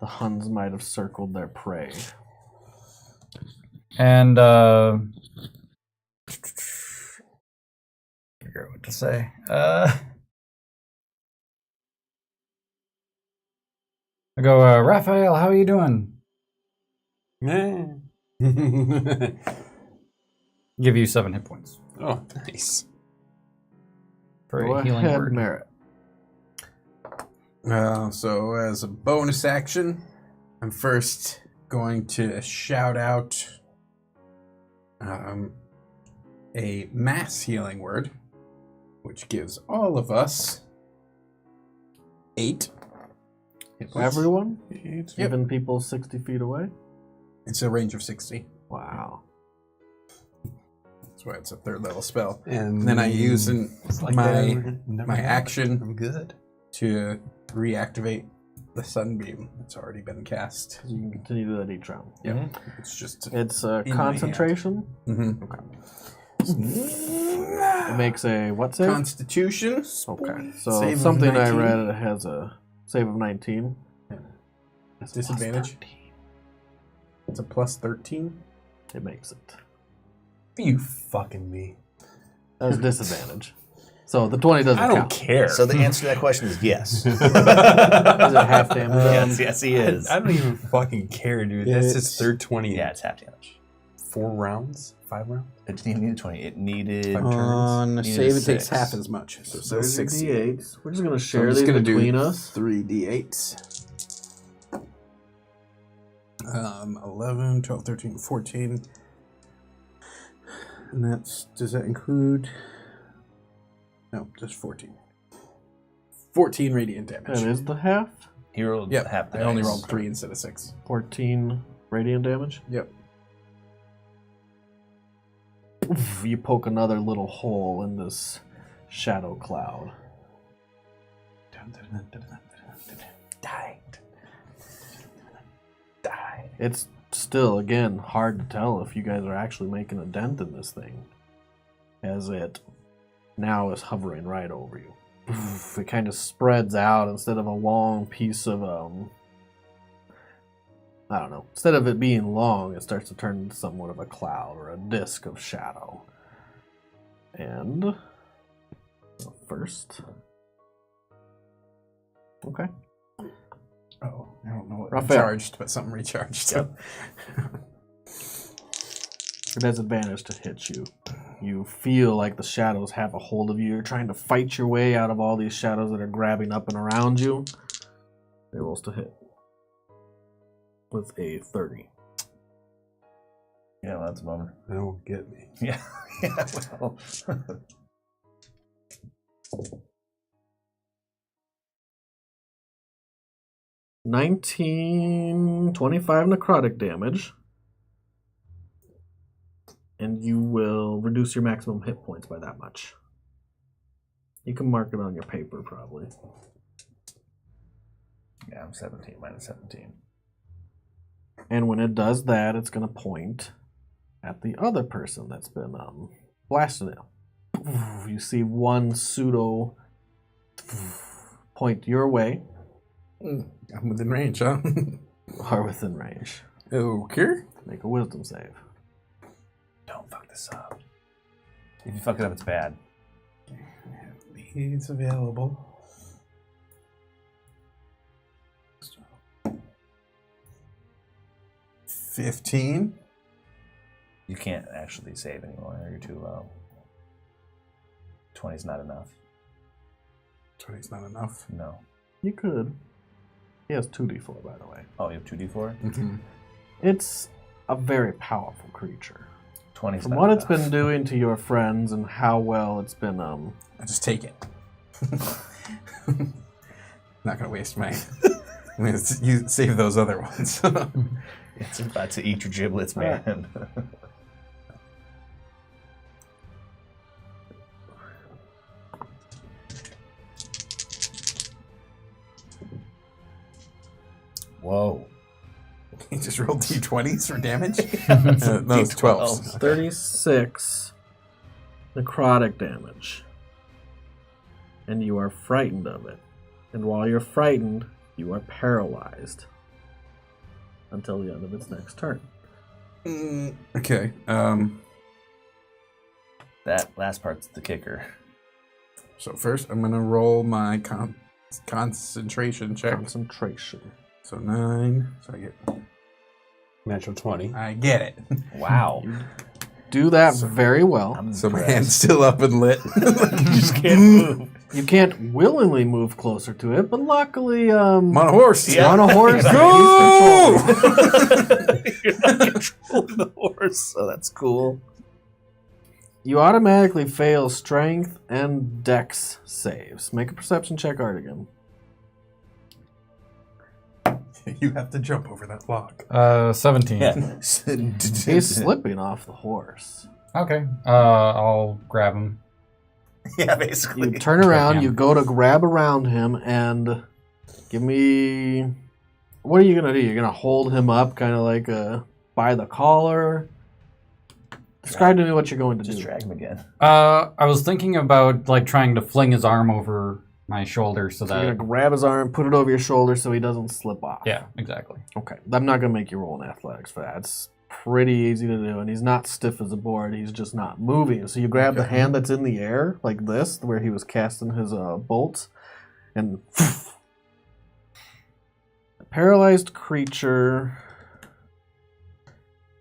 Huns might have circled their prey. And I forget what to say. I go, Raphael, how are you doing? Give you 7 hit points Oh, nice. for Go a healing ahead, word. Merritt. So as a bonus action, I'm first going to shout out a mass healing word, which gives all of us 8 hit points. Everyone? Yep. Even people 60 feet away? It's a range of 60. Wow. That's why it's a 3rd level spell. And And then I use my action I'm good. to reactivate the sunbeam that's already been cast. You can continue to do that each round. Yeah, it's just It's my hand. concentration. It makes a what save? Constitution. Okay, so Save of something I 19. read it has a save of 19. That's plus Disadvantage. 13. It's a plus 13. It makes it. You fucking me. That's disadvantage. So the 20 doesn't I don't count. care. So the answer to that question is yes. Is it half damage? Yes, he is. I don't even fucking care, dude. That's his third 20. Yeah, it's half damage. 4 rounds? 5 rounds? It didn't need 20. It needed... On a Needed save, it takes 6. half as much. So So 60. D8s. We're just gonna So share I'm just these gonna between do us. 3 d8s. 11, 12, 13, 14. And does that include? No, just 14. 14 radiant damage. That is the half. He rolled Yep, half the I only dice. rolled 3 instead of 6. 14 radiant damage. Yep. you poke another little hole in this shadow cloud. Die. It's still, again, hard to tell if you guys are actually making a dent in this thing, as it now is hovering right over you. It kind of spreads out instead of a long piece of, I don't know. Instead of it being long, it starts to turn into somewhat of a cloud or a disk of shadow. And first, okay. Oh, I don't know what Raphael. recharged, but something recharged. So. It has advantage to hit you. You feel like the shadows have a hold of you. You're trying to fight your way out of all these shadows that are grabbing up and around you. It rolls to hit with a 30. Yeah, well, that's a bummer. That won't get me. Yeah. Yeah, well. 1925 necrotic damage. And you will reduce your maximum hit points by that much. You can mark it on your paper, probably. Yeah, I'm 17, minus 17. And when it does that, it's going to point at the other person that's been blasted in. You see one pseudo point your way. I'm within range, huh? Are within range. Okay. Make a wisdom save. Don't fuck this up. If you fuck it up, it's bad. He's available. 15. You can't actually save anymore. You're too low. 20's not enough. 20's not enough. No. You could. He has 2d4, by the way. Oh, you have 2d4? Mm-hmm. It's a very powerful creature. 20's From not what enough. it's been doing to your friends and how well it's been, I just take it. Not gonna waste my. I mean, you save those other ones. It's about to eat your giblets, man. Whoa. You just rolled d20s for damage? No, it's 12s. 36 necrotic damage. And you are frightened of it. And while you're frightened, you are paralyzed until the end of its next turn. Okay. That last part's the kicker. So first, I'm gonna roll my concentration check. Concentration. So 9. So I get. Natural 20. I get it. Wow. Do that very well. I'm So my impressed. hand's still up and lit. You just can't move. You can't willingly move closer to it, but luckily, I'm on a horse. Yeah. on a horse. Go! You're not controlling the horse, so that's cool. You automatically fail strength and dex saves. Make a perception check, Artigan. You have to jump over that log. 17. Yeah. He's slipping off the horse. Okay. I'll grab him. Yeah, basically. You turn around, Yeah. you go to grab around him, and give me... What are you going to do? You're going to hold him up kind of like by the collar? Describe to me what you're going to Just do. drag him again. I was thinking about like trying to fling his arm over my shoulder so So you're that... going to grab his arm, put it over your shoulder so he doesn't slip off. Yeah, exactly. Okay. I'm not going to make you roll in athletics for that. It's pretty easy to do, and he's not stiff as a board. He's just not moving. So you grab the hand that's in the air, like this, where he was casting his bolts, and... A paralyzed creature...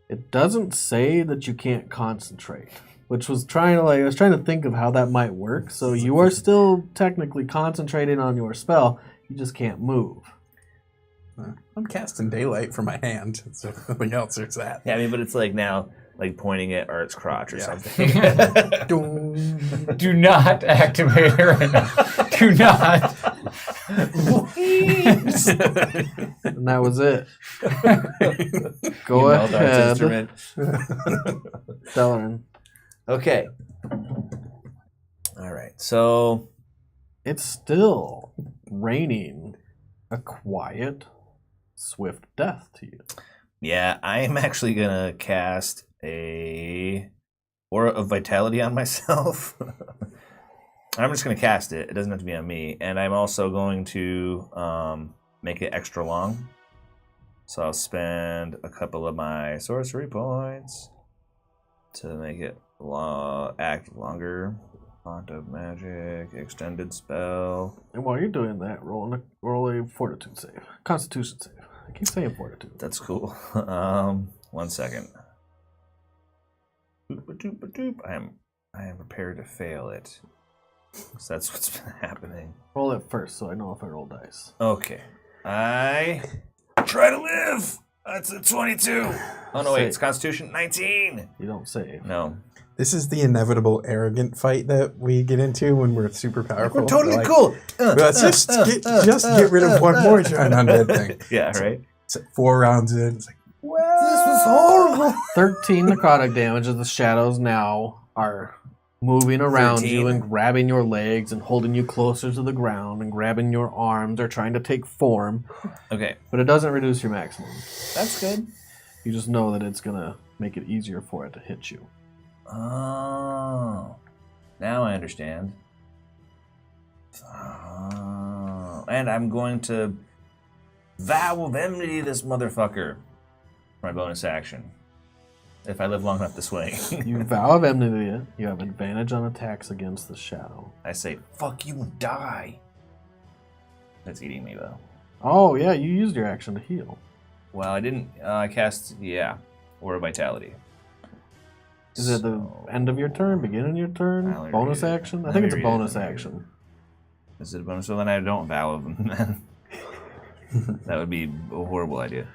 It doesn't say that you can't concentrate, which was I was trying to think of how that might work. So you are still technically concentrating on your spell, you just can't move. I'm casting daylight for my hand. So if nothing else, there's that. Yeah, I mean, but it's like now, like pointing at Art's crotch or Yeah. something. Do not activate her right now. Do not. And that was it. Go You meld Art's ahead, instrument. Deloran. Okay. All right. So It's still raining a quiet, swift death to you. yeah, I am actually gonna cast a Aura of Vitality on myself. I'm just gonna cast it. It doesn't have to be on me, and I'm also going to make it extra long. So I'll spend a couple of my sorcery points to make it act longer. Font of Magic, extended spell. And while you're doing that, roll a fortitude save. Constitution save. I keep saying fortitude. That's cool. 1 second. I am prepared to fail it. So that's what's been happening. Roll it first so I know if I roll dice. Okay. I try to live. That's a 22. Oh no, wait, it's Constitution 19. You don't save. No. This is the inevitable arrogant fight that we get into when we're super powerful. We're totally Like, cool. Let's just get rid of one more giant undead thing. Yeah, right. It's like 4 rounds in. It's like, well, This was horrible. 13 necrotic damage as the shadows now are moving around 13. you and grabbing your legs and holding you closer to the ground and grabbing your arms. They're trying to take form, Okay, but it doesn't reduce your maximum. that's good. You just know that it's going to make it easier for it to hit you. Oh, now I understand. Oh, and I'm going to vow of enmity this motherfucker for my bonus action. If I live long enough to swing. You vow of enmity. You have advantage on attacks against the shadow. I say, fuck you and die. That's eating me, though. Oh, yeah, you used your action to heal. Well, I didn't. I cast, Aura Vitality. Is it the end of your turn, beginning of your turn, I'll bonus read it. action? I Let think me it's a read it. bonus Let me read action. Is it a bonus? So then I don't vow of them. That would be a horrible idea.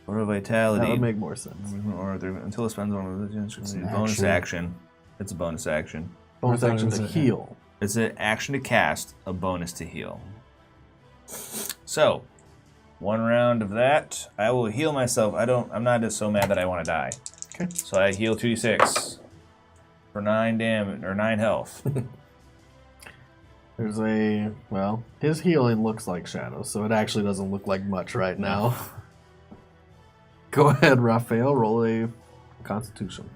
Aura Vitality. That would make more sense. Until it spends on an bonus action. action. It's a bonus action. Bonus I thought action it to was a- heal. It's an action to cast, a bonus to heal. So, 1 round of that. I will heal myself. I'm not just so mad that I want to die. Okay. So I heal 2d6 for 9 damage or 9 health. There's his healing looks like shadows, so it actually doesn't look like much right now. Go ahead, Raphael, roll a Constitution.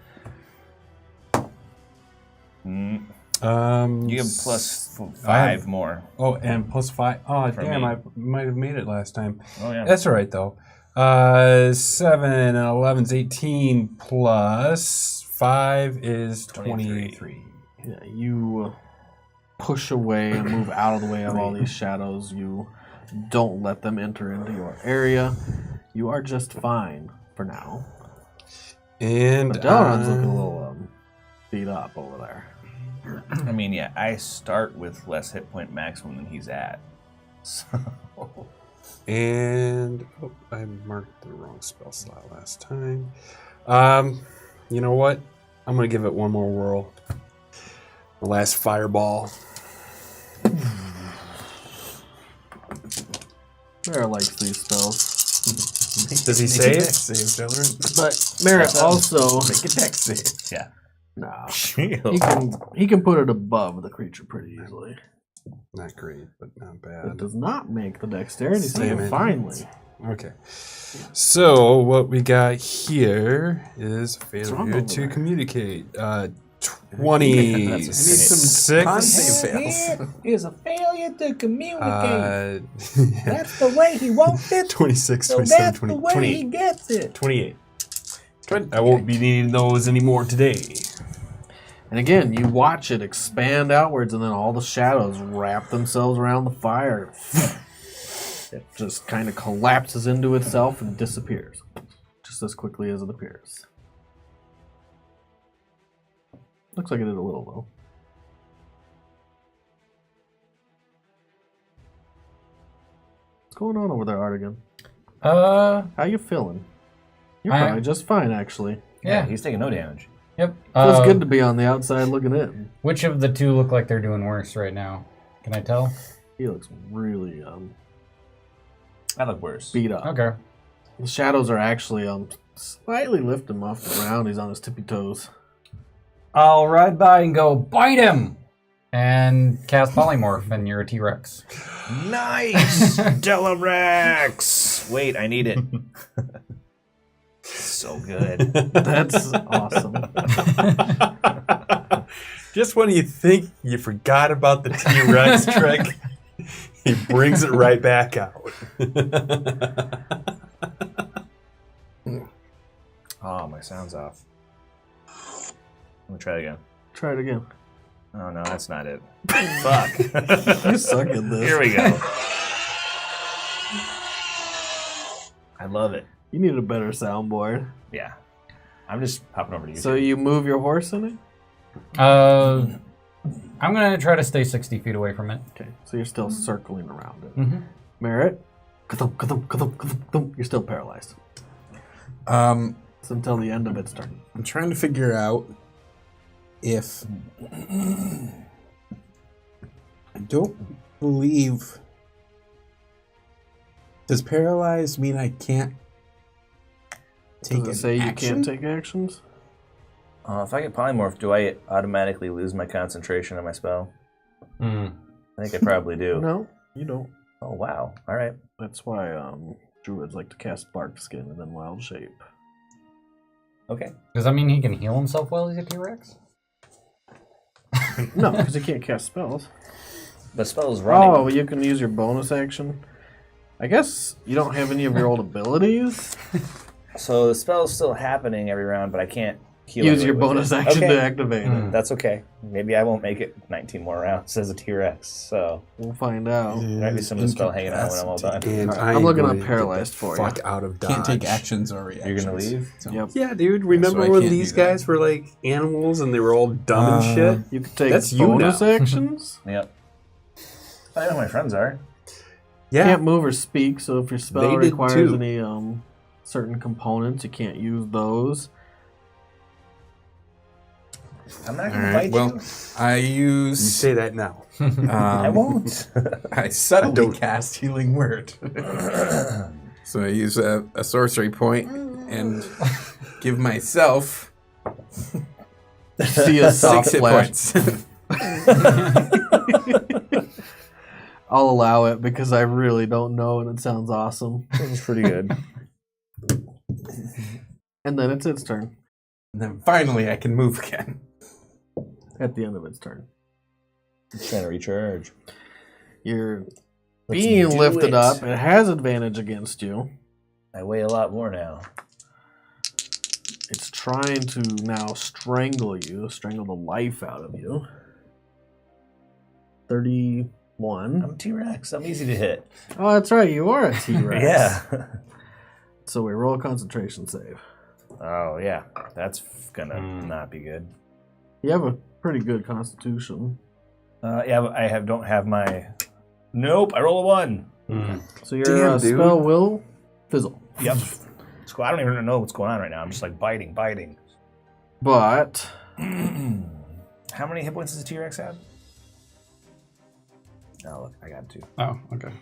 Mm, you you get plus 5 more. Oh, and plus 5. Oh, For damn! me. I might have made it last time. Oh yeah. That's all right though. 7 and 11 is 18 plus 5 is 23. Yeah, you push away and move out of the way of all these shadows. You don't let them enter into your area. You are just fine for now. And But Deloran's looking a little beat up over there. I mean, yeah, I start with less hit point maximum than he's at. So And I marked the wrong spell slot last time. You know what? I'm gonna give it one more whirl. The last fireball. Mara likes these spells. Does he save? But Merritt also Make a dex save. yeah. nah. Shield. He can put it above the creature pretty easily. Not great, but not It bad. does not make the dexterity Damn save it. finally. Okay. So what we got here is wrong failure over to there? communicate. some 26. Is a failure to communicate. Uh, That's the way he wants it. 26, So 27, that's 20, the way 28. he gets it. 28. I won't be needing those anymore today. And again, you watch it expand outwards, and then all the shadows wrap themselves around the fire. It just kind of collapses into itself and disappears, just as quickly as it appears. Looks like it did a little, though. What's going on over there, Artigan? How you feeling? You're I- probably just fine, actually. Yeah, he's taking no damage. Yep. Feels good to be on the outside looking in. Which of the two look like they're doing worse right now? Can I tell? He looks really I look worse. beat up. Okay. The shadows are actually slightly lifting him off the ground. He's on his tippy toes. I'll ride by and go, bite him! And cast Polymorph, and you're a T-Rex. Nice! Delorex! Wait, I need it. So good. That's awesome. Just when you think you forgot about the T-Rex trick, he brings it right back out. Oh, my sound's off. Let me try it again. Try it again. Oh, no, that's not it. Fuck. You suck at this. Here we go. I love it. You need a better soundboard. Yeah. I'm just hopping over to you. So you move your horse in it? I'm going to try to stay 60 feet away from it. Okay, so you're still circling around it. Mm-hmm. Merritt? You're still paralyzed. Um, It's until the end of its turn. I'm trying to figure out if I don't believe. Does paralyzed mean I can't take Does it an say you action? can't take actions? if I get polymorph, do I automatically lose my concentration on my spell? Mm. I think I probably do. No, you don't. Oh, wow. All right. That's why druids like to cast bark skin and then wild shape. Okay. Does that mean he can heal himself while he's a T-Rex? No, because you can't cast spells. The spell is running. Oh, you can use your bonus action. I guess you don't have any of your old abilities. So the spell's still happening every round, but I can't heal. Use your everybody with bonus it. action Okay. to activate it. That's okay. Maybe I won't make it 19 more rounds as a T-Rex, so We'll find out. there might be some of the spell hanging out when I'm all done. And Alright, I'm looking going up to get paralyzed the for you. fuck out of Dodge. Can't take actions or reactions. You're gonna leave? So. Yep. Yeah, dude. Remember so I when can't these do that. guys were like animals and they were all dumb and shit? You can take That's you bonus now. actions. Yep. I know who my friends are. Yeah. Can't move or speak, so if your spell They did requires too. any certain components, you can't use those. I'm not All gonna right. bite Well, you. I You use. say that now. I won't. I subtly Don't cast healing word. So I use a sorcery point and give myself See a soft 6 hit flash. points. I'll allow it because I really don't know and it sounds awesome. It's pretty good. And then it's its turn And then finally I can move again. at the end of its turn. Trying to recharge. You're Let's being do lifted it. up. It has advantage against you. I weigh a lot more now. It's trying to now strangle the life out of you. 31. I'm T-Rex. I'm easy to hit. Oh, that's right. You are a T-Rex. Yeah. So we roll a concentration save. Oh, yeah. That's gonna not be good. You have a pretty good constitution. Yeah, but I don't have my... Nope, I roll a 1. So your Damn, dude. spell will fizzle. Yep. So I don't even know what's going on right now. I'm just like biting. But How many hit points does a T-Rex have? Oh, look, I got 2. Oh, okay.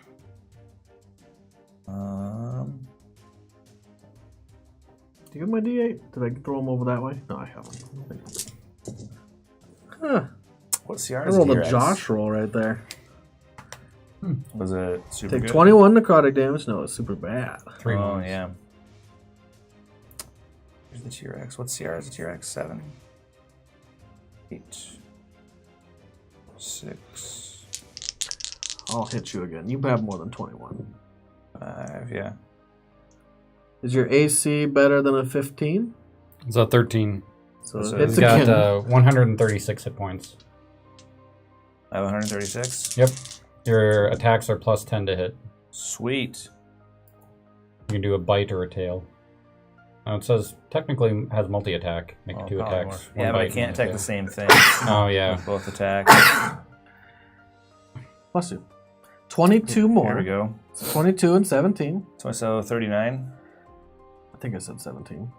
do you have my D8? Did I throw them over that way? No, I haven't. Huh. What CR I is a rolled a T-Rex? Josh roll right there. Was it super Take good? 21 necrotic damage. No, it's super bad. 3 Oh, wounds. yeah. Here's the T-Rex. What CR is a T-Rex? 7. 8. 6. I'll hit you again. You have more than 21. 5, yeah. Is your AC better than a 15? It's a 13. So So it It's hits got again. 136 hit points. I have 136. Yep. Your attacks are plus 10 to hit. Sweet. You can do a bite or a tail. It says technically has multi-attack. Make Oh, 2 polymorph. attacks. Yeah, one but I bite, can't one attack tail. the same thing. Oh, yeah. With both attacks. Plus 2. 22 more. Here we go. 22 and 17. So 39. I think I said 17.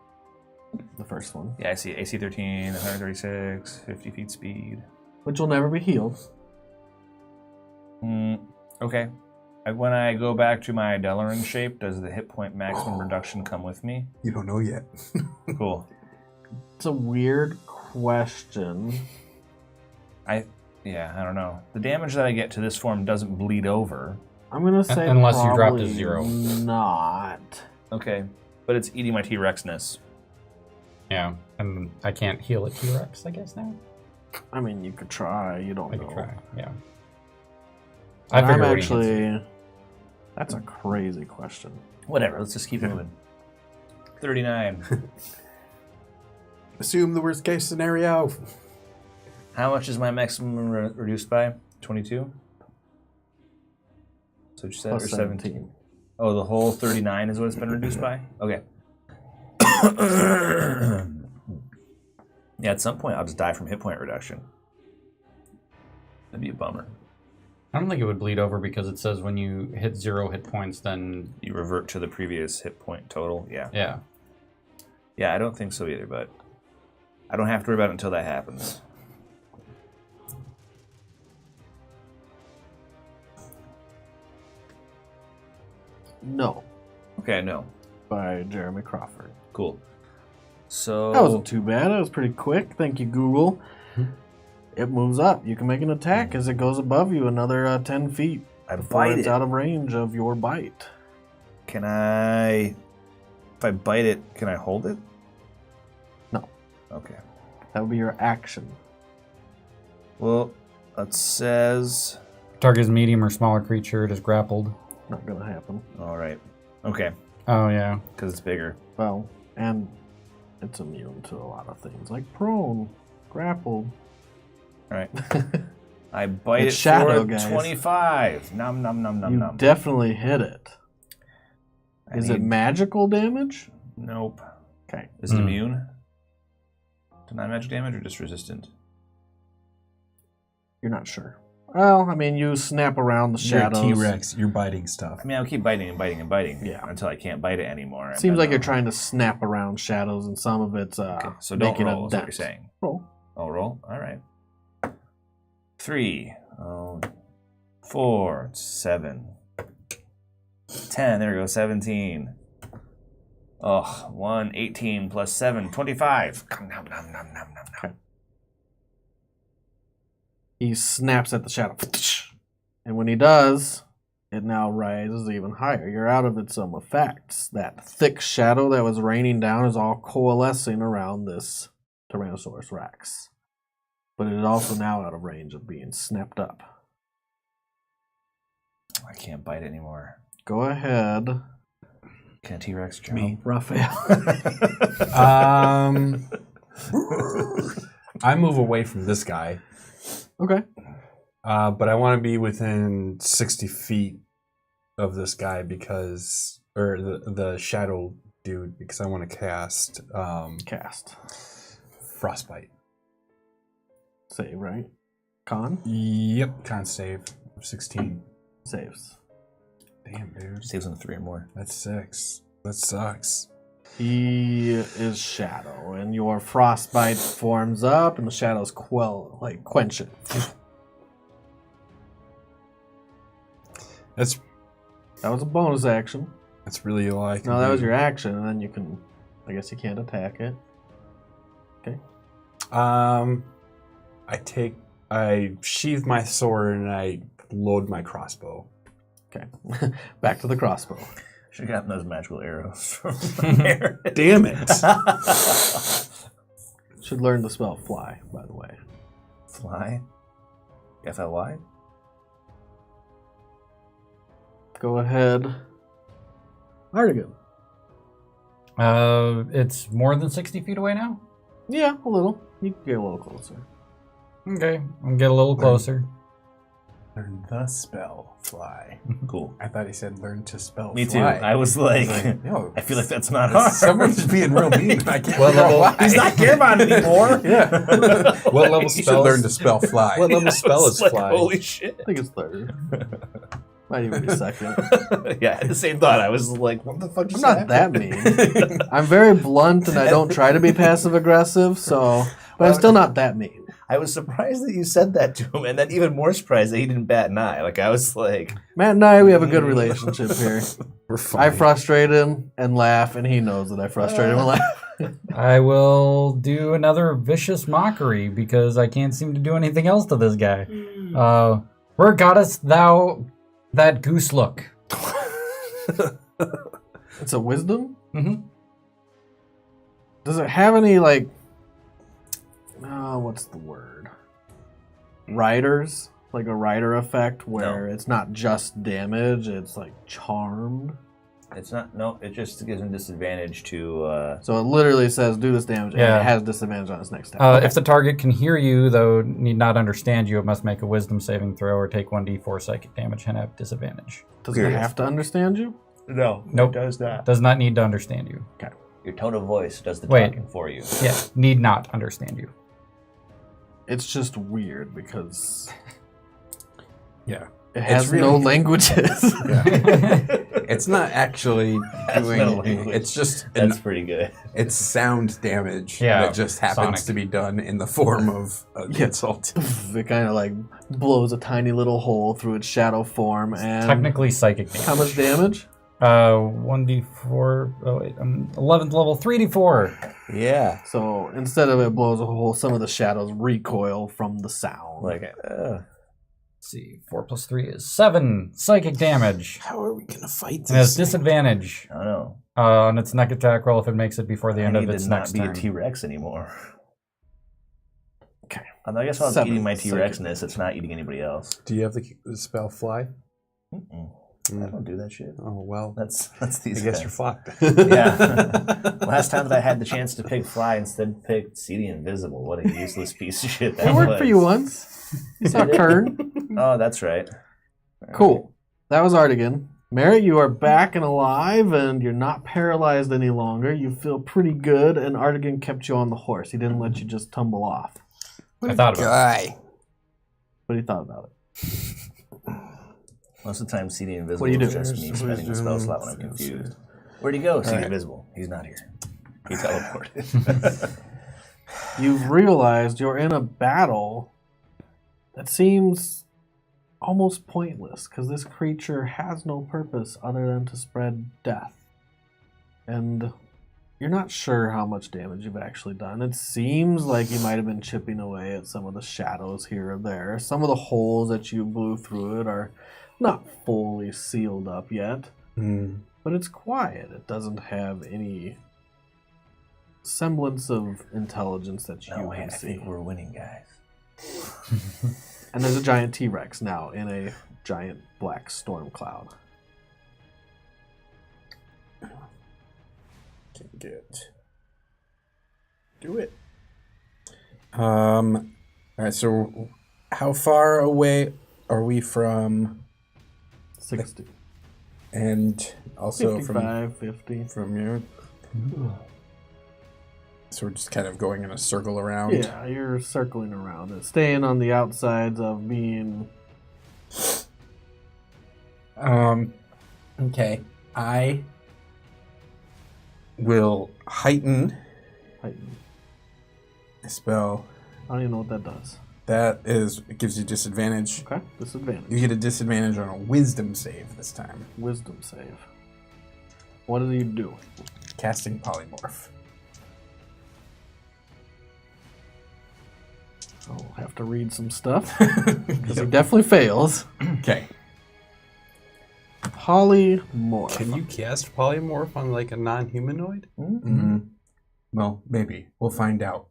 The first one. Yeah, I see. AC 13, 136, 50 feet speed. Which will never be healed. Okay. When I go back to my Deloran shape, does the hit point maximum reduction come with me? You don't know yet. Hmm. Cool. It's a weird question. I don't know. The damage that I get to this form doesn't bleed over. I'm gonna say Unless you drop to probably 0. Not. Okay, but it's eating my T-Rexness. Yeah, and I can't heal a T-Rex, I guess, now? I mean, you could try. You don't I know. could try, yeah. I'm when he hits actually. That's a crazy question. Whatever, let's just keep moving. 39. Assume the worst case scenario. How much is my maximum reduced by? 22? So you said, Plus or 17? Oh, the whole 39 is what it's been reduced by? Okay. Yeah, at some point I'll just die from hit point reduction. That'd be a bummer. I don't think it would bleed over because it says when you hit 0 hit points, then... You revert to the previous hit point total, yeah. Yeah. Yeah, I don't think so either, but I don't have to worry about it until that happens. No. Okay, no. By Jeremy Crawford. Cool. So That wasn't too bad. It was pretty quick. Thank you, Google. It moves up. You can make an attack as it goes above you another 10 feet. I Before bite it's it. out of range of your bite. Can I... If I bite it, can I hold it? No. Okay. That would be your action. Well, it says... Target is medium or smaller creature. It is grappled. Not gonna happen. All right. Okay. Oh, yeah. Because it's bigger. Well, and it's immune to a lot of things, like prone, grappled. All right. I bite It's it shadow, for guys. 25. Nom, nom, nom, nom, You nom. definitely hit it. I Is it need- magical damage? Nope. Okay. Is it immune to non-magic damage or just resistant? You're not sure. Well, I mean, you snap around the shadows. You're a T-Rex. You're biting stuff. I mean, I'll keep biting and biting and biting Yeah. until I can't bite it anymore. Seems like you're trying to snap around shadows, and some of it's Okay, so don't making roll, a is what dent. you're saying. Roll. Oh, roll? All right. 3. 4. 7. 10. There we go. 17. Oh, 1. 18 plus 7. 25. Nom, nom, nom, nom, nom, nom. He snaps at the shadow. And when he does, it now rises even higher. You're out of its effects. That thick shadow that was raining down is all coalescing around this Tyrannosaurus Rex. But it is also now out of range of being snapped up. I can't bite anymore. Go ahead. Can a T-Rex jump? Me. Raphael. I move away from this guy, Okay. but I want to be within 60 feet of this guy or the shadow dude, because I want to cast Cast. Frostbite. Save, right? Con? Yep, con save of 16. Saves. Damn, dude, Saves on 3 or more. that's 6. That sucks. He is shadow, and your frostbite forms up, and the shadows quench it. That's That was a bonus action. really all I can No, that do. was your action, and then you can. I guess you can't attack it. Okay. I sheathe my sword and I load my crossbow. Okay. Back to the crossbow. Should have gotten those magical arrows from there. Damn it! Should learn the spell fly, by the way. Fly? FLY? Go ahead. Artigan. It's more than 60 feet away now? Yeah, a little. You can get a little closer. Okay, I'll get a little closer. Learn the spell fly. Cool. I thought he said learn to spell Me too. fly. I was like, yo, I feel like that's not hard. someone's being real mean. I can't What figure out level- why. He's not Gearbond anymore. Yeah. What level You spell? should Should learn to spell fly. What level spell is Like, fly? holy shit. I think it's third. Might even be second. Yeah, I had the same thought. I was like, what the fuck I'm just not that mean. I'm very blunt, and I don't try to be passive aggressive. But I'm still not that mean. I was surprised that you said that to him, and then even more surprised that he didn't bat an eye. Like, I was like... Matt and I, we have a good relationship here. We're fine. I frustrate him and laugh, and he knows that I frustrate him and laugh. I will do another vicious mockery because I can't seem to do anything else to this guy. Where gottest thou that goose look? It's a wisdom? Mm-hmm. Does it have any, like... what's the word? Riders? Like a rider effect where it's not just damage, it's like charmed? It's not. No, it just gives him disadvantage to. So it literally says do this damage and Yeah. it has disadvantage on its next attack. If the target can hear you, though need not understand you, it must make a wisdom saving throw or take 1d4 psychic damage and have disadvantage. Does it have to understand you? No, Nope. it does not. Does not need to understand you. Your tone of voice does the Wait. talking for you. Yeah, need not understand you. It's just weird because Yeah. it has really- no languages. It's not actually doing no language. It's just That's pretty good. it's sound damage Yeah, that just happens sonic. to be done in the form of an insult. It kind of like blows a tiny little hole through its shadow form. And Technically psychic how damage. much damage? 1d4. Oh wait, I'm 11th level. 3d4. Yeah. So instead of it blows a hole, some of the shadows recoil from the sound. Like, Let's see, 4 plus 3 is 7 psychic damage. How are we gonna fight And it has this? disadvantage I don't know. on its next attack roll if it makes it before the end I of need its to not next be turn. a T-Rex anymore. Okay. I guess while it's 7 eating my psychic T-Rexness, it's not eating anybody else. Do you have the spell fly? Mm-mm. I don't do that shit. Oh well. That's these I guess guys. you're fucked. Yeah. Last time that I had the chance to pick fly, instead picked see the invisible. What a useless piece of shit that It worked was. for you once. You saw Kern. Oh, that's right. Cool. That was Artigan. Merritt, you are back and alive, and you're not paralyzed any longer. You feel pretty good, and Artigan kept you on the horse. He didn't let you just tumble off. I thought about Guy. But he thought about it. Most of the time, see the invisible What do you is do? just me spending the spell slot when I'm confused. Where'd he go? See the invisible. He's not here. He teleported. You've realized you're in a battle that seems almost pointless because this creature has no purpose other than to spread death. And you're not sure how much damage you've actually done. It seems like you might have been chipping away at some of the shadows here or there. Some of the holes that you blew through it are not fully sealed up yet, but it's quiet. It doesn't have any semblance of intelligence that you No, can I see. think we're winning, guys. And there's a giant T-Rex now in a giant black storm cloud. Can get. Do it. All right. So, how far away are we from? 60. And also 55, 50. from you. So we're just kind of going in a circle around. Yeah, you're circling around it, staying on the outsides of being... Okay. I will heighten a spell. I don't even know what that does. That is, it gives you disadvantage. Okay, disadvantage. You get a disadvantage on a wisdom save this time. Wisdom save. What do you do? Casting polymorph. I'll have to read some stuff, because he definitely fails. Okay. Polymorph. Can you cast polymorph on like a non-humanoid? Mm-hmm. Well, maybe. We'll find out.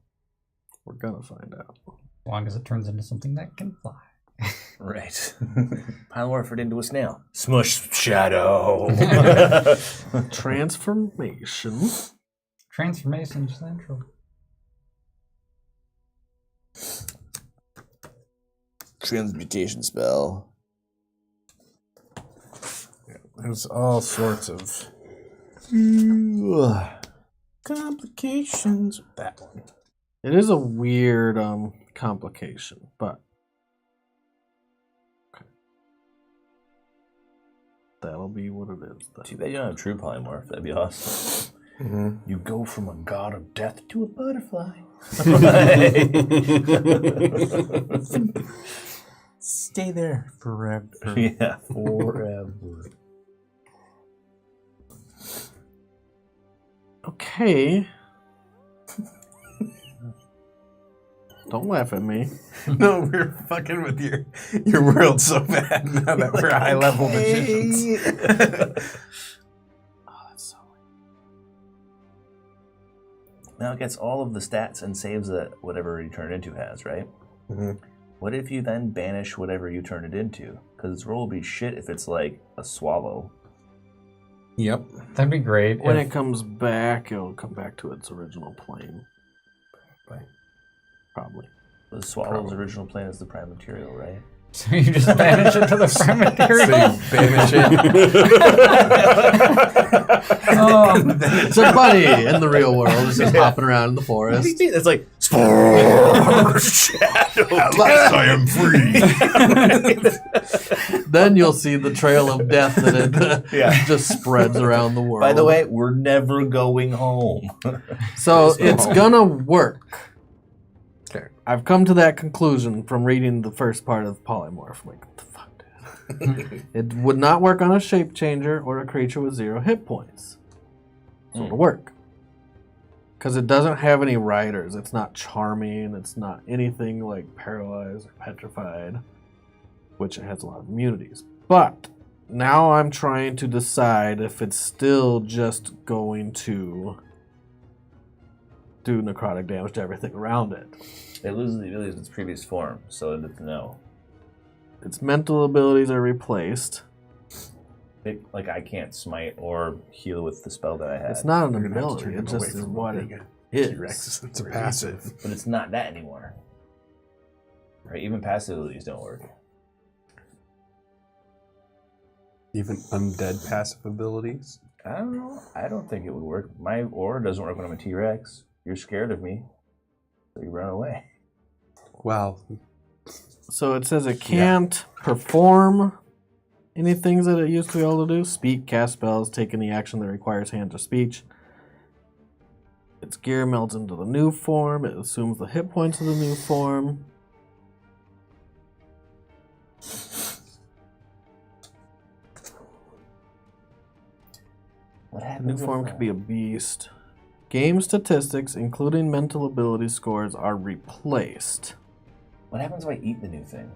We're gonna find out. As long as it turns into something that can fly. Right. Polymorphed into a snail. Smush shadow. Transformation. Transformation Central. Transmutation spell. There's all sorts of complications with that one. It is a weird complication, but okay. That'll be what it is. Too bad you don't have true polymorph. That'd be awesome. Mm-hmm. You go from a god of death to a butterfly. Stay there forever. Yeah, forever. Okay. Don't laugh at me. No, we're fucking with your world so bad now that we're high level magicians. Oh, that's so Now it gets all of the stats and saves that whatever you turn it into has, right? Mhm. What if you then banish whatever you turn it into? Because its roll will be shit if it's like a swallow. Yep. That'd be great. When if- it comes back, it'll come back to its original plane. Probably. The swallow's original plane is the prime material, right? So you just banish it to the prime material. So you banish it. It's a bunny in the real world. It's just hopping around in the forest. It's like At last I am free. Then you'll see the trail of death that it just spreads around the world. By the way, we're never going home. So it's gonna work. Okay. I've come to that conclusion from reading the first part of Polymorph. Like, what the fuck, dude? It would not work on a shape changer or a creature with 0 hit points. So it'll work. Because it doesn't have any riders. It's not charming. It's not anything like paralyzed or petrified, which it has a lot of immunities. But now I'm trying to decide if it's still just going to do necrotic damage to everything around it. It loses the abilities of its previous form, so it's no. Its mental abilities are replaced. Like I can't smite or heal with the spell that I had. It's not an You're gonna have to ability. turn It him just away is from what it being a is. T-Rex. It's a passive. But it's not that anymore. Right? Even passive abilities don't work. Even undead passive abilities. I don't know. I don't think it would work. My aura doesn't work when I'm a T-Rex. You're scared of me, so you run away. Well, So it says it can't perform any things that it used to be able to do. Speak, cast spells, take any action that requires hands or speech. Its gear melts into the new form. It assumes the hit points of the new form. What The happens? new form could be a beast. Game statistics, including mental ability scores, are replaced. What happens if I eat the new thing?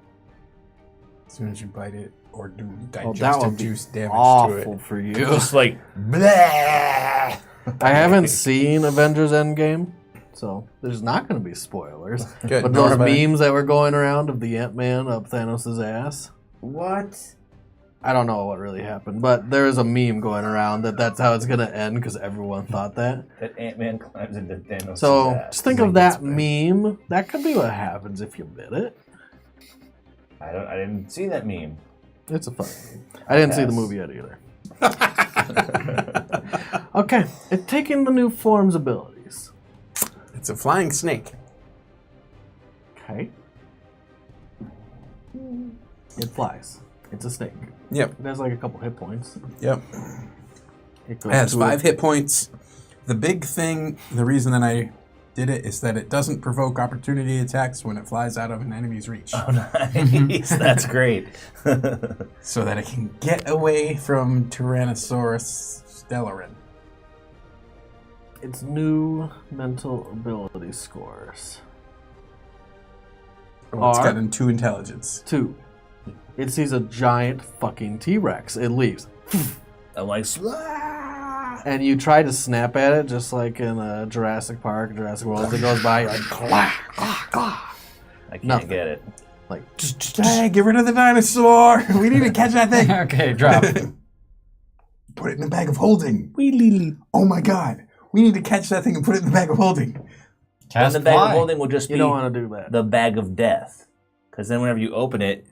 as soon as you bite it or do Oh, that digestive would be juice damage to awful it. for you. Just like blah. I haven't seen Avengers Endgame, so there's not going to be spoilers. Good. But those memes that were going around of the Ant-Man up Thanos' ass, What? I don't know what really happened, but there is a meme going around that's how it's going to end because everyone thought that. That Ant-Man climbs into Thanos' So ass. just think of that meme. That could be what happens if you bit it. I didn't see that meme. It's a fun meme. I didn't see the Pass. movie yet either. Okay, it's taking the new form's abilities. It's a flying snake. Okay. It flies. It's a snake. Yep. It has like a couple hit points. Yep. It goes It has to 5 hit points. The big thing, the reason that I did it is that it doesn't provoke opportunity attacks when it flies out of an enemy's reach. Oh, nice. That's great. So that it can get away from Tyrannosaurus Deloran. Its new mental ability scores. Oh, it's Are? got 2 intelligence. 2. It sees a giant fucking T-Rex. It leaves. I'm like, And you try to snap at it just like in Jurassic Park, Jurassic World. As it goes by, you're like, claw, claw, claw. I can't Nothing. get it. Like, Hey, get rid of the dinosaur! We need to catch that thing! Okay, drop. Put it in the bag of holding. Oh my god. We need to catch that thing and put it in the bag of holding. And Cast the bag fly. of holding will just you be don't want to do that. the bag of death. Because then whenever you open it,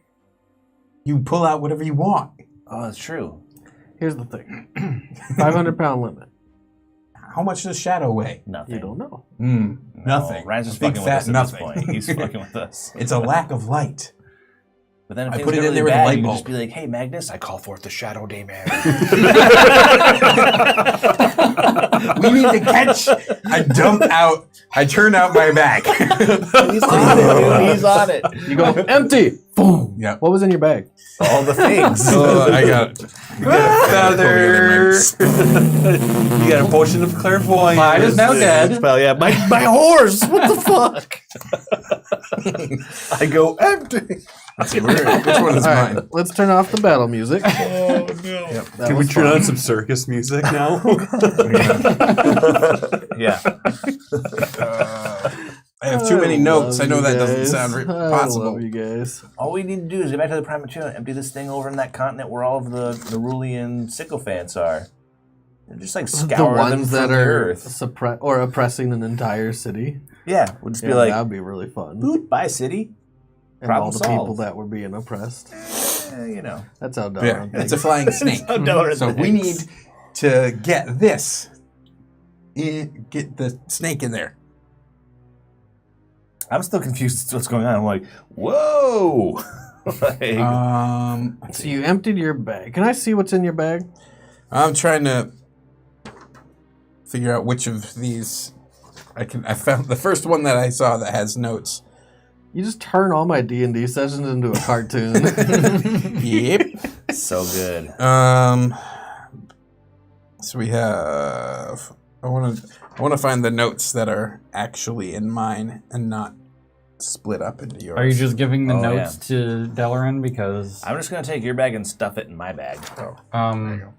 You pull out whatever you want. oh, that's true. Here's the thing. 500-pound limit. How much does Shadow weigh? Nothing. You don't know. No, Nothing. Ryan's just Big fucking fat with us at nothing. this point. He's fucking with us. It's a lack of light. But then if I things put it get in there really with a bad, light you can bulb. just be like, hey, Magnus, I call forth the Shadow Demon. We need to catch. I dump out. I turn out my bag. He's on it, dude. He's on it. You go, empty! Boom! Yeah. What was in your bag? All the things. I got Feather. You got a potion of clairvoyance. Clyde is now dead. Well, yeah, my horse. What the fuck? I go empty. Which one is All mine? right, let's turn off the battle music. Oh no. Yep, that Can we was turn fun. on some circus music now? Yeah. I have too many notes. I love know you that doesn't guys. sound I possible. love you guys. All we need to do is get back to the Primature and empty this thing over in that continent where all of the Rulian sycophants are. And just like The scour them ones from that the are earth. or oppressing an entire city. Yeah, we'll just Yeah, be like, that'd be really fun. boot, bye city. And all problem the people solved. that were being oppressed. You know. That's how Deloran Yeah, thinks. it's a flying snake. how Deloran So we thinks. need to get this. Get the snake in there. I'm still confused as to what's going on. I'm like, whoa! Like, So you emptied your bag. Can I see what's in your bag? I'm trying to figure out which of these I found the first one that I saw that has notes. You just turn all my D&D sessions into a cartoon. Yep. so good. So we have. I want to find the notes that are actually in mine and not split up into yours. Are you just giving the Oh, notes to Deloran because I'm just going to take your bag and stuff it in my bag.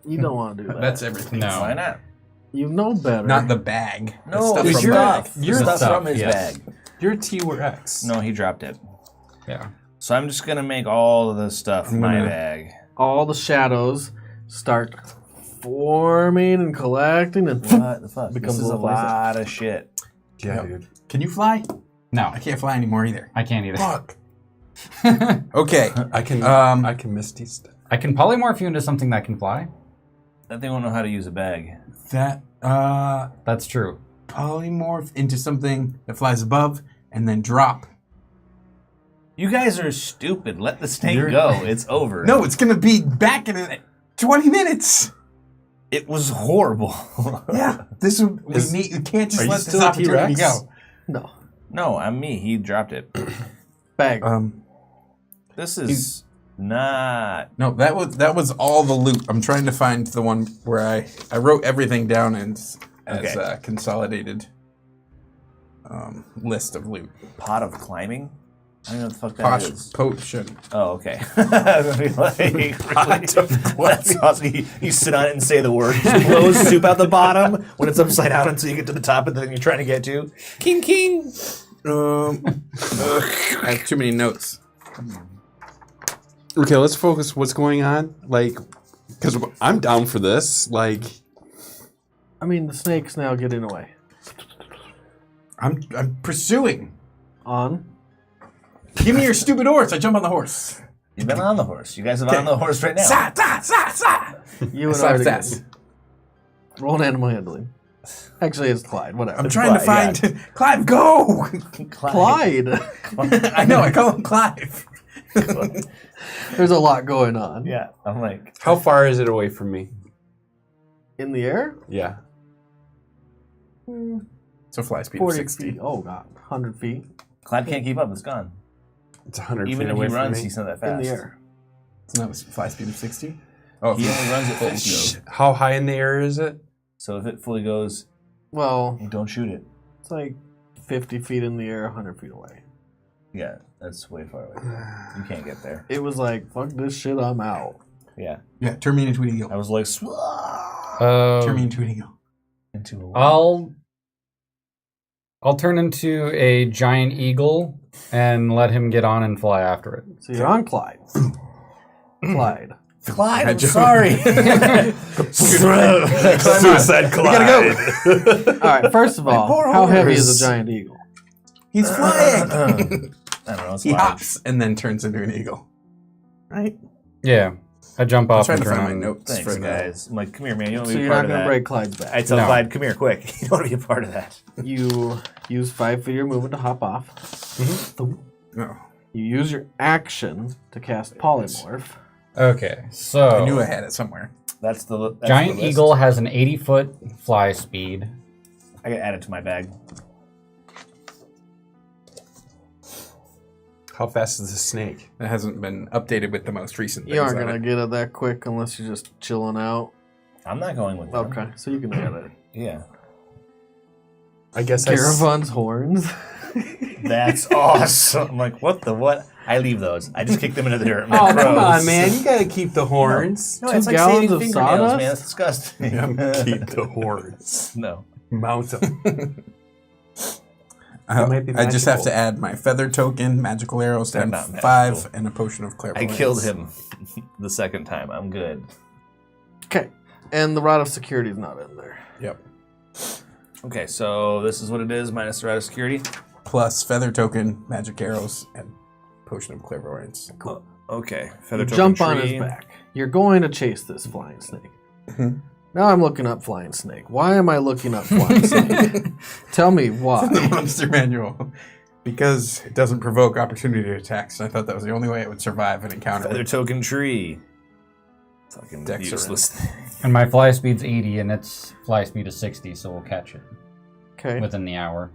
You don't want to do that. That's everything. No. Why not? You know better. Not the bag. The No, stuff the from stuff. your The stuff stuff, from his yes. bag. You're T or X. No, he dropped it. yeah? So I'm just going to make all of the stuff I'm my gonna- bag. all the shadows start forming and collecting and What the fuck? Becomes This is a a little place. lot of shit. Yeah, dude. Can you fly? No, I can't fly anymore either. I can't either. Fuck. Okay. I can Um, misty stuff. I can polymorph you into something that can fly. That thing won't know how to use a bag. That That's true. polymorph into something that flies above and then drop. You guys are stupid. Let the snake You're- go. It's over. No, it's gonna be back in 20 minutes. It was horrible. Yeah, we can't just Are you let this still a opportunity T-Rex? go. no No, I'm me. He dropped it. bag. This is not. No, that was all the loot. I'm trying to find the one where I wrote everything down as Okay. a consolidated list of loot. Pot of climbing? I don't know what the fuck that is. Potion. Oh, okay. I was gonna be like, really? That'd be awesome. You sit on it and say the word. Just blows soup out the bottom when it's upside down until you get to the top of the thing you're trying to get to. King, king. I have too many notes. Okay, let's focus. What's going on? Like, because I'm down for this. Like, I mean, the snake's now getting away. I'm pursuing. On. Give me your stupid horse. I jump on the horse. You've been on the horse. You guys have on the horse right now. Sa, sa, sa, sa. You and Slap I his are ass. good. Roll an animal handling. Actually, it's Clyde. Whatever. I'm trying to Clyde, find Clive. Go. Clyde. I know. I call him Clive. There's a lot going on. Yeah, I'm like, how far is it away from me? In the air? Yeah. So fly speed 40 of 60. feet. Oh, God. 100 feet. Clyde can't keep up. It's gone. It's 100 Even feet if away he from runs, me. he's not that fast. In the air. It's not fly speed of 60. Oh, He only runs at 50. How high in the air is it? So if it fully goes, Well, don't shoot it. it's like 50 feet in the air, 100 feet away. Yeah, that's way far away. You can't get there. It was like, fuck this shit, I'm out. Yeah. yeah. Turn me into an eagle. I was like, Turn me into an eagle. into I'll turn into a giant eagle and let him get on and fly after it. So you're on Clyde. Clyde. Clyde, I'm sorry. Suicide Clyde. All right, first of all, poor how heavy is horse. a giant eagle? He's flying. I don't know. It's He large. hops and then turns into an eagle. Right? Yeah, I jump I'm off trying and to turn find my on. notes Thanks, for guys. I'm like, come here, man. You don't So want to be you're part not of going to that. break Clyde's back. I tell No. Clyde, come here, quick. You don't want to be a part of that. You use 5 feet of your movement to hop off. Oh, You use your action to cast polymorph. Okay, so I knew I had it somewhere. That's the giant the list. eagle has an 80-foot fly speed. I got added to my bag. How fast is the snake? That hasn't been updated with the most recent things. You aren't on going to it. get it that quick unless you're just chilling out. I'm not going with them. Okay, so you can get it. Yeah. I guess Caravan's horns. That's awesome. I'm like, what the what? I leave those. I just kick them into the dirt. Oh, come on, man. You gotta keep the horns. No, 2 it's like gallons saving of fingernails, sawdust? man. That's disgusting. Keep the horns. No. Mount them. might be I just have magical. to add my feather token, magical arrows, They're and not 5, magical. and a potion of I clairvoyance. killed him the second time. I'm good. Okay. And the Rod of Security is not in there. Yep. Okay, so this is what it is, minus the rate of security. Plus feather token, magic arrows, and potion of clairvoyance. Cool. Okay, feather You token jump on tree. his back. You're going to chase this flying snake. Mhm. Now I'm looking up flying snake. Why am I looking up flying snake? Tell me why. The monster manual. Because it doesn't provoke opportunity attacks, and I thought that was the only way it would survive an encounter. Feather token tree. Fucking Dex are useless thing. And my fly speed's 80 and its fly speed is 60, so we'll catch it Okay. within the hour.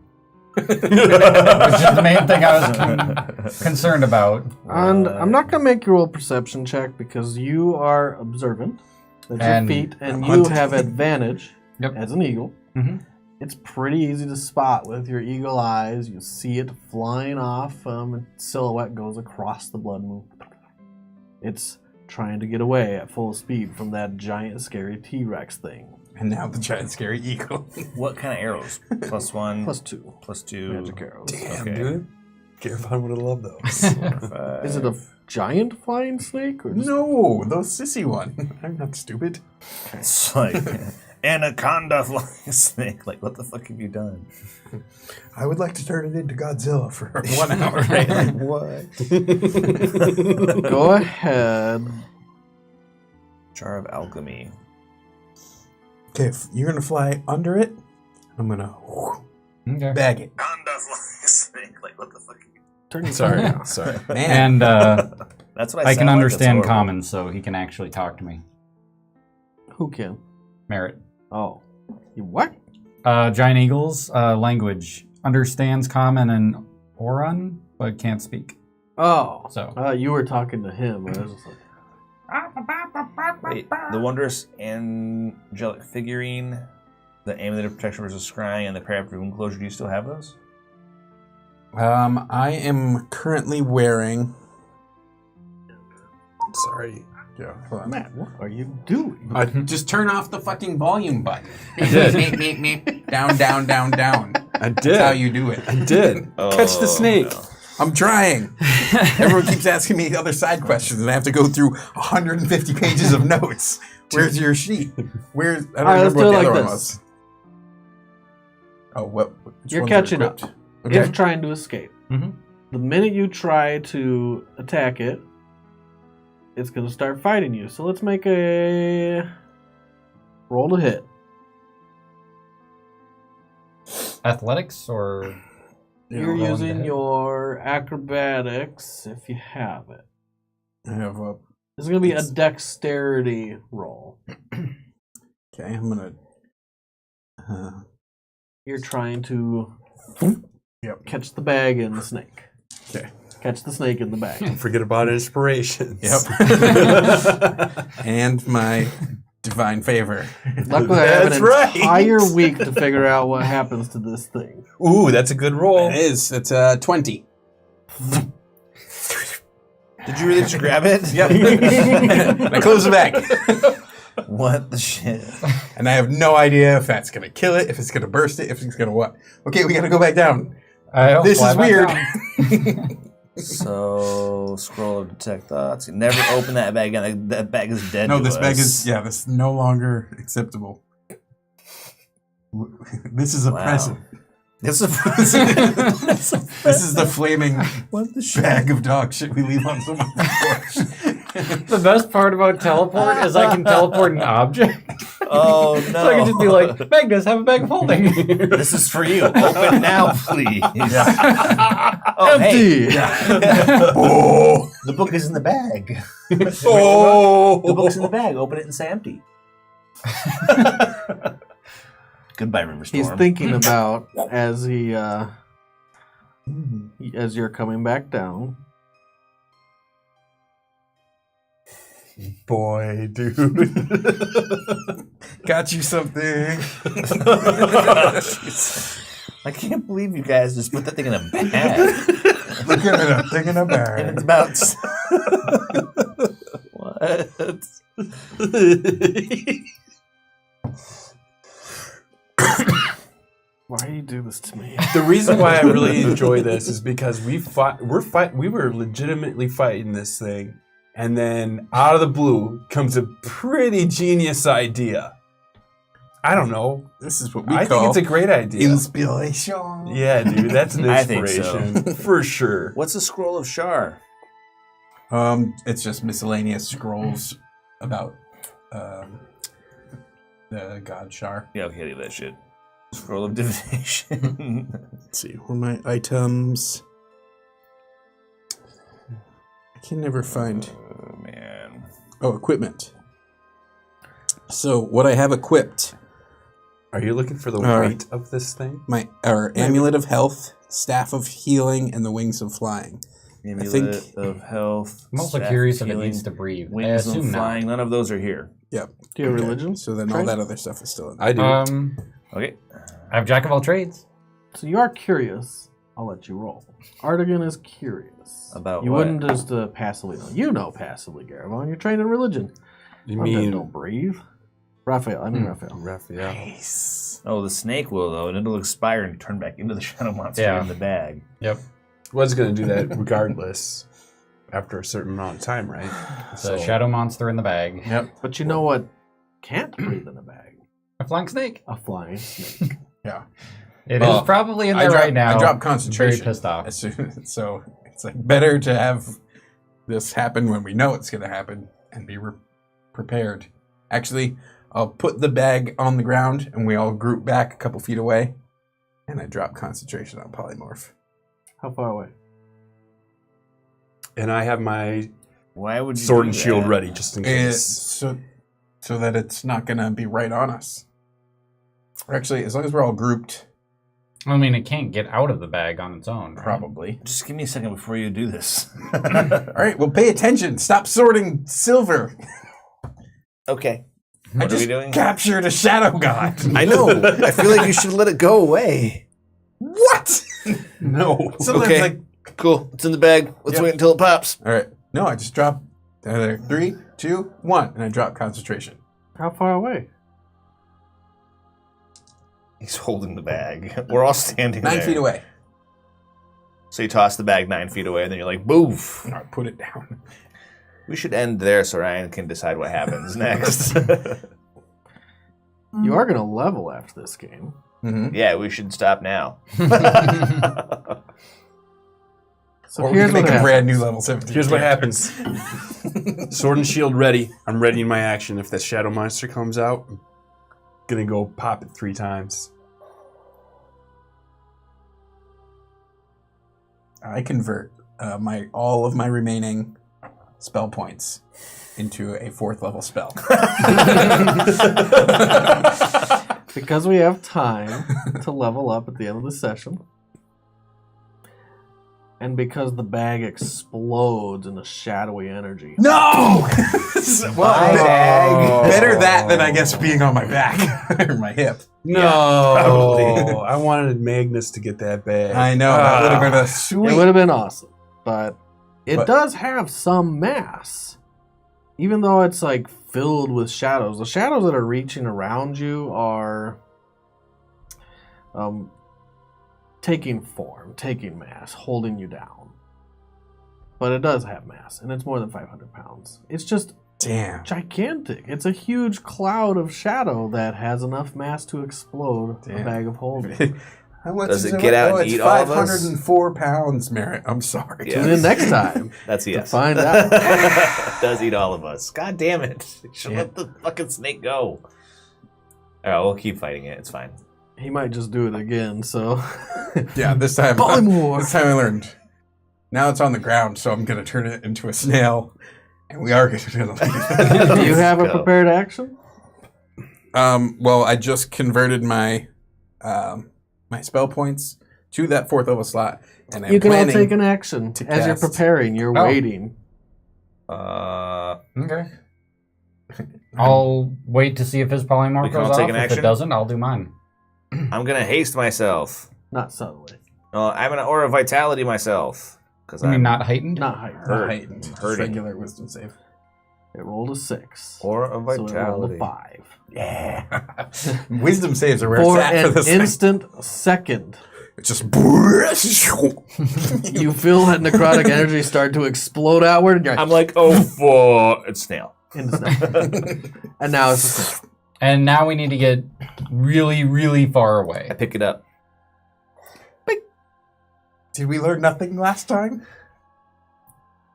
Which is the main thing I was concerned about. And I'm not going to make you roll a perception check because you are observant. That's And your feet, and you hunting. have advantage Yep. as an eagle. Mhm. It's pretty easy to spot with your eagle eyes. You see it flying off, and silhouette goes across the blood moon. It's trying to get away at full speed from that giant, scary T-Rex thing. And now the giant scary eagle. What kind of arrows? +1, +2 +2. magic arrows. Damn, Okay. dude. Kieran would have loved those. Is it a giant flying snake? Or just... No, the sissy one. I'm not stupid. It's like anaconda flying snake. Like, what the fuck have you done? I would like to turn it into Godzilla for 1 hour. Right? Like, what? Go ahead. Jar of alchemy. Okay, if you're gonna fly under it, I'm gonna Okay. bag it. Anaconda flying snake. Like, what the fuck? Turn your Sorry, phone off. sorry. Man, And That's what I I sound can like, understand that's horrible. common, so he can actually talk to me. Who can? Merit. Oh. You what? Giant Eagle's language understands common and Oran, but can't speak. Oh. So You were talking to him. I was just like, Wait, the wondrous angelic figurine, the amulet of protection versus scrying, and the prayer of room closure. Do you still have those? I am currently wearing. Sorry. Yeah, hold on. Matt, what are you doing? Just turn off the fucking volume button. I did. Meep, meep, meep. Down, down, down, down. I That's did. how you do it. I did. Catch the snake. no. I'm trying. Everyone keeps asking me other side questions, and I have to go through 150 pages of notes. Where's your sheet? Where's I don't All right, let's remember what do it the like other one this. was. Oh, what? which You're ones are catching up. equipped? It's Okay. trying to escape. Mhm. The minute you try to attack it, it's going to start fighting you. So let's make a roll to hit. athletics or You're rolling to using hit? your acrobatics if you have it. I have a. This is going to be a It's- dexterity roll. Okay, I'm gonna. You're trying to Yep. catch the bag in the snake. Okay. Catch the snake in the bag. Don't forget about inspirations. Yep. And my divine favor. Luckily, I have That's an right. entire week to figure out what happens to this thing. Ooh, that's a good roll. It is. It's 20. Did you really just grab it? Yep. And I close the bag. What the shit? And I have no idea if that's gonna kill it, if it's gonna burst it, if it's gonna what. Okay, we gotta go back down. I'll This fly is back weird. down. So, scroll of detect thoughts. You never open that bag again. That bag is dead. No, to this bag us. is this is no longer acceptable. This is Wow. oppressive. This is This is the flaming what the shit? bag of dog shit we leave on someone's porch. The best part about teleport is I can teleport an object. Oh no! So I can just be like, Magnus, have a bag of holding. "This is for you. Open now, please." Oh, Empty! hey. Oh, The book is in the bag. oh. The book's in the bag. Open it and say empty. Goodbye, Riverstorm. He's thinking about as he as you're coming back down. Boy, dude. Got you something. I can't believe you guys just put that thing in a bag. Look at it, a thing in a And bag. it's about... What? Why do you do this to me? The reason why I really enjoy this is because we were legitimately fighting this thing, and then out of the blue comes a pretty genius idea. I don't know. This is what we I call think it's a great idea. inspiration. Yeah, dude, that's an I think so. inspiration for sure. What's the scroll of Shar? It's just miscellaneous scrolls about the god Shar. Yeah, okay, leave that shit. Scroll of divination. Let's see, where are my items? I can never find. Oh, man. Oh, equipment. So what I have equipped: Are you looking for the weight of this thing? my amulet of health, staff of healing, and the wings of flying. Amulet think- of health. I'm also staff curious of if it healing, needs to breathe. I Wings of assume not. flying. None of those are here. Yep. Do you have Okay. religion? So then all that other stuff is still in there. I do. Okay. I have Jack of all trades. So you are curious. I'll let you roll. Artigan is curious. About you what? wouldn't just passively know. You know passively, Garavon. You're trained in religion. You Undead mean don't breathe. Raphael. I mean Raphael. Raphael? Oh, the snake will, though, and it'll expire and turn back into the shadow monster Yeah. in the bag. Yep. Was going to do that regardless after a certain amount of time, right? It's a shadow monster in the bag. Yep. But you know what can't breathe in a bag? A flying snake. A flying snake. Yeah. It Well, is probably in I there drop- right now. I drop I'm concentration. very pissed off. As soon, so it's like better to have this happen when we know it's going to happen and be prepared. Actually, I'll put the bag on the ground and we all group back a couple feet away, and I drop concentration on polymorph. How far away? And I have my Why would you sword do and shield that? ready just in case. So that it's not going to be right on us. Or actually, as long as we're all grouped, I mean, it can't get out of the bag on its own. Right? probably. Just give me a second before you do this. All right, well, pay attention. Stop sorting silver. Okay. I What are we just doing? captured a shadow god. I know. I feel like you should let it go away. What? No. Sometimes Okay. like, Cool. It's in the bag. Let's Yep. wait until it pops. all right. No, I just drop. There. 3, 2, 1, and I drop concentration. How far away? He's holding the bag. We're all standing 9 there. feet away. So you toss the bag 9 feet away, and then you're like, boof. No, I put it down. We should end there so Ryan can decide what happens next. You are going to level after this game. Mm-hmm. Yeah, we should stop now. So Or we here's can what make a happens. brand new level 17. Here's what happens. Sword and shield ready. I'm readying my action. If that shadow monster comes out, I'm gonna go pop it 3 times. I convert all of my remaining spell points into a 4th level spell. Because we have time to level up at the end of the session. And because the bag explodes into shadowy energy. No! My bag. Better that than I guess being on my back or my hip. No, probably. I wanted Magnus to get that bag. I know that would have been a sweet. It would have been awesome. But it But- does have some mass. Even though it's like filled with shadows. The shadows that are reaching around you are taking form, taking mass, holding you down. But it does have mass, and it's more than 500 pounds. It's just Damn. gigantic. It's a huge cloud of shadow that has enough mass to explode a Damn. bag of holding. How much Does is it get out and it's eat all of us? 504 pounds, Merritt. I'm sorry. Yeah. Tune in next time That's a to yes. find out. Does eat all of us. God damn it. You should let the fucking snake go. Alright, we'll keep fighting it. It's fine. He might just do it again, so. Yeah, this time. Polymorph. This time I learned. Now it's on the ground, so I'm going to turn it into a snail, and we are going to leave it. Do you have a Go. prepared action? Well, I just converted my my spell points to that 4th level slot, and I'm You can all planning take an action. to As you're cast- preparing, you're Oh. waiting. Okay. I'll wait to see if his We polymorph can all goes take off. an If action? it doesn't, I'll do mine. I'm gonna haste myself. Not subtly. I'm an aura of vitality myself. Because I mean, not heightened? Not heightened. Not heightened. Just hurting. regular wisdom save. It rolled a 6. Aura of So it rolled vitality. a 5. Yeah. Wisdom saves are where For it's at for an this instant second, It's just. you feel that necrotic energy start to explode outward. And you're I'm like, oh, fuck. It's snail. into the- and now it's just And now we need to get really, really far I away. pick it up. Did we learn nothing last time?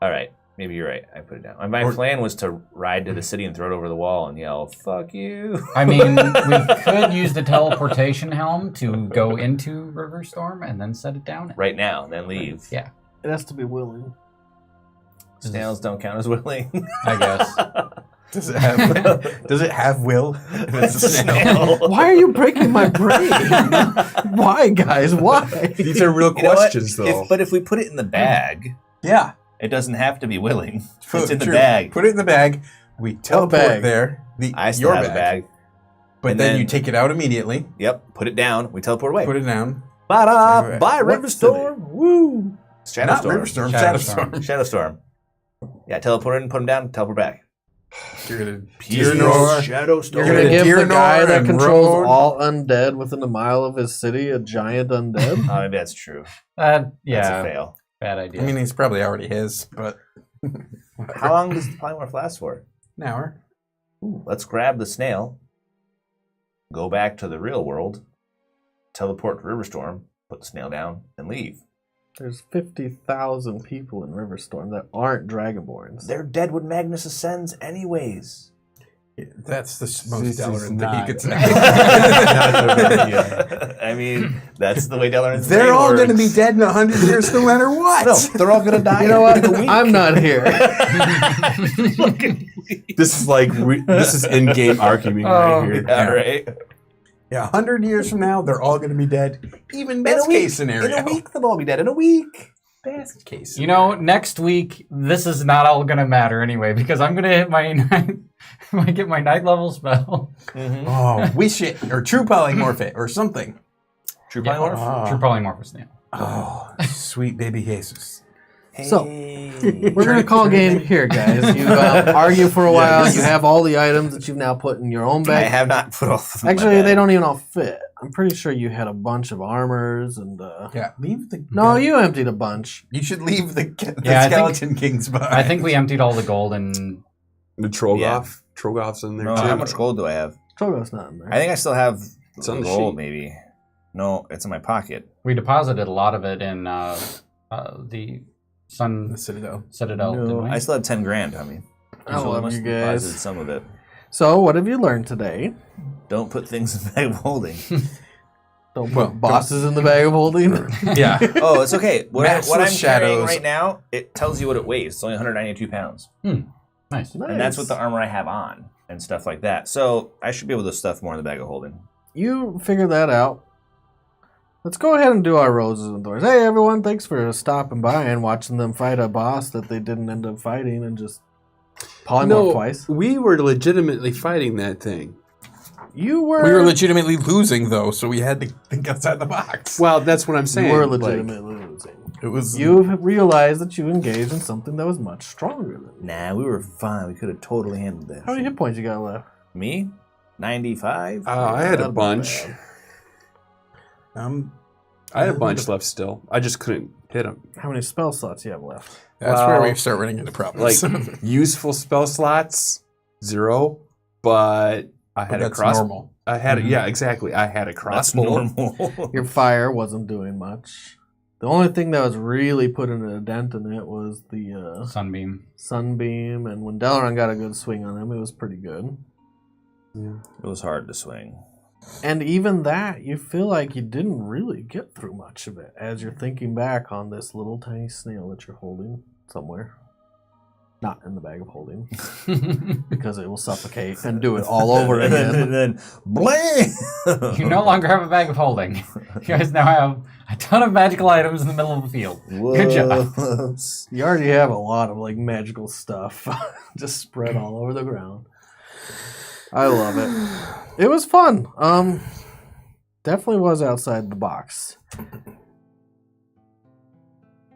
All right. Maybe you're right. I put it down. My plan was to ride to the city and throw it over the wall and yell, fuck you. I mean, we could use the teleportation helm to go into Riverstorm and then set it down. Right now, and then leave. Yeah, it has to be willing. Snails don't count as willing. I guess. Does it have will? It's a snail. Why are you breaking my brain? Why, guys? Why? These are real You know what? questions, though. But if we put it in the bag, Yeah. it doesn't have to be willing. Put- It's in the true. bag. Put it in the bag. We teleport bag? there. I still Your have a bag. But And then then- you take it out immediately. Yep. Put it down. We teleport away. Put it down. Ba-da! Bye, What Riverstorm. Woo! Not Shadowstorm. Riverstorm. Shadowstorm. Shadowstorm. Shadowstorm. Yeah, teleport in, put them down, teleport back. You're gonna Shadowstorm. You're You're gonna give the Deloran guy that and controls Road. all undead within a mile of his city a giant undead. Oh, maybe that's true. Yeah, That's a fail. bad idea. I mean, he's probably already his, but How long does the polymorph last for? an hour. Let's grab the snail, go back to the real world, teleport to Riverstorm, put the snail down, and leave. There's 50,000 people in Riverstorm that aren't Dragonborns. They're dead when Magnus ascends anyways. That's the This most is Deloran thing you not- could say. I mean, that's the way Deloran's They're brain all going to works. be dead in 100 years no matter what. No, they're all going to die. You know what? in a week. I'm not here. This is like this is in-game arguing right here. Yeah, right. Yeah, 100 years from now, they're all going to be dead. Even best case scenario. In a week, they'll all be dead. In a week. Best case You know, next week this is not all gonna matter anyway because I'm gonna hit my get my night level spell. Oh, wish it. Or true polymorph it. Or something. True Yeah, polymorph. True polymorph snail. Oh, sweet baby Jesus. So, Hey. We're gonna call game here, guys. You argue for a while. You have all the items that you've now put in your own I bag. have not put all of them in my Actually, bag. they don't even all fit. I'm pretty sure you had a bunch of armors and. Yeah, leave the. No, you emptied a bunch. You should leave the Yeah, I think- skeleton kings behind. I think we emptied all the gold and The Trogoff. Yeah. Trogoff's in there No, too. how much gold do I have? Trogo's not in there. I think I still have It's on the gold, sheet. maybe. No, it's in my pocket. we deposited a lot of it in the Sun the Citadel. Citadel, No, didn't we? I still have 10 grand on me. I So I love must you have deposited guys. some of it. So, what have you learned today? Don't put things in the bag of holding. Don't put Well, bosses in the bag of holding. Yeah. Oh, it's okay. What I'm Matchless carrying shadows. right now, it tells you what it weighs. It's only 192 pounds. Nice. And that's with the armor I have on and stuff like that. So I should be able to stuff more in the bag of holding. You figure that out. Let's go ahead and do our roses and thorns. Hey, everyone! Thanks for stopping by and watching them fight a boss that they didn't end up fighting and just polymorph twice. we were legitimately fighting that thing. You were. We were legitimately losing, though, so we had to think outside the box. Well, that's what I'm saying. You were like, legitimately losing. It was. You've realized that you engaged in something that was much stronger than. Nah, we were fine. We could have totally handled this. How many hit points you got left? Me? 95? I had a That'd be bunch. bad. I had a bunch left still. I just couldn't hit them. How many spell slots you have left? That's Well, where we start running into problems. Like useful spell slots, 0. But I had a that's cross. normal. I had yeah, exactly. I had a That's crossbow. normal. Your fire wasn't doing much. The only thing that was really putting a dent in it was the Sunbeam. sunbeam, and when Deloran got a good swing on him, it was pretty good. It was hard to swing. And even that, you feel like you didn't really get through much of it as you're thinking back on this little tiny snail that you're holding somewhere. Not in the bag of holding, because it will suffocate and do it all over and again. then blam! You no longer have a bag of holding. You guys now have a ton of magical items in the middle of the field. Good job. Whoops. You already have a lot of like magical stuff just spread all over the ground. I love it. It was fun. definitely was outside the box.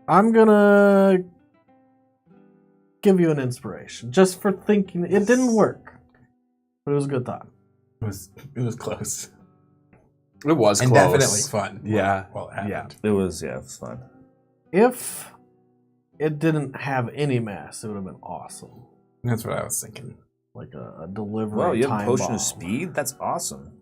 I'm gonna give you an inspiration just for thinking. It didn't work, but it was a good thought. It was close. It was And close. definitely fun. Yeah. Well, it happened. Yeah. It was fun. If it didn't have any mass, it would have been awesome. That's what I was thinking. Like a delivery. Well, you have a time potion bomb. of speed. That's awesome.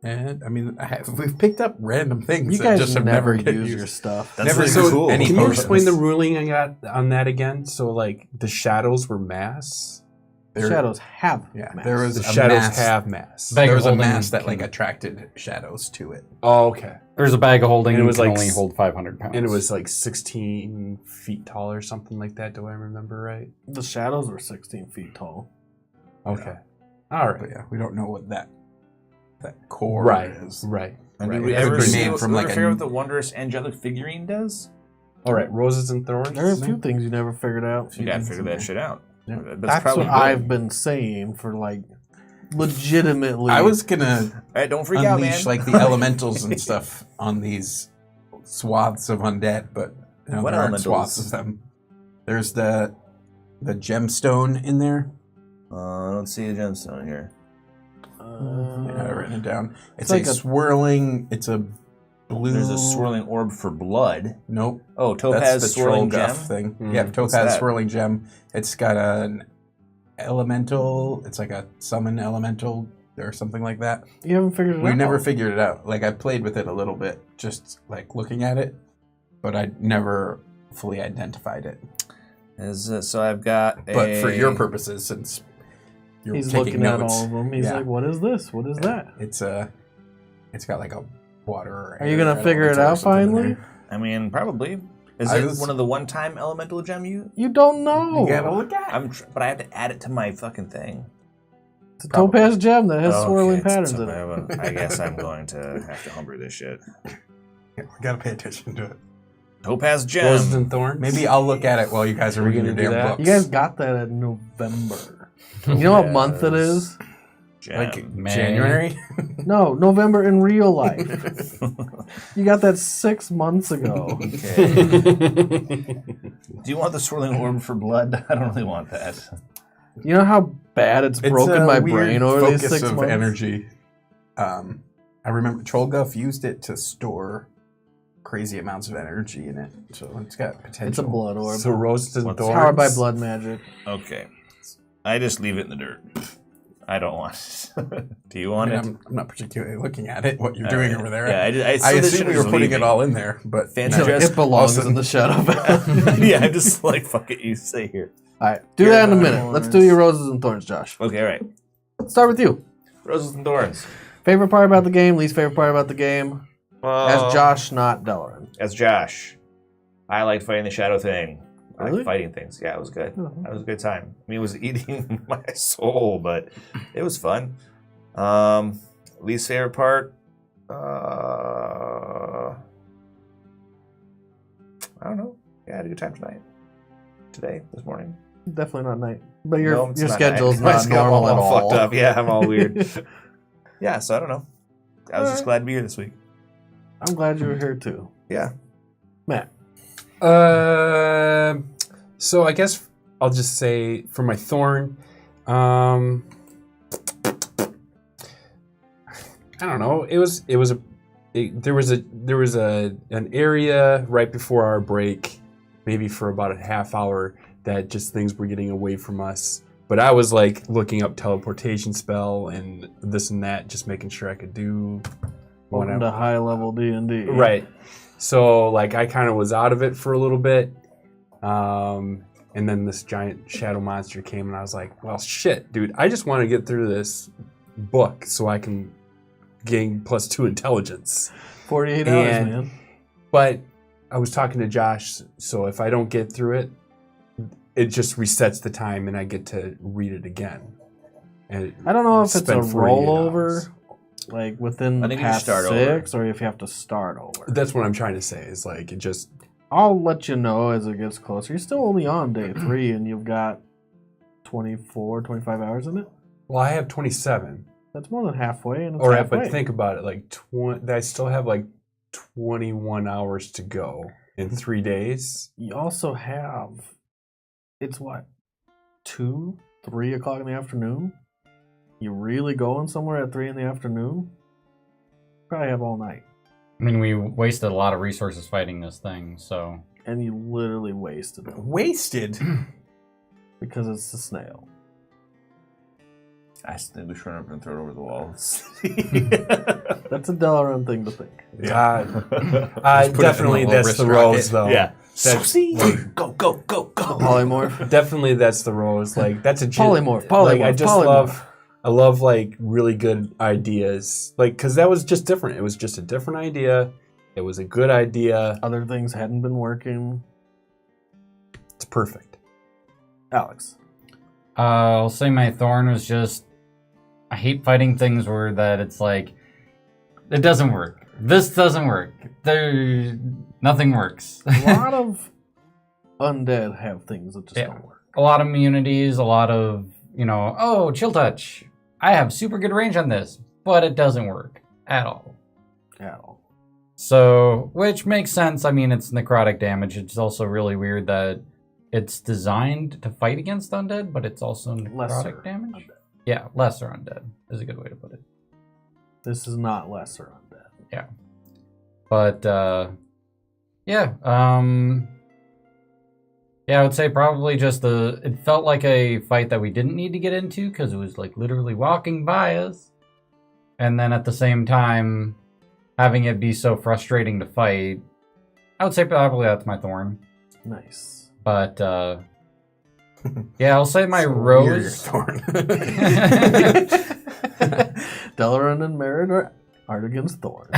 And I mean, we've picked up random things. You that guys just have never get use used. your stuff. That's Never really so cool. any Can you potions. explain the ruling I got on that again? So, like, the shadows were mass. Shadows have Yeah, mass. there was The a shadows mass. have mass. Bag There of was a holding mass that like can- attracted shadows to it. Oh, okay. There's a bag of holding. And it was can like only hold 500 pounds. And it was like 16 feet tall or something like that. Do I remember right? The shadows were 16 feet tall. Okay. All right. But yeah, we don't know what that core Right. is. Right. And right. did we It could ever be see made what, from, we like, ever a- figure out what the wondrous angelic figurine does? All right. Roses and thorns. There are a few things you never figured out. You gotta figure that shit out. Yeah. That's probably what good. I've been saying for like legitimately. I was gonna All right, don't freak out, man. unleash like the elementals and stuff on these swaths of undead, but What there aren't elementals? swaths of them. There's the gemstone in there. I don't see a gemstone here. I have written it down. It's like a a- swirling. It's a blue. There's a swirling orb for blood. Nope. Oh, topaz That's the swirling troll gem. guff thing. Hmm, Yeah, what's topaz that? swirling gem. It's got an elemental. It's like a summon elemental or something like that. You haven't figured it out. We never figured it out. Like I played with it a little bit, just like looking at it, but I never fully identified it. So I've got a... But for your purposes, since you're He's taking looking notes, at all of them. He's Yeah. like, "What is this? What is that?" it's got like a water. Or Are you gonna figure it elemental or out something in finally? there. I mean, probably. Is I it was- one of the one-time elemental gem you... You don't know. You gotta look at. But I have to add it to my fucking thing. It's a topaz gem that has Okay, swirling it's- patterns so in it. I guess I'm going to have to humber this shit. We gotta pay attention to it. Topaz gem. Roses and thorns. Maybe I'll look at it while you guys are We're reading your gonna do damn that? books. You guys got that in November. You know what month it is? Gem. like May. January. No, November in real life. You got that 6 months ago. Okay. Do you want the swirling orb for blood? I don't really want that. You know how bad it's broken a my weird brain over these focus 6 of months? energy. I remember Trollguff used it to store crazy amounts of energy in it, so it's got potential. It's a blood orb. So roses and What's thorns. Powered by blood magic. Okay. I just leave it in the dirt. I don't want it. Do you I want mean, it? I'm not particularly looking at it. What you're All doing right. over there? Yeah, I I said this assume shit we were was putting leaving. it all in there, but Fancy no. dress. It belongs Also- in the Shadowfell. Yeah, I'm just like, fuck it, you stay here. Alright, do Here that in a are minute. the Let's do your roses and thorns, Josh. Okay, all right. Let's start with you. Roses and thorns. Favorite part about the game, least favorite part about the game. As Josh, not Deloran. As Josh. I liked fighting the shadow thing. I Really? like fighting things. Yeah, it was good. Mhm. That was a good time. I mean, it was eating my soul, but it was fun. Least favorite part? I don't know. Yeah, I had a good time tonight. Today, this morning. Definitely not night. But your No, it's your not schedule's night. not I'm normal all at all. fucked up. Yeah, I'm all weird. Yeah, so I don't know. I was just Alright. glad to be here this week. I'm glad you were here too. Yeah. Matt. So I guess I'll just say for my thorn, I don't know. There was an area right before our break, maybe for about a half hour, that just things were getting away from us. But I was like looking up teleportation spell and this and that, just making sure I could do Welcome to high level D&D. Right. So like I kind of was out of it for a little bit. And then this giant shadow monster came and I was like, well, shit, dude, I just want to get through this book so I can gain +2 intelligence. 48 hours, And- man. But I was talking to Josh, so if I don't get through it, it just resets the time and I get to read it again. And I don't know if it's a spend 48 rollover, hours. like within I the think you past start over. 6, or if you have to start over. That's what I'm trying to say. Is like it just I'll let you know as it gets closer. You're still only on day 3, and you've got 24, 25 hours in it. well, I have 27. That's more than halfway, and it's All right, halfway. but think about it. Like, I still have like 21 hours to go in 3 days. You also have, it's what, 2, 3 o'clock in the afternoon? You really going somewhere at 3 in the afternoon? Probably have all night. I mean, we wasted a lot of resources fighting this thing, so... And you literally wasted them Wasted. because it's a snail. I think we should run up and throw it over the walls. That's a Deloran thing to think. Yeah. Just put it Definitely in a little that's wrist the rocket. rose, though. Yeah. That's, Go, go, go, go. Polymorph. definitely that's the rose. Like, that's a Polymorph, Like, I polymorph, just polymorph. I love like really good ideas. Like, because that was just different. It was just a different idea. It was a good idea. Other things hadn't been working. It's perfect. Alex. I'll say my thorn was just... I hate fighting things where that it's like... It doesn't work. This doesn't work. Nothing works. A lot of undead have things that just don't work. A lot of immunities, a lot of, oh, chill touch. I have super good range on this, but it doesn't work at all. At all. So, which makes sense. I mean, it's necrotic damage. It's also really weird that it's designed to fight against undead, but it's also necrotic Lesser damage. undead. Yeah, lesser undead is a good way to put it. This is not lesser undead. Yeah. But, yeah, I would say probably just it felt like a fight that we didn't need to get into because it was like literally walking by us. And then at the same time, having it be so frustrating to fight, I would say probably that's my thorn. Nice. But, yeah, I'll say my So rose. you're your thorn. Deloran and Merritt are art against Thorn.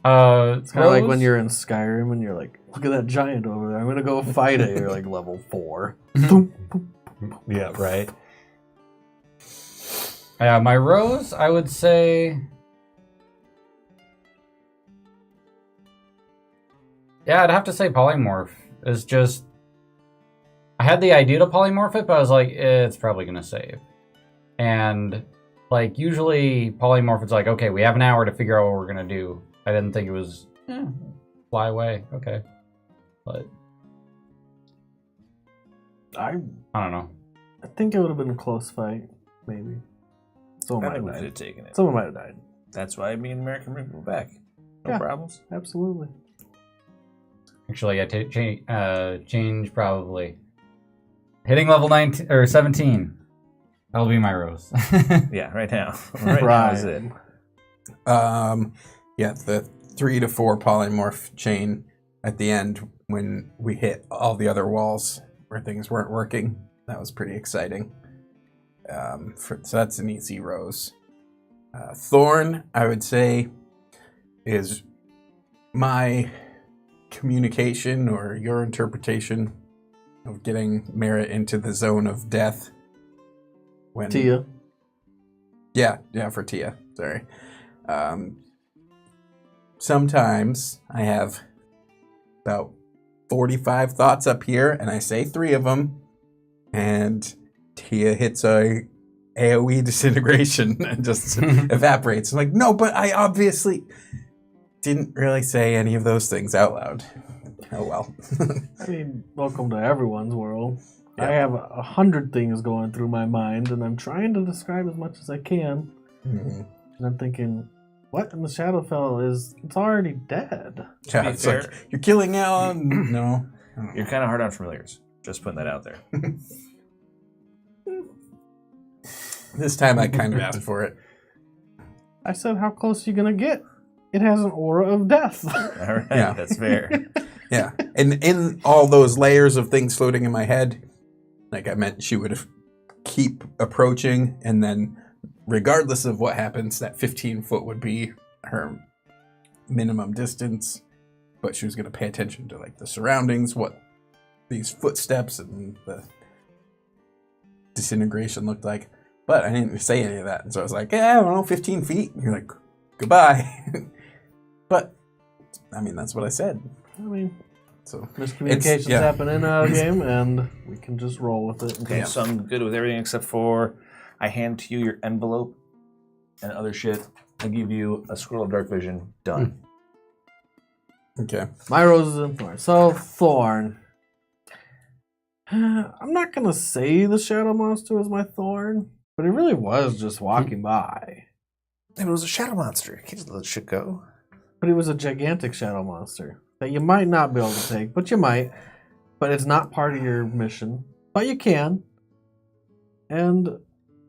It's kind of like when you're in Skyrim and you're like, look at that giant over there. I'm going to go fight it. You're like level 4. Yeah, right. Yeah, my rose, I would say... Yeah, I'd have to say polymorph. It's just... I had the idea to polymorph it, but I was like, it's probably going to save. And, like, usually polymorph, it's like, okay, we have an hour to figure out what we're going to do. I didn't think it was, fly away, okay. But... I don't know. I think it would have been a close fight, maybe. Someone I think we might could have have died. taken it. Someone might have died. That's why me and American bring people back. No Yeah. problems. Absolutely. Actually, I change probably. Hitting level 19 or 17. That'll be my rose. Yeah, right now. Right now is it. Yeah, the 3 to 4 polymorph chain at the end when we hit all the other walls where things weren't working. That was pretty exciting. So that's an easy rose. Thorn, I would say, is my communication or your interpretation of getting Merritt into the zone of death. When Tia. Yeah, for Tia. Sorry. Sometimes I have about 45 thoughts up here, and I say 3 of them, and Tia hits a AoE disintegration and just evaporates. I'm like, no, but I obviously didn't really say any of those things out loud. Oh well. I mean, welcome to everyone's world. Yeah. I have 100 things going through my mind, and I'm trying to describe as much as I can. Mm-hmm. And I'm thinking, what in the Shadowfell is... It's already dead. Yeah, be it's fair- like, you're killing Alan. No. You're kind of hard on familiars. Just putting that out there. This time I kind of asked for it. I said, how close are you going to get? It has an aura of death. All right, Yeah. that's fair. Yeah. And in all those layers of things floating in my head, like I meant she would keep approaching, and then regardless of what happens, that 15 foot would be her minimum distance. But she was going to pay attention to like the surroundings, what these footsteps and the disintegration looked like. But I didn't say any of that. And so I was like, yeah, I don't know, 15 feet. And you're like, goodbye. But, I mean, that's what I said. I mean, So miscommunications yeah. happen in a game, and we can just roll with it. Okay, Yeah. so I'm good with everything except for I hand to you your envelope and other shit. I give you a scroll of dark vision. Done. Okay. My roses and thorn. So thorn. I'm not gonna say the shadow monster was my thorn, but it really was just walking by. And it was a shadow monster. You can't just let shit go. But it was a gigantic shadow monster that you might not be able to take, but you might. But it's not part of your mission. But you can. And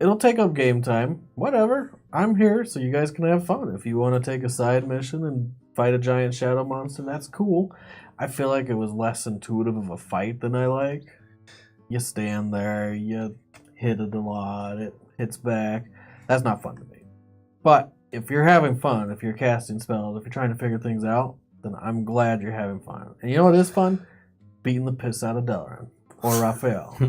it'll take up game time. Whatever. I'm here so you guys can have fun. If you want to take a side mission and fight a giant shadow monster, that's cool. I feel like it was less intuitive of a fight than I like. You stand there, you hit it a lot, it hits back. That's not fun to me. But if you're having fun, if you're casting spells, if you're trying to figure things out, then I'm glad you're having fun. And you know what is fun? Beating the piss out of Deloran or Raphael. I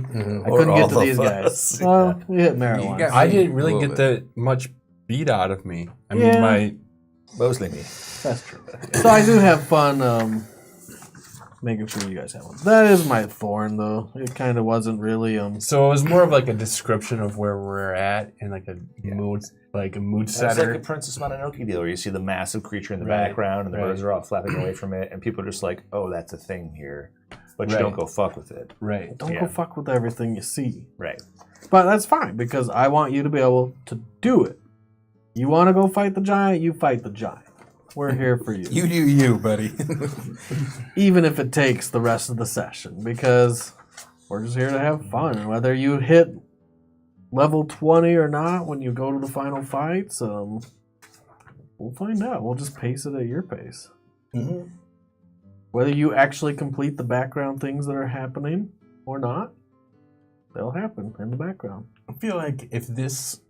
couldn't get to these guys. Well, we hit marijuana. I didn't really get that much beat out of me. I mean, Yeah. Mostly me. That's true. So I do have fun making sure you guys have one. That is my thorn, though. It kind of wasn't really. So it was more of like a description of where we're at and like a mood, It's setter. like a Princess Mononoke deal where you see the massive creature in the Right, background and the right. birds are all flapping away from it, and people are just like, "Oh, that's a thing here," but you Right. don't go fuck with it. Right. Don't Yeah. go fuck with everything you see. Right. But that's fine because I want you to be able to do it. You want to go fight the giant, you fight the giant. We're here for you. You do you, buddy. Even if it takes the rest of the session, because we're just here to have fun. And whether you hit level 20 or not when you go to the final fights, we'll find out. We'll just pace it at your pace. Mm-hmm. Whether you actually complete the background things that are happening or not, they'll happen in the background. I feel like if this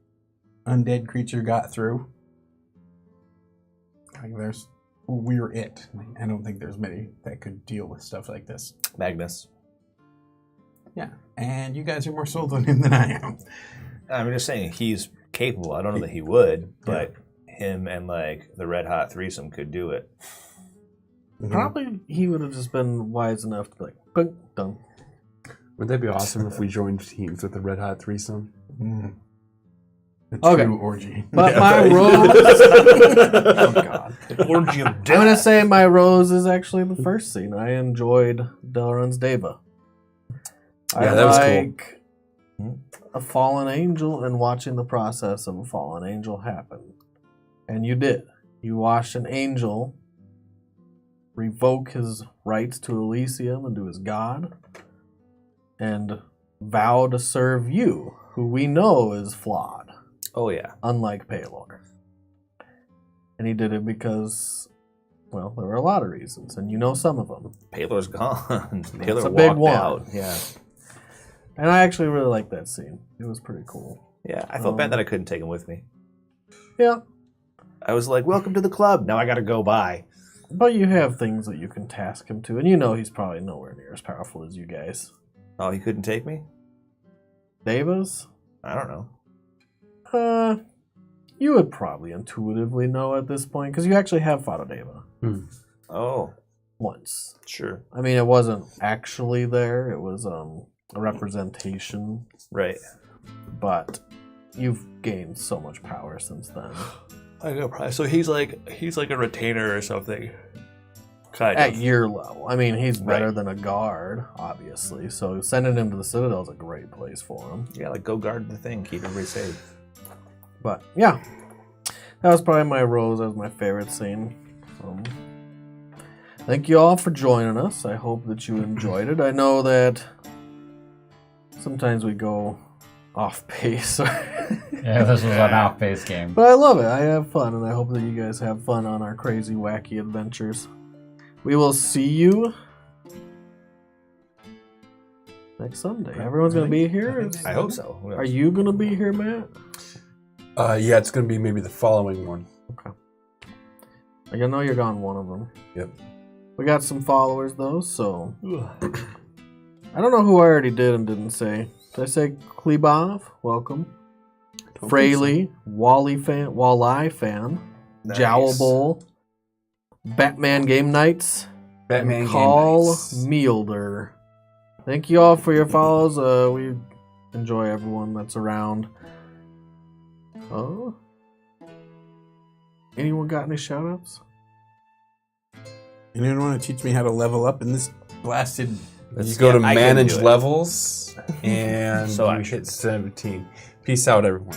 undead creature got through, like we're it. I don't think there's many that could deal with stuff like this. Magnus. Yeah, and you guys are more sold on him than I am. I'm just saying he's capable. I don't know that he would, but him and like the Red Hot Threesome could do it. Probably he would have just been wise enough to be like, boom, done. Would that be awesome if we joined teams with the Red Hot Threesome? The Okay. true orgy. But Yeah, my right. rose. Oh God. Orgy of I'm gonna say my rose is actually the first scene. I enjoyed Deloran's Deva. I Yeah, that was cool. like a fallen angel and watching the process of a fallen angel happen. And you did. You watched an angel revoke his rights to Elysium and to his god, and vow to serve you, who we know is flawed. Oh yeah. Unlike Paylor. And he did it because, well, there were a lot of reasons, and you know some of them. Paylor's gone. Paylor It's a walked big one. out. Yeah. And I actually really liked that scene. It was pretty cool. Yeah. I felt bad that I couldn't take him with me. Yeah, I was like, "Welcome to the club." Now I got to go by. but you have things that you can task him to, and you know he's probably nowhere near as powerful as you guys. Oh, he couldn't take me? Devas? I don't know. You would probably intuitively know at this point, because you actually have fought a Deva Oh, once. sure. I mean, it wasn't actually there. It was a representation, Right. but you've gained so much power since then. I know, probably. So he's like a retainer or something. Kind At of. your level. I mean, he's better Right. than a guard, obviously. So sending him to the Citadel is a great place for him. Yeah, like go guard the thing, keep everybody safe. But yeah, that was probably my rose. That was my favorite scene. Thank you all for joining us. I hope that you enjoyed it. I know that sometimes we go off pace, Yeah, this was an off-base game. but I love it. I have fun, and I hope that you guys have fun on our crazy, wacky adventures. We will see you next Sunday. Everyone's going to be here? I hope so. Are you going to be here, Matt? Yeah, it's going to be maybe the following one. Like, I know you're gone one of them. Yep. We got some followers, though, so... I don't know who I already did and didn't say. Did I say Klebov? Welcome. Fraley, Walleye fan, Nice. Jowl Bowl, Batman Game Nights, Batman and Game Call Nights. Mielder. Thank you all for your follows. We enjoy everyone that's around. Anyone got any shoutouts? Anyone want to teach me how to level up in this blasted? You go to I can manage do it. levels, and So you hit 17. Peace out, everyone.